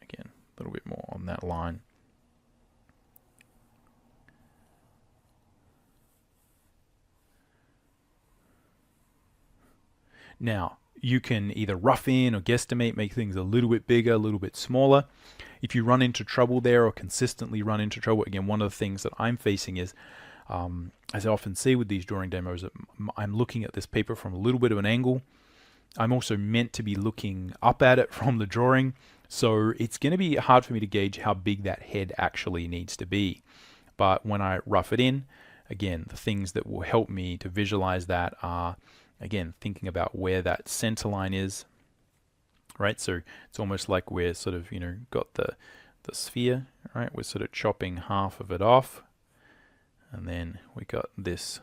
again, a little bit more on that line. Now, you can either rough in or guesstimate, make things a little bit bigger, a little bit smaller. If you run into trouble there or consistently run into trouble, again, one of the things that I'm facing is, as I often see with these drawing demos, I'm looking at this paper from a little bit of an angle. I'm also meant to be looking up at it from the drawing, so it's going to be hard for me to gauge how big that head actually needs to be. But when I rough it in, again, the things that will help me to visualize that are, again, thinking about where that center line is, right? So it's almost like we're sort of, you know, got the sphere, right? We're sort of chopping half of it off, and then we got this,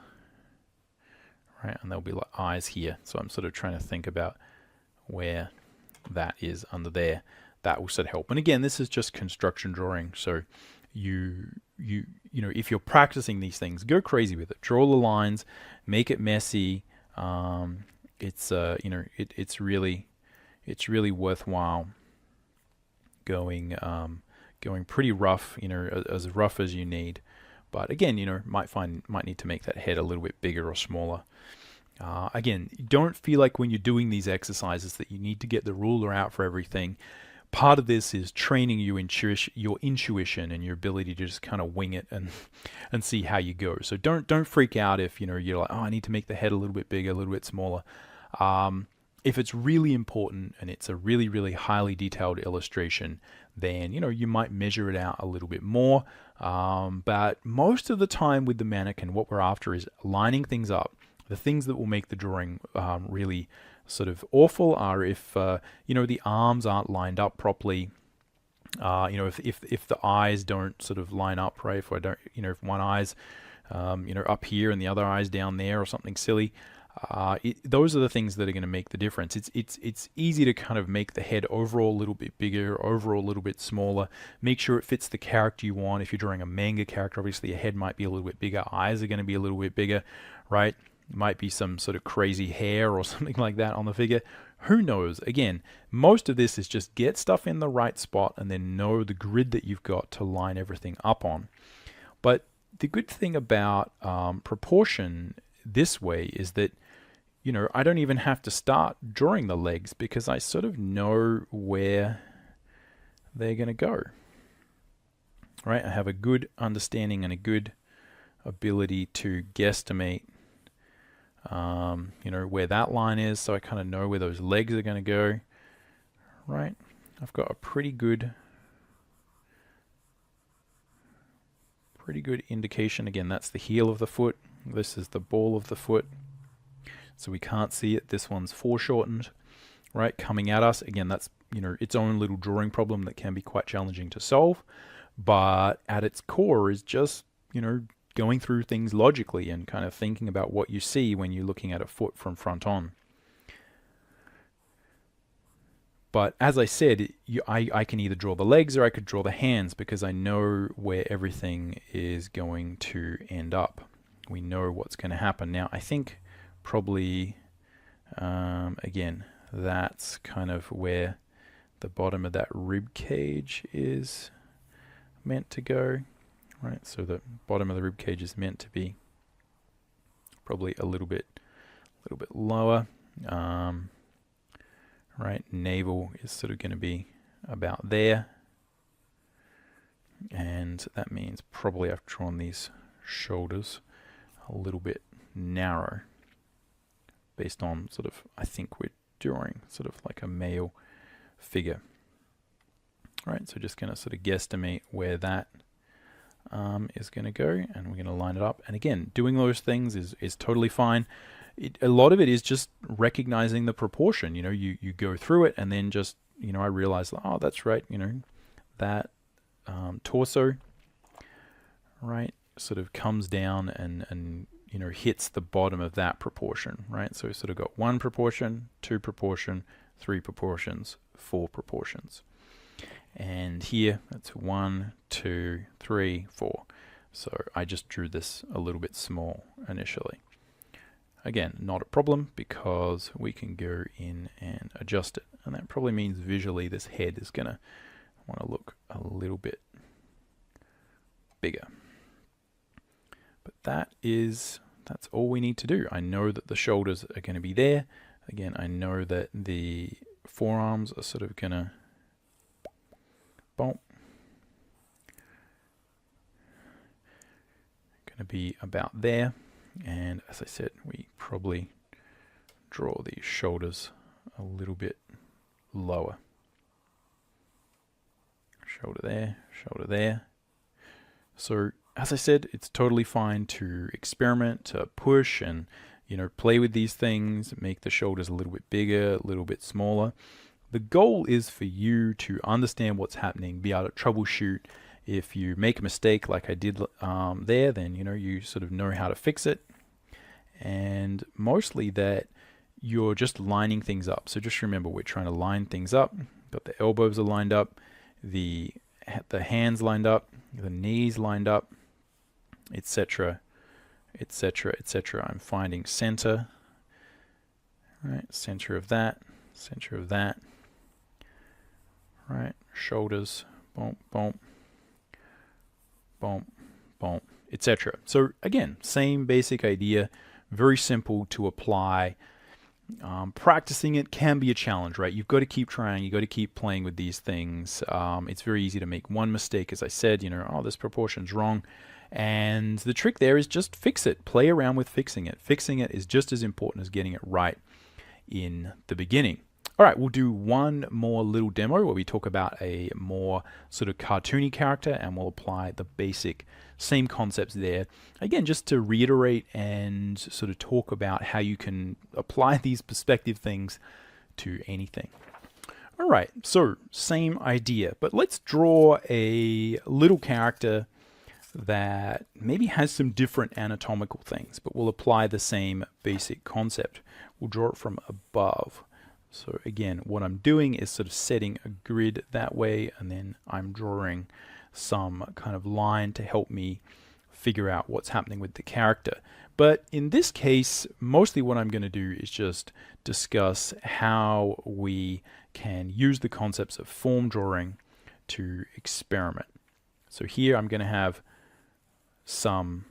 right? And there'll be like eyes here. So I'm sort of trying to think about where that is under there. That will sort of help. And again, this is just construction drawing, so you know, if you're practicing these things, go crazy with it. Draw the lines, make it messy. It's you know, it's really worthwhile going pretty rough, you know, as rough as you need. But again, you know, might need to make that head a little bit bigger or smaller. Again, don't feel like when you're doing these exercises that you need to get the ruler out for everything. Part of this is training your intuition and your ability to just kind of wing it and see how you go. So don't freak out if, you know, you're like, oh, I need to make the head a little bit bigger, a little bit smaller. If it's really important and it's a really, really highly detailed illustration, then, you know, you might measure it out a little bit more. But most of the time with the mannequin, what we're after is lining things up. The things that will make the drawing really sort of awful are if you know, the arms aren't lined up properly. You know, if the eyes don't sort of line up, right? If I don't, you know, if one eye's you know, up here and the other eye's down there or something silly, those are the things that are going to make the difference. It's easy to kind of make the head overall a little bit bigger, overall a little bit smaller. Make sure it fits the character you want. If you're drawing a manga character, obviously a head might be a little bit bigger, eyes are going to be a little bit bigger, right? Might be some sort of crazy hair or something like that on the figure. Who knows? Again, most of this is just get stuff in the right spot and then know the grid that you've got to line everything up on. But the good thing about proportion this way is that, you know, I don't even have to start drawing the legs because I sort of know where they're going to go. Right? I have a good understanding and a good ability to guesstimate you know, where that line is, so I kind of know where those legs are going to go, right? I've got a pretty good indication. Again, that's the heel of the foot. This is the ball of the foot, so we can't see it. This one's foreshortened, right? Coming at us. Again, that's, you know, its own little drawing problem that can be quite challenging to solve, but at its core is just, you know, going through things logically and kind of thinking about what you see when you're looking at a foot from front on. But as I said, I can either draw the legs or I could draw the hands because I know where everything is going to end up. We know what's going to happen. Now, I think probably, again, that's kind of where the bottom of that rib cage is meant to go. Right, so the bottom of the rib cage is meant to be probably a little bit lower. Right, navel is sort of going to be about there. and that means probably I've drawn these shoulders a little bit narrow based on sort of, I think we're drawing sort of like a male figure. All right, so just going to sort of guesstimate where that is going to go, and we're going to line it up. And again, doing those things is totally fine. A lot of it is just recognizing the proportion. You know, you go through it, and then just, you know, I realize, oh, that's right, you know, that torso, right, sort of comes down and you know, hits the bottom of that proportion, right? So we sort of got 1 proportion, 2 proportion, 3 proportions, 4 proportions. And here, that's 1, 2, 3, 4. So I just drew this a little bit small initially. Again, not a problem because we can go in and adjust it. And that probably means visually this head is going to want to look a little bit bigger. But that's all we need to do. I know that the shoulders are going to be there. Again, I know that the forearms are sort of going to be about there. And as I said, we probably draw these shoulders a little bit lower. Shoulder there, shoulder there. So as I said, it's totally fine to experiment, to push and, you know, play with these things, make the shoulders a little bit bigger, a little bit smaller. The goal is for you to understand what's happening, be able to troubleshoot. If you make a mistake like I did there, then, you know, you sort of know how to fix it. And mostly that you're just lining things up. So just remember, we're trying to line things up. Got the elbows are lined up, the hands lined up, the knees lined up, etc., etc., etc. I'm finding center, right? Center of that, right? Shoulders, boom, boom, boom, boom, etc. So again, same basic idea, very simple to apply. Practicing it can be a challenge, right? You've got to keep trying. You've got to keep playing with these things. It's very easy to make one mistake, as I said, you know, oh, this proportion's wrong. And the trick there is just fix it. Play around with fixing it. Fixing it is just as important as getting it right in the beginning. All right, we'll do one more little demo where we talk about a more sort of cartoony character, and we'll apply the basic same concepts there. Again, just to reiterate and sort of talk about how you can apply these perspective things to anything. All right, so same idea, but let's draw a little character that maybe has some different anatomical things, but we'll apply the same basic concept. We'll draw it from above. So again, what I'm doing is sort of setting a grid that way, and then I'm drawing some kind of line to help me figure out what's happening with the character. But in this case, mostly what I'm going to do is just discuss how we can use the concepts of form drawing to experiment. So here I'm going to have some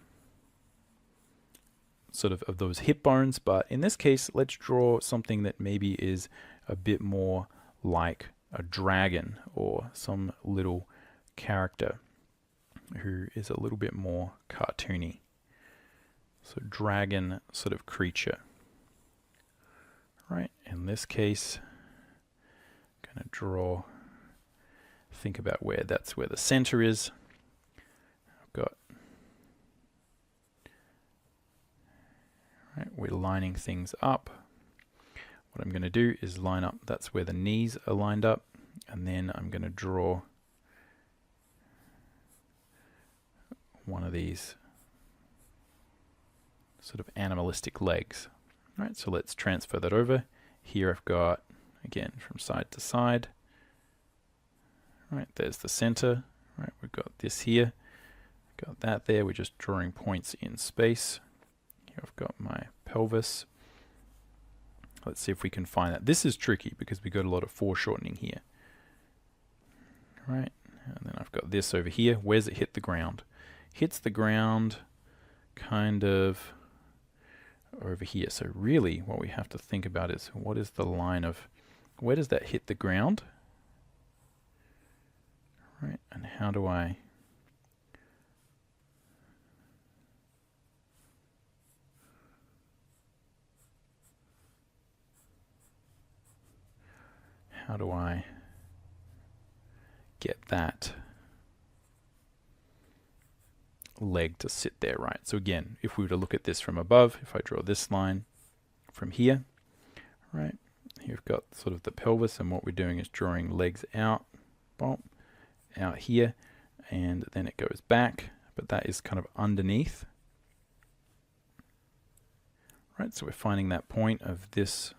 sort of those hip bones, but in this case, let's draw something that maybe is a bit more like a dragon or some little character who is a little bit more cartoony. So dragon sort of creature. Right, in this case, I'm going to draw, think about where that's where the center is. I've got, right, we're lining things up. What I'm going to do is line up, that's where the knees are lined up, and then I'm going to draw one of these sort of animalistic legs. Right, so let's transfer that over. Here I've got, again, from side to side. Right, there's the center. Right, we've got this here. Got that there. We're just drawing points in space. Here I've got my pelvis. Let's see if we can find that. This is tricky because we got a lot of foreshortening here. Right, and then I've got this over here. Where's it hit the ground? Hits the ground kind of over here. So really what we have to think about is what is the line of, where does that hit the ground? Right, and how do I how do I get that leg to sit there, right? So again, if we were to look at this from above, if I draw this line from here, right, you've got sort of the pelvis, and what we're doing is drawing legs out, boom, out here, and then it goes back, but that is kind of underneath. Right, so we're finding that point of this.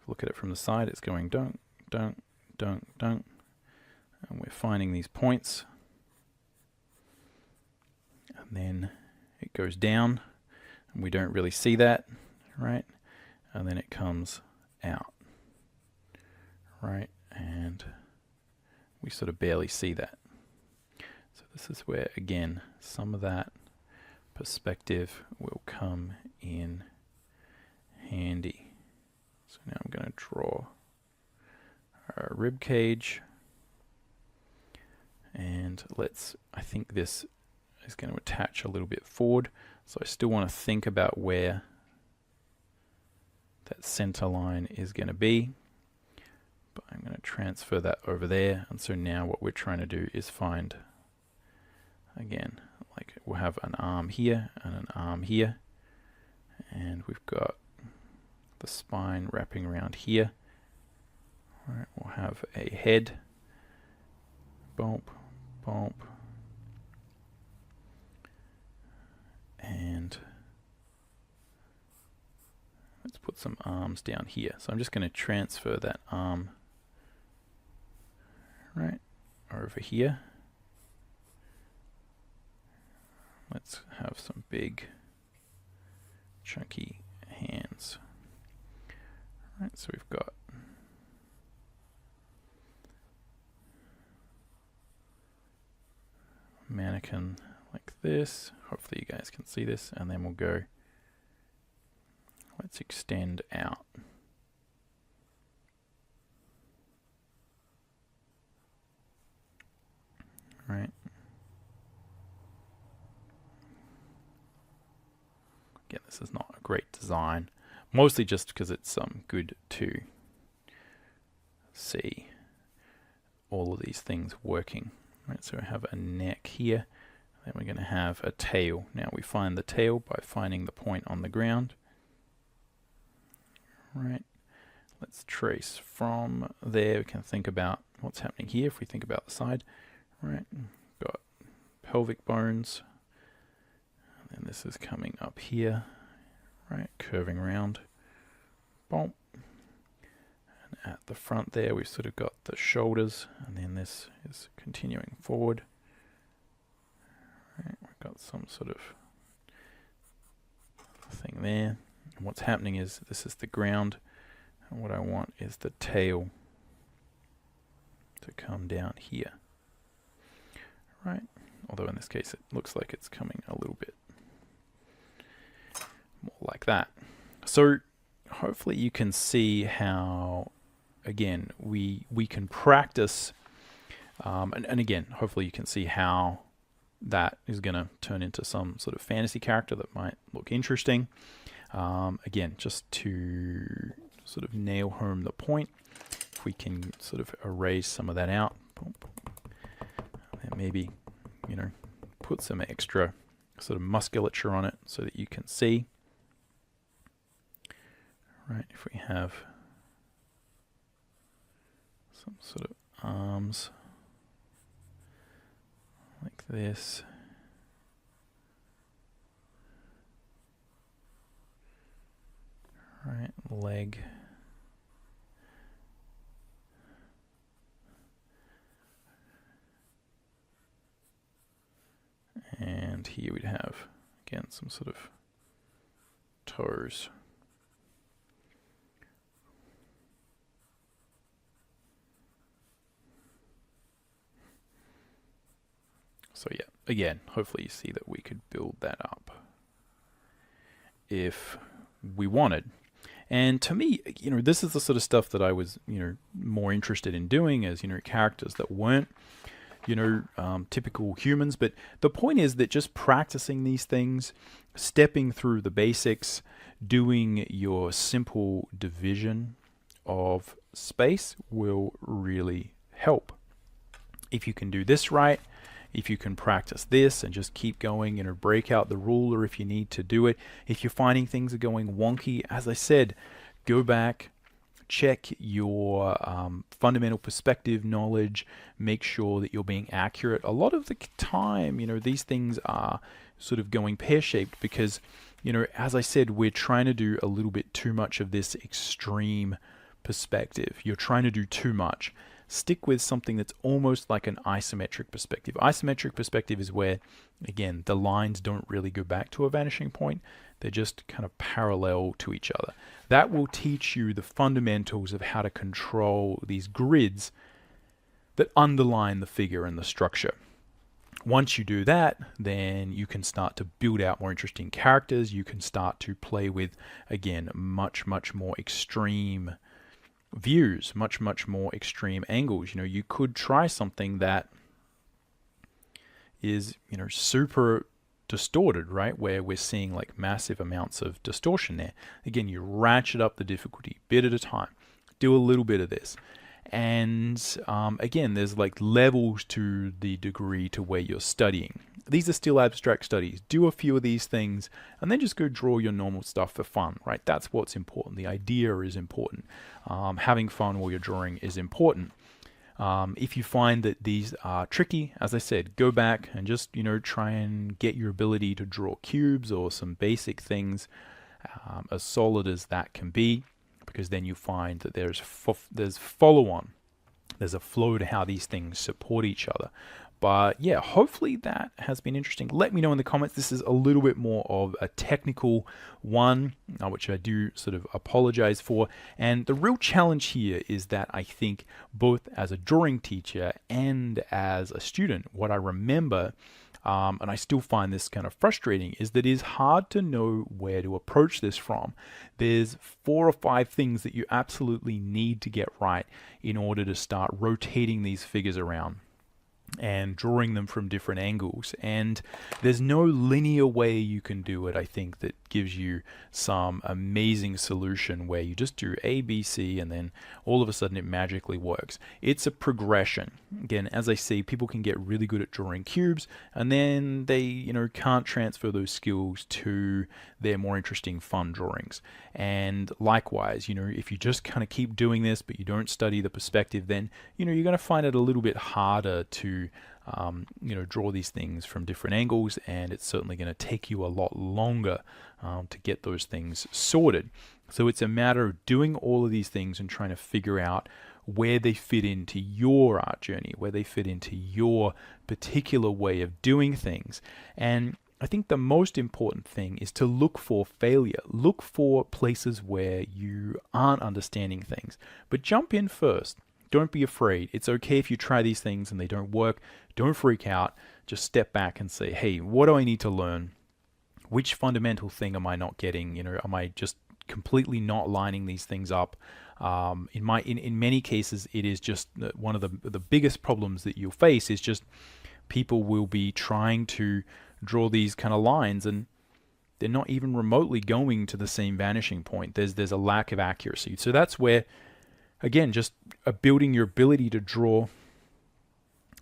Look at it from the side, it's going dunk, dunk, dunk, dunk. And we're finding these points. And then it goes down, and we don't really see that, right? And then it comes out, right? And we sort of barely see that. So this is where, again, some of that perspective will come in handy. So now I'm going to draw our rib cage, and I think this is going to attach a little bit forward, so I still want to think about where that center line is going to be, but I'm going to transfer that over there. And so now what we're trying to do is find, again, like we'll have an arm here and an arm here, and we've got the spine wrapping around here. All right, we'll have a head, bump, bump, and let's put some arms down here. So I'm just going to transfer that arm right over here. Let's have some big chunky hands. Right, so we've got mannequin like this. Hopefully you guys can see this, and then we'll go, let's extend out. Right. Again, this is not a great design, mostly just because it's good to see all of these things working. Right, so we have a neck here, then we're going to have a tail. Now we find the tail by finding the point on the ground. Right, let's trace from there. We can think about what's happening here if we think about the side. Right, got pelvic bones, and then this is coming up here, right, curving around. Boom. And at the front there, we've sort of got the shoulders, and then this is continuing forward. Right, we've got some sort of thing there. And what's happening is this is the ground, and what I want is the tail to come down here. Right, although in this case it looks like it's coming a little bit more like that. So hopefully you can see how, again, we can practice, and again, hopefully you can see how that is going to turn into some sort of fantasy character that might look interesting. Again, just to sort of nail home the point, if we can sort of erase some of that out, and maybe, you know, put some extra sort of musculature on it so that you can see. Right, if we have some sort of arms like this. Right, leg. And here we'd have, again, some sort of toes. So yeah, again, hopefully you see that we could build that up if we wanted. And to me, you know, this is the sort of stuff that I was, you know, more interested in doing as, you know, characters that weren't, you know, typical humans. But the point is that just practicing these things, stepping through the basics, doing your simple division of space will really help. If you can do this right, if you can practice this and just keep going, break out the ruler if you need to do it. If you're finding things are going wonky, as I said, go back, check your fundamental perspective knowledge, make sure that you're being accurate. A lot of the time, these things are sort of going pear-shaped because, as I said, we're trying to do a little bit too much of this extreme perspective. You're trying to do too much. Stick with something that's almost like an isometric perspective. Isometric perspective is where, again, the lines don't really go back to a vanishing point. They're just kind of parallel to each other. That will teach you the fundamentals of how to control these grids that underline the figure and the structure. Once you do that, then you can start to build out more interesting characters. You can start to play with, again, much, much more extreme views, much more extreme angles. You could try something that is super distorted, right, where we're seeing like massive amounts of distortion there. Again, you ratchet up the difficulty bit at a time, do a little bit of this, and again, there's like levels to the degree to where you're studying. These are still abstract studies. Do a few of these things and then just go draw your normal stuff for fun, right? That's what's important. The idea is important. Having fun while you're drawing is important. If you find that these are tricky, as I said, go back and just, try and get your ability to draw cubes or some basic things as solid as that can be, because then you find that there's follow-on. There's a flow to how these things support each other. But yeah, hopefully that has been interesting. Let me know in the comments. This is a little bit more of a technical one, which I do sort of apologize for. And the real challenge here is that I think both as a drawing teacher and as a student, what I remember, and I still find this kind of frustrating, is that it is hard to know where to approach this from. There's 4 or 5 things that you absolutely need to get right in order to start rotating these figures around and drawing them from different angles, and there's no linear way you can do it, I think, that gives you some amazing solution where you just do A, B, C, and then all of a sudden it magically works. It's a progression. Again, as I say, people can get really good at drawing cubes, and then they, can't transfer those skills to their more interesting, fun drawings. And likewise, if you just kind of keep doing this, but you don't study the perspective, then, you're going to find it a little bit harder to draw these things from different angles, and it's certainly going to take you a lot longer to get those things sorted. So it's a matter of doing all of these things and trying to figure out where they fit into your art journey, where they fit into your particular way of doing things. And I think the most important thing is to look for failure. Look for places where you aren't understanding things, but jump in first. Don't be afraid. It's okay if you try these things and they don't work. Don't freak out. Just step back and say, hey, what do I need to learn? Which fundamental thing am I not getting? Am I just completely not lining these things up? In many cases, it is just one of the biggest problems that you'll face is just people will be trying to draw these kind of lines and they're not even remotely going to the same vanishing point. There's a lack of accuracy. So that's where, again, just building your ability to draw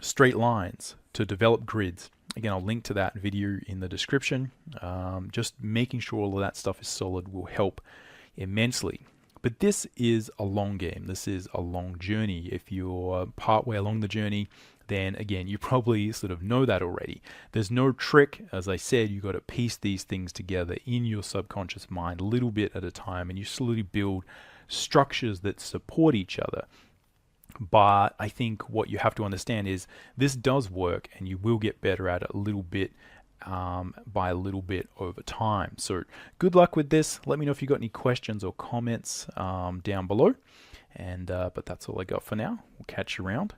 straight lines, to develop grids. Again, I'll link to that video in the description. Just making sure all of that stuff is solid will help immensely. But this is a long game. This is a long journey. If you're partway along the journey, then again, you probably sort of know that already. There's no trick. As I said, you got to piece these things together in your subconscious mind a little bit at a time, and you slowly build structures that support each other. But I think what you have to understand is this does work, and you will get better at it a little bit by a little bit over time. So good luck with this. Let me know if you got any questions or comments down below. And but that's all I got for now. We'll catch you around.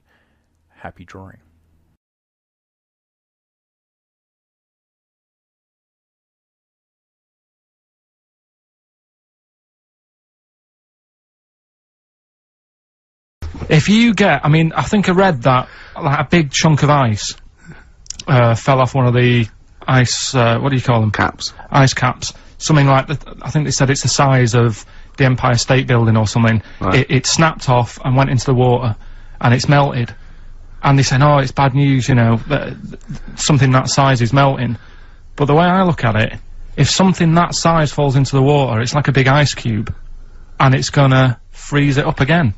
Happy drawing. If you get, I think I read that like a big chunk of ice fell off one of the ice, what do you call them? Caps. Ice caps. Something like that. I think they said it's the size of the Empire State Building or something, it snapped off and went into the water, and it's melted. And they say, oh, it's bad news, you know, that something that size is melting. But the way I look at it, if something that size falls into the water, it's like a big ice cube, and it's gonna freeze it up again.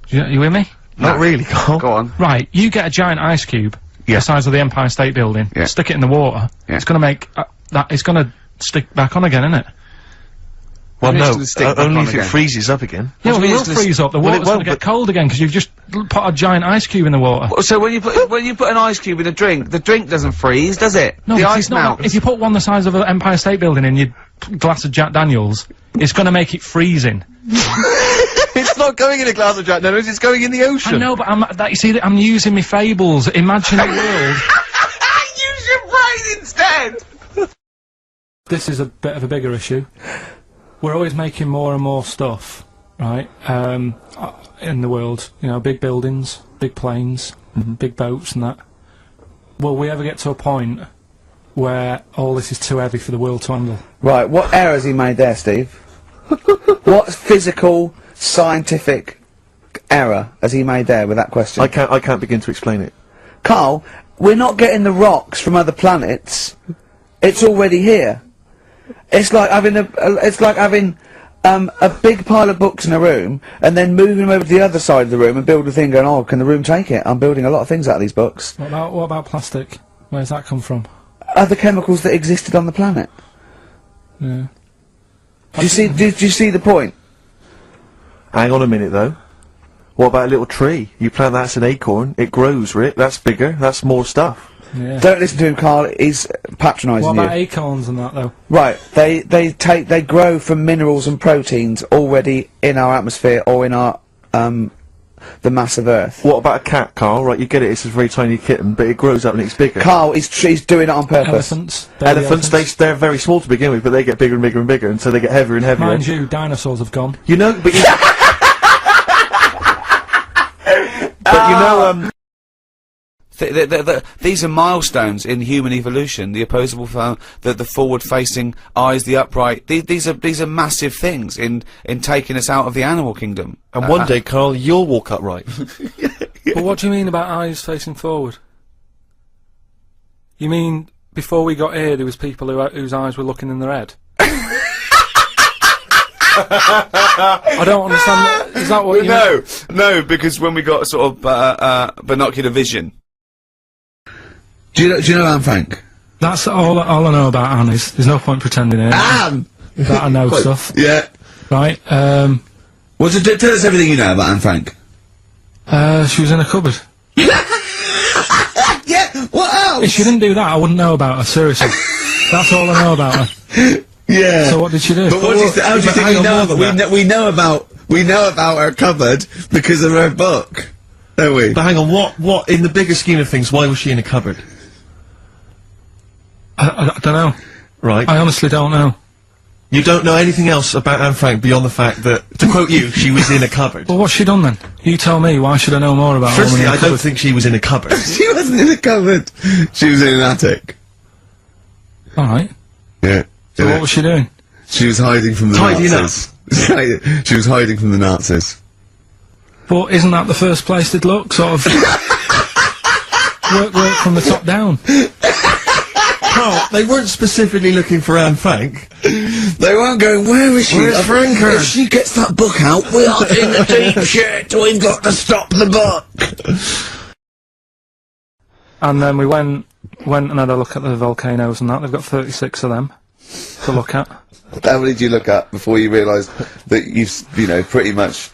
You with me? Not really, Carl. Go on. Right, you get a giant ice cube, the size of the Empire State Building, stick it in the water, it's gonna make, it's gonna stick back on again, isn't it? Well, no, only if it freezes up again. Yeah, well, it will freeze up. The water's going to get cold again because you've just put a giant ice cube in the water. So when you put an ice cube in a drink, the drink doesn't freeze, does it? No, the ice melts. If you put one the size of an Empire State Building in your glass of Jack Daniels, it's going to make it freezing. It's not going in a glass of Jack Daniels, it's going in the ocean. I know, but you see, I'm using my fables. Imagine a world. Use your brain instead. This is a bit of a bigger issue. We're always making more and more stuff, right, in the world. You know, big buildings, big planes, big boats and that. Will we ever get to a point where all this is too heavy for the world to handle? Right, what error has he made there, Steve? What physical, scientific error has he made there with that question? I can't begin to explain it. Carl, we're not getting the rocks from other planets. It's already here. It's like having a big pile of books in a room and then moving them over to the other side of the room and build a thing going, oh, can the room take it? I'm building a lot of things out of these books. What about plastic? Where's that come from? Other chemicals that existed on the planet. Yeah. Do you see the point? Hang on a minute, though. What about a little tree? You plant that as an acorn, it grows, Rick. That's bigger, that's more stuff. Yeah. Don't listen to him, Carl. He's patronising you. What about acorns and that, though? Right, they grow from minerals and proteins already in our atmosphere or in our the mass of Earth. What about a cat, Carl? Right, you get it. It's a very tiny kitten, but it grows up and it's bigger. Carl, he's doing it on purpose. Elephants. They're very small to begin with, but they get bigger and bigger and bigger, and so they get heavier and heavier. Mind you, dinosaurs have gone. You know, but you, but you know, these are milestones in human evolution. The opposable, the forward-facing eyes, the upright. These are massive things in taking us out of the animal kingdom. And one day, Carl, you'll walk upright. But what do you mean about eyes facing forward? You mean before we got here, there was people whose eyes were looking in their head? I don't understand. Is that what you mean? No, because when we got sort of binocular vision. Do you know Anne Frank? That's all I know about Anne is. There's no point pretending that I know stuff. Yeah. Right. Well, tell us everything you know about Anne Frank. She was in a cupboard. Yeah. What else? If she didn't do that, I wouldn't know about her. Seriously. That's all I know about her. Yeah. So what did she do? But how do you think we know about her cupboard because of her book, don't we? But hang on, what in the bigger scheme of things? Why was she in a cupboard? I don't know. Right. I honestly don't know. You don't know anything else about Anne Frank beyond the fact that, to quote you, she was in a cupboard. Well, what's she done then? You tell me. Why should I know more about her? Firstly, I don't think she was in a cupboard. She wasn't in a cupboard. She was in an attic. All right. Yeah. So what was she doing? She was hiding from the Nazis. She was hiding from the Nazis. But isn't that the first place they'd look? Sort of work from the top down. Carl, they weren't specifically looking for Anne Frank. They weren't going, where is she? Where's Frank? If she gets that book out, we are in the deep shit. We've got to stop the book. And then we went and had a look at the volcanoes and that. They've got 36 of them to look at. How many did you look at before you realised that pretty much,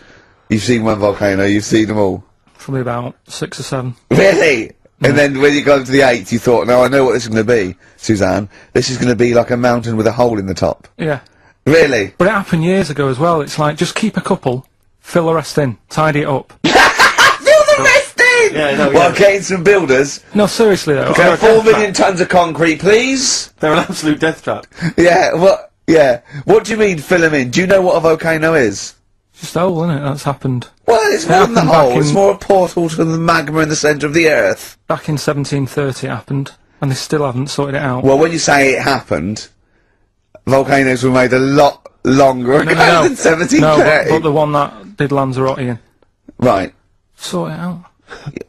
you've seen one volcano, you've seen them all? Probably about 6 or 7. Really? And then when you got to the 8th, you thought, no, I know what this is going to be, Suzanne. This is going to be like a mountain with a hole in the top. Yeah. Really? But it happened years ago as well. It's like, just keep a couple, fill the rest in, tidy it up. Fill the rest in! Yeah, no, Well, getting some builders. No, seriously though. Okay, 4 million tons of concrete, please. They're an absolute death trap. Yeah, what do you mean fill them in? Do you know what a volcano is? Just a hole, isn't it? That's happened. Well, it's more than a hole. It's more a portal to the magma in the centre of the Earth. Back in 1730 it happened, and they still haven't sorted it out. Well, when you say it happened, volcanoes were made a lot longer ago than 1730. No, but the one that did Lanzarote in. Right. Sort it out.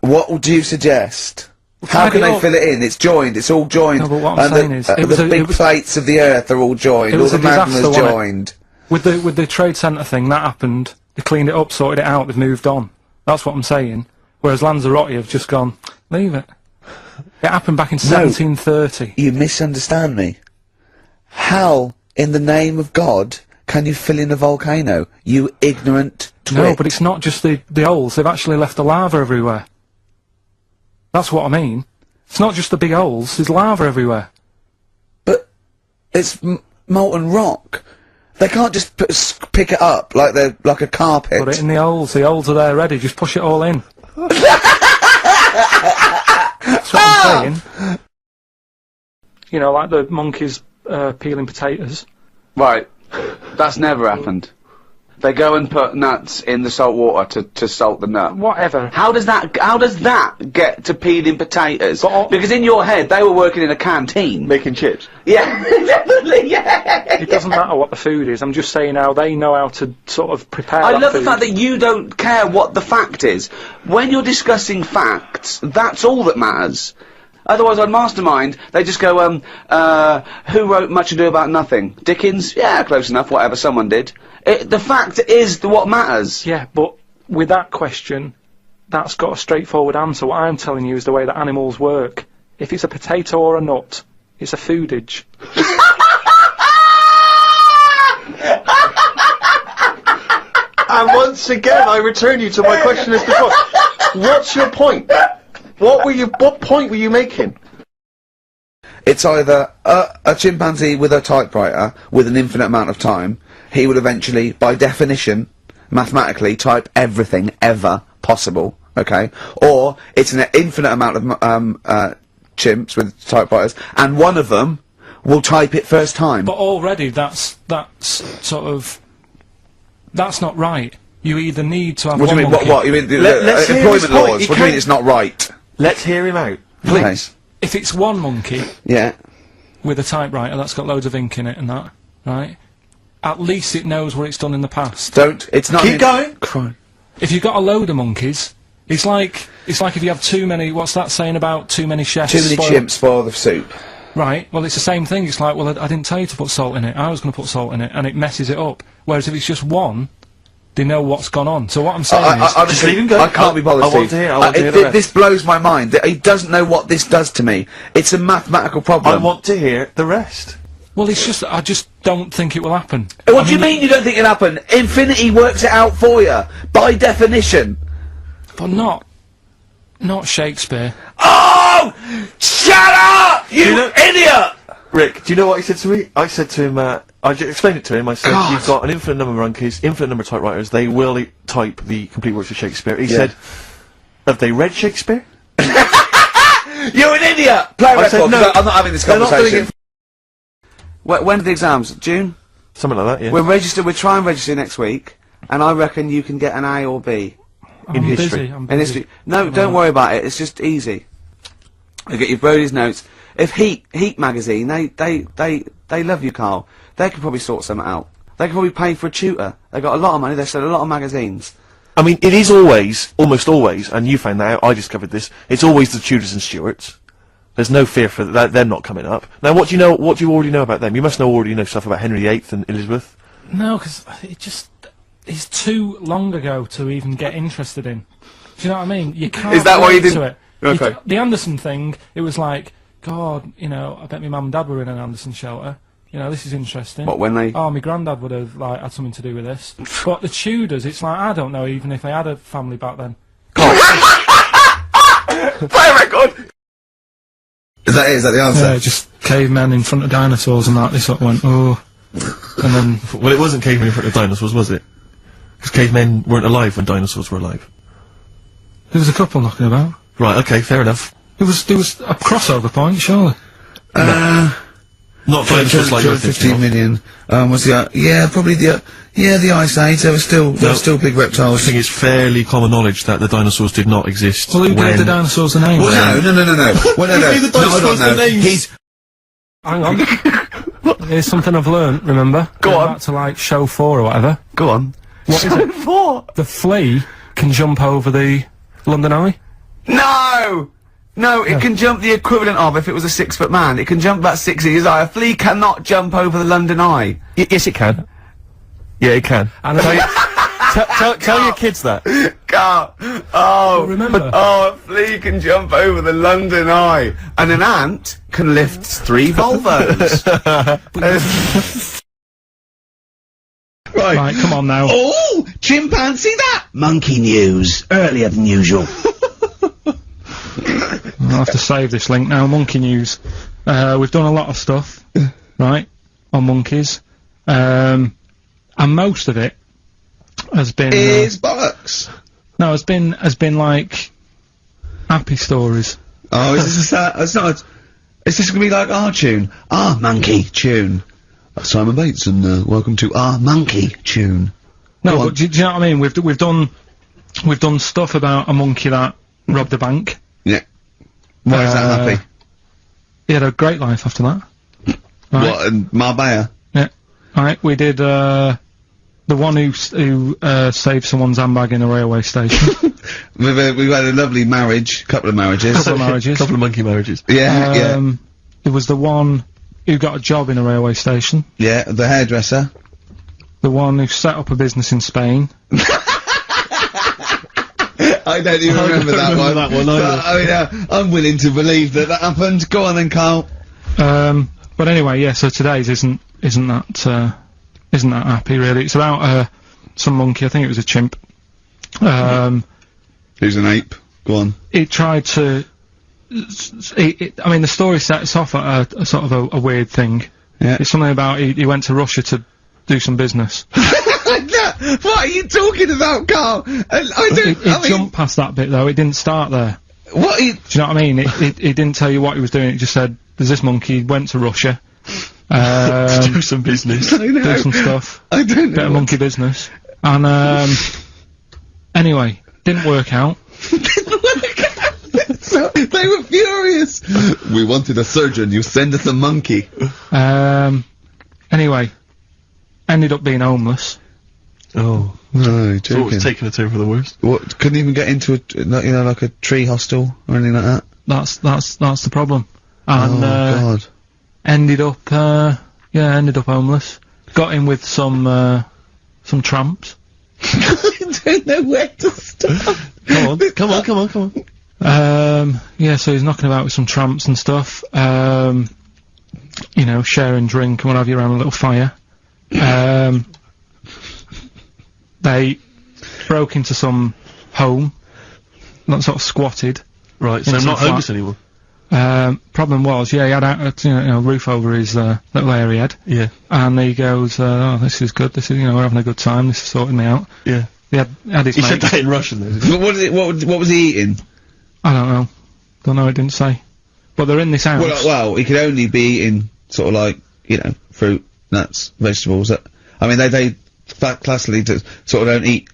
What would you suggest? How can they fill it in? It's joined. It's all joined. No, but what I'm saying is, the big plates of the Earth are all joined. All the magma's joined. With the Trade Centre thing, that happened. They cleaned it up, sorted it out. They've moved on. That's what I'm saying. Whereas Lanzarote have just gone, leave it. It happened back in 1730. You misunderstand me. How, in the name of God, can you fill in a volcano? You ignorant twit. No, but it's not just the holes. They've actually left the lava everywhere. That's what I mean. It's not just the big holes. There's lava everywhere. But it's molten rock. They can't just pick it up like they're like a carpet. Put it in the holes. The holes are there ready. Just push it all in. That's what I'm saying. You know, like the monkeys peeling potatoes. Right. That's never happened. They go and put nuts in the salt water to salt the nut. Whatever. How does that get to peeling potatoes? Because in your head, they were working in a canteen. Making chips. Yeah, definitely, yeah. It doesn't matter what the food is. I'm just saying how they know how to sort of prepare I that love food. the fact that you don't care what the fact is. When you're discussing facts, that's all that matters. Otherwise, on Mastermind, they just go, who wrote Much Ado About Nothing? Dickens? Yeah, close enough, whatever, someone did. The fact is what matters. Yeah, but with that question, that's got a straightforward answer. What I'm telling you is the way that animals work. If it's a potato or a nut, it's a foodage. And once again, I return you to my question as before. What's your point? What point were you making? It's either a chimpanzee with a typewriter with an infinite amount of time. He would eventually, by definition, mathematically, type everything ever possible. Okay, or it's an infinite amount of chimps with typewriters, and one of them will type it first time. But already, that's not right. You either need to have. What do you mean? monkey. What? You mean Let's hear his employment point. laws? He What do you mean it's not right? Let's hear him out, please. If it's one monkey. Yeah. With a typewriter that's got loads of ink in it and that, right? At least it knows what it's done in the past. It's not. Keep going. Crime. If you've got a load of monkeys, it's like if you have too many. What's that saying about too many chefs? Too many chimps spoil the soup. Right. Well, it's the same thing. It's like, well, I didn't tell you to put salt in it. I was going to put salt in it, and it messes it up. Whereas if it's just one, they know what's gone on. So what I'm saying is, just leave him go. I can't be bothered. I want to hear. I want to hear the rest. This blows my mind. He doesn't know what this does to me. It's a mathematical problem. I want to hear the rest. well, it's just I just don't think it will happen. What do you mean you don't think it'll happen? Infinity works it out for you by definition. But not Shakespeare. Oh! Shut up, you idiot! Rick, do you know what he said to me? I said to him, I explained it to him, I said, you've got an infinite number of monkeys, infinite number of typewriters, they will type the complete works of Shakespeare. He said, have they read Shakespeare? You're an idiot! Play a record, no, I'm not having this conversation. When are the exams? June? Something like that, yeah. We're trying to register next week, and I reckon you can get an A or B. I'm busy. I'm busy. In history. No, don't worry about it, it's just easy. You get your Brody's notes. If Heat magazine, they love you, Carl. They could probably sort something out. They could probably pay for a tutor. They got a lot of money, they sell a lot of magazines. I mean, it is always, almost always, and you found that out, I discovered this, it's always the Tudors and Stuarts. There's no fear for them not coming up. Now, what do you already know about them? You must already know stuff about Henry VIII and Elizabeth. No, because it's too long ago to even get interested in. Do you know what I mean? You can't. Is that why you didn't? It. Okay. The Anderson thing, it was like, God, you know, I bet my mum and dad were in an Anderson shelter. You know, this is interesting. What, when they? Oh, my granddad would have like had something to do with this. But the Tudors, it's like I don't know even if they had a family back then. Play a record. Is that the answer? Yeah, just cavemen in front of dinosaurs and that. They sort of went, oh, and then. Well, it wasn't cavemen in front of dinosaurs, was it? Because cavemen weren't alive when dinosaurs were alive. There was a couple knocking about. Right. Okay. Fair enough. There was a crossover point, surely. Not dinosaurs like 15 million. Was the probably the Ice Age. There were still big reptiles. I think it's fairly common knowledge that the dinosaurs did not exist. Well, who gave the dinosaurs the name? Well, no. Well, no. Who gave the dinosaurs the names? Hang on. Here's something I've learnt, remember? Go on. Back to, like, show 4 or whatever. Go on. What is it? 4? The flea can jump over the London Eye. No! No, it can jump the equivalent of if it was a 6-foot man. It can jump about 6 inches high. A flea cannot jump over the London Eye. Yes, it can. Yeah, it can. And tell your kids that. Carl. Oh, remember? Oh, a flea can jump over the London Eye, and an ant can lift 3 Volvos. Right, come on now. Oh, chimpanzee that! Monkey news, earlier than usual. I'll have to save this link now. Monkey news. We've done a lot of stuff, right, on monkeys, and most of it has been is bollocks. No, has been like happy stories. Oh, is this a sad? It's not. Is this gonna be like our tune? Our monkey tune. Simon Bates, and welcome to our monkey tune. No, but do you know what I mean? We've done stuff about a monkey that robbed a bank. Yeah. Why is that happy? He had a great life after that. Right. What, in Marbella? Yeah. Right, we did, the one who saved someone's handbag in a railway station. We've had a lovely marriage, couple of marriages. Couple of monkey marriages. Yeah, yeah. There was the one who got a job in a railway station. Yeah, the hairdresser. The one who set up a business in Spain. I don't even remember that one. I mean, I'm willing to believe that happened. Go on then, Carl. But anyway, yeah. So today's isn't that happy really. It's about some monkey. I think it was a chimp. Who's an ape? Go on. It tried to. I mean, the story sets off at a sort of a weird thing. Yeah. It's something about he went to Russia to do some business. What are you talking about, Carl? I don't. It jumped past that bit though. It didn't start there. What? Do you know what I mean? It didn't tell you what he was doing. It just said there's this monkey went to Russia. To do some business. I know. Do some stuff. I don't know. Bit of monkey business. And anyway, didn't work out. So, they were furious. We wanted a surgeon. You send us a monkey. Anyway, ended up being homeless. Oh no, joking. So it's taking a turn for the worst. What? Couldn't even get into a, like a tree hostel or anything like that. That's the problem. And God. Ended up homeless. Got in with some tramps. I don't know where to start. Come on. Yeah, so he's knocking about with some tramps and stuff. You know, sharing drink and what have you around a little fire. They broke into some home, not sort of squatted. Right, so I'm not homeless anymore. Problem was, yeah, he had a roof over his little area head. Yeah. And he goes, oh, this is good. This is, we're having a good time. This is sorting me out. Yeah. He had his He mate. said that in Russian, though. What was he eating? I don't know. Don't know. It didn't say. But they're in this house. Well, he could only be eating sort of like fruit, nuts, vegetables. I mean, they classically sort of don't eat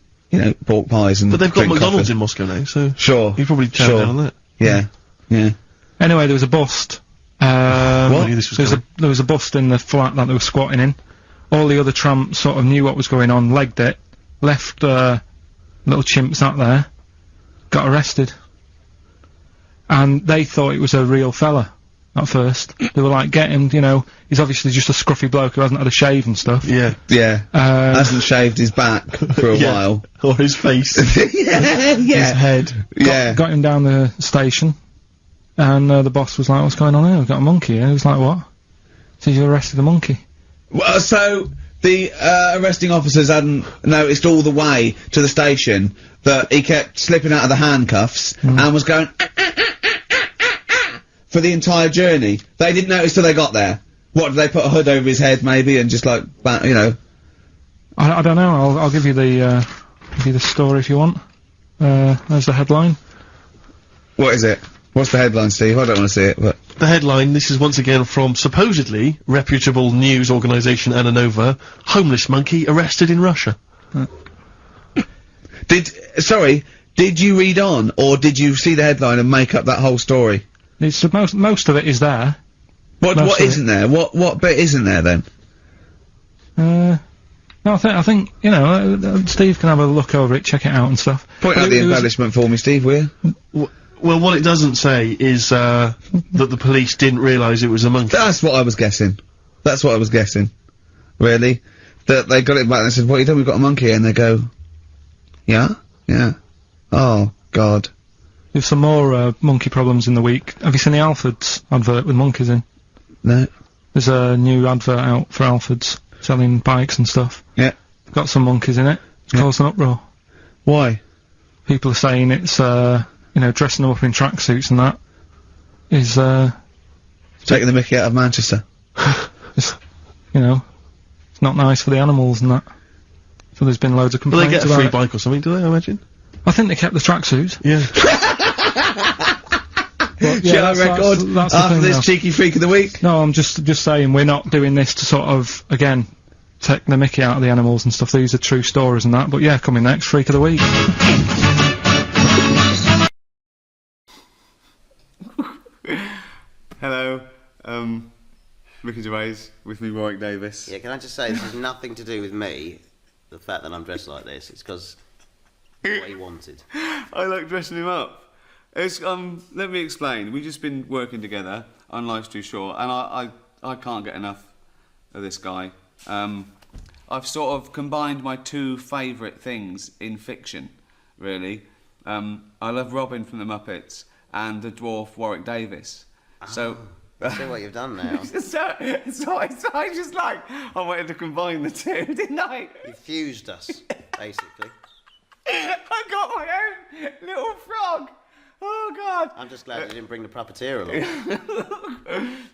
pork pies and. But they've got drink McDonald's coffee. in Moscow now, so sure. You probably chow down on that. Yeah. Yeah. Anyway, there was a bust. There was a bust in the flat that they were squatting in. All the other tramps sort of knew what was going on, legged it, left little chimps out there, got arrested. And they thought it was a real fella at first. They were like, get him, he's obviously just a scruffy bloke who hasn't had a shave and stuff. Yeah. Yeah. Hasn't shaved his back for a while. Or his face. Yeah. His head. Got him down the station. And the boss was like, what's going on here? We've got a monkey here. He was like, what? So you arrested a monkey? Well, so the arresting officers hadn't noticed all the way to the station that he kept slipping out of the handcuffs and was going for the entire journey. They didn't notice till they got there. What, did they put a hood over his head maybe and just like, I don't know. I'll give you the story if you want. There's the headline. What is it? What's the headline, Steve? I don't want to see it, but... The headline, this is once again from supposedly reputable news organisation Ananova, homeless monkey arrested in Russia. Did you read on, or did you see the headline and make up that whole story? It's most of it is there. What isn't there? What bit isn't there then? No, I think you know. Steve can have a look over it, check it out and stuff. Point out the embellishment for me, Steve, will you? Well, what it doesn't say is that the police didn't realise it was a monkey. That's what I was guessing. That's what I was guessing. Really? That they got it back and they said, "What you done? We've got a monkey," and they go, "Yeah, yeah." Oh God. There's some more monkey problems in the week. Have you seen the Alfords advert with monkeys in? No. There's a new advert out for Alfords selling bikes and stuff. Yeah. Got some monkeys in it. It's caused an uproar. Why? People are saying it's you know, dressing them up in tracksuits and that is taking the mickey out of Manchester. It's, you know, it's not nice for the animals and that. So there's been loads of complaints. Will they get a about free it. bike or something? Do they? I imagine. I think they kept the tracksuits. Yeah. But, Shall I record that's the after thing this now. cheeky freak of the week? No, I'm just saying we're not doing this to sort of again take the mickey out of the animals and stuff. These are true stories and that. But yeah, coming next, freak of the week. Hello, Ricky Gervais, with me, Warwick Davis. Yeah, can I just say, this has nothing to do with me, the fact that I'm dressed like this. It's because what he wanted. I like dressing him up. It's, let me explain. We've just been working together on Life's Too Short, and I can't get enough of this guy. I've sort of combined my two favourite things in fiction, really. I love Robin from the Muppets and the dwarf Warwick Davis. So I see what you've done now. so I just like, I wanted to combine the two, didn't I? You fused us, basically. I got my own little frog. Oh God! I'm just glad you didn't bring the puppeteer along.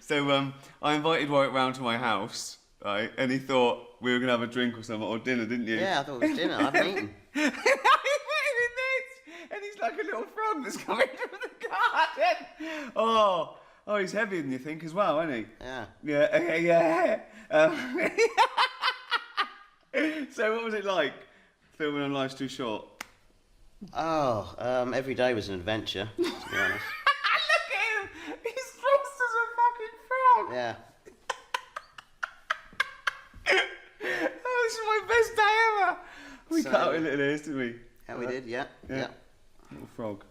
So I invited Warwick round to my house, right? And he thought we were gonna have a drink or something, or dinner, didn't you? Yeah, I thought it was dinner. I haven't eaten. And he's like a little frog that's coming from the garden. Oh, he's heavier than you think as well, isn't he? Yeah. Yeah. So what was it like filming on Life's Too Short? Oh, every day was an adventure, to be honest. Look at him! He's dressed as a fucking frog! Yeah. Oh, this is my best day ever! We cut out a little ears, didn't we? Yeah, we did, yeah. Little frog.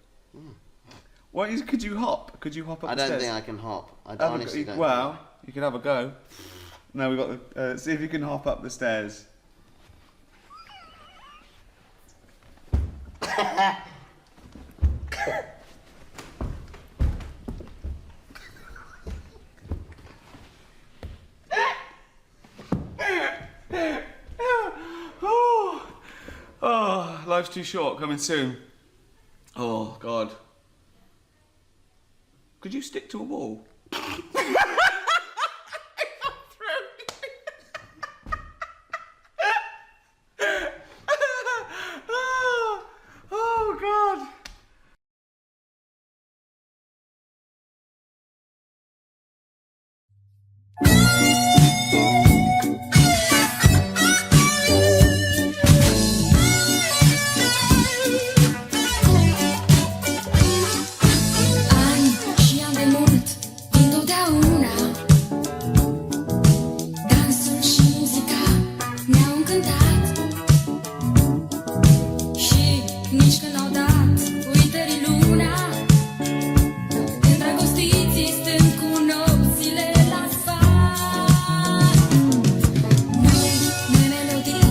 Could you hop? Could you hop up I the stairs? don't think I can hop. I honestly don't. Well, you can have a go. Now we've got the... see if you can hop up the stairs. Oh, Life's Too Short, coming soon. Oh, God. Could you stick to a wall? Oh, God. Și am de mult, dintotdeauna, dansul și muzica ne-au încântat. Și nici când au dat uitării luna, îndrăgostiți stând cu nopțile la sfat. Noi melodii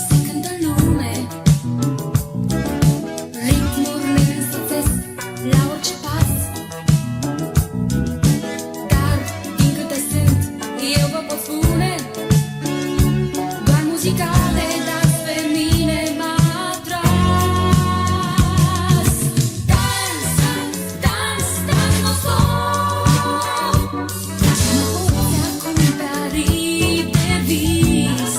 se cântă în lume, ritmuri ne însoțesc la orice pas. Dar din câte sunt, eu vă pot spune, doar muzica de dans pe mine m-a atras. Dans, dans, dans non-stop, mă poți acum pe aripi de vis.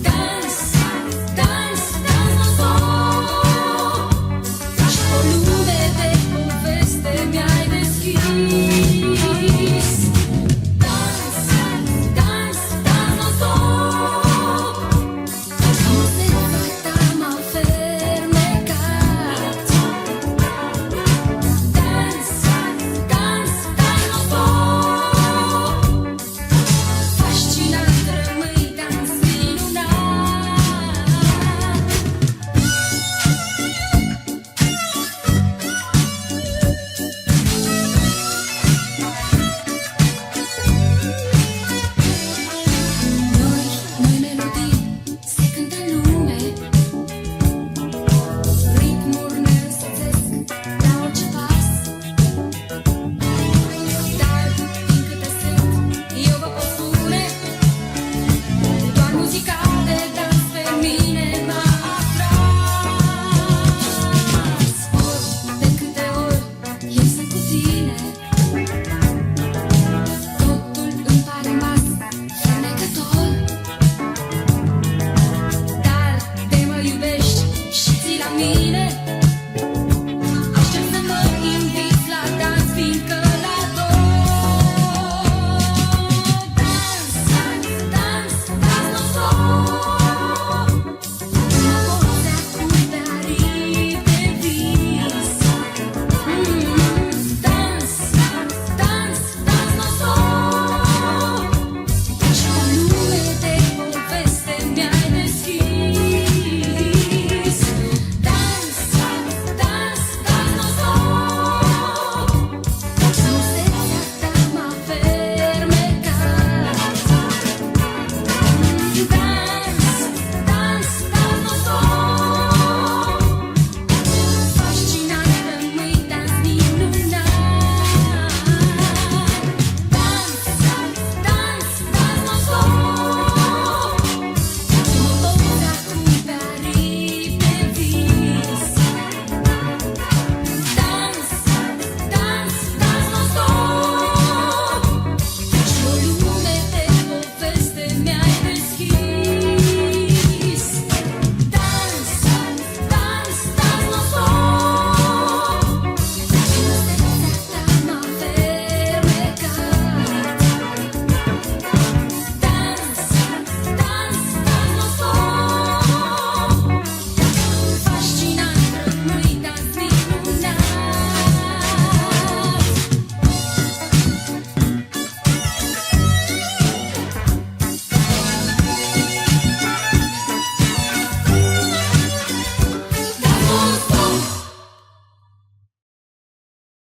Dans, dans, dans non-stop, ca și o lume de poveste mi-ai deschis.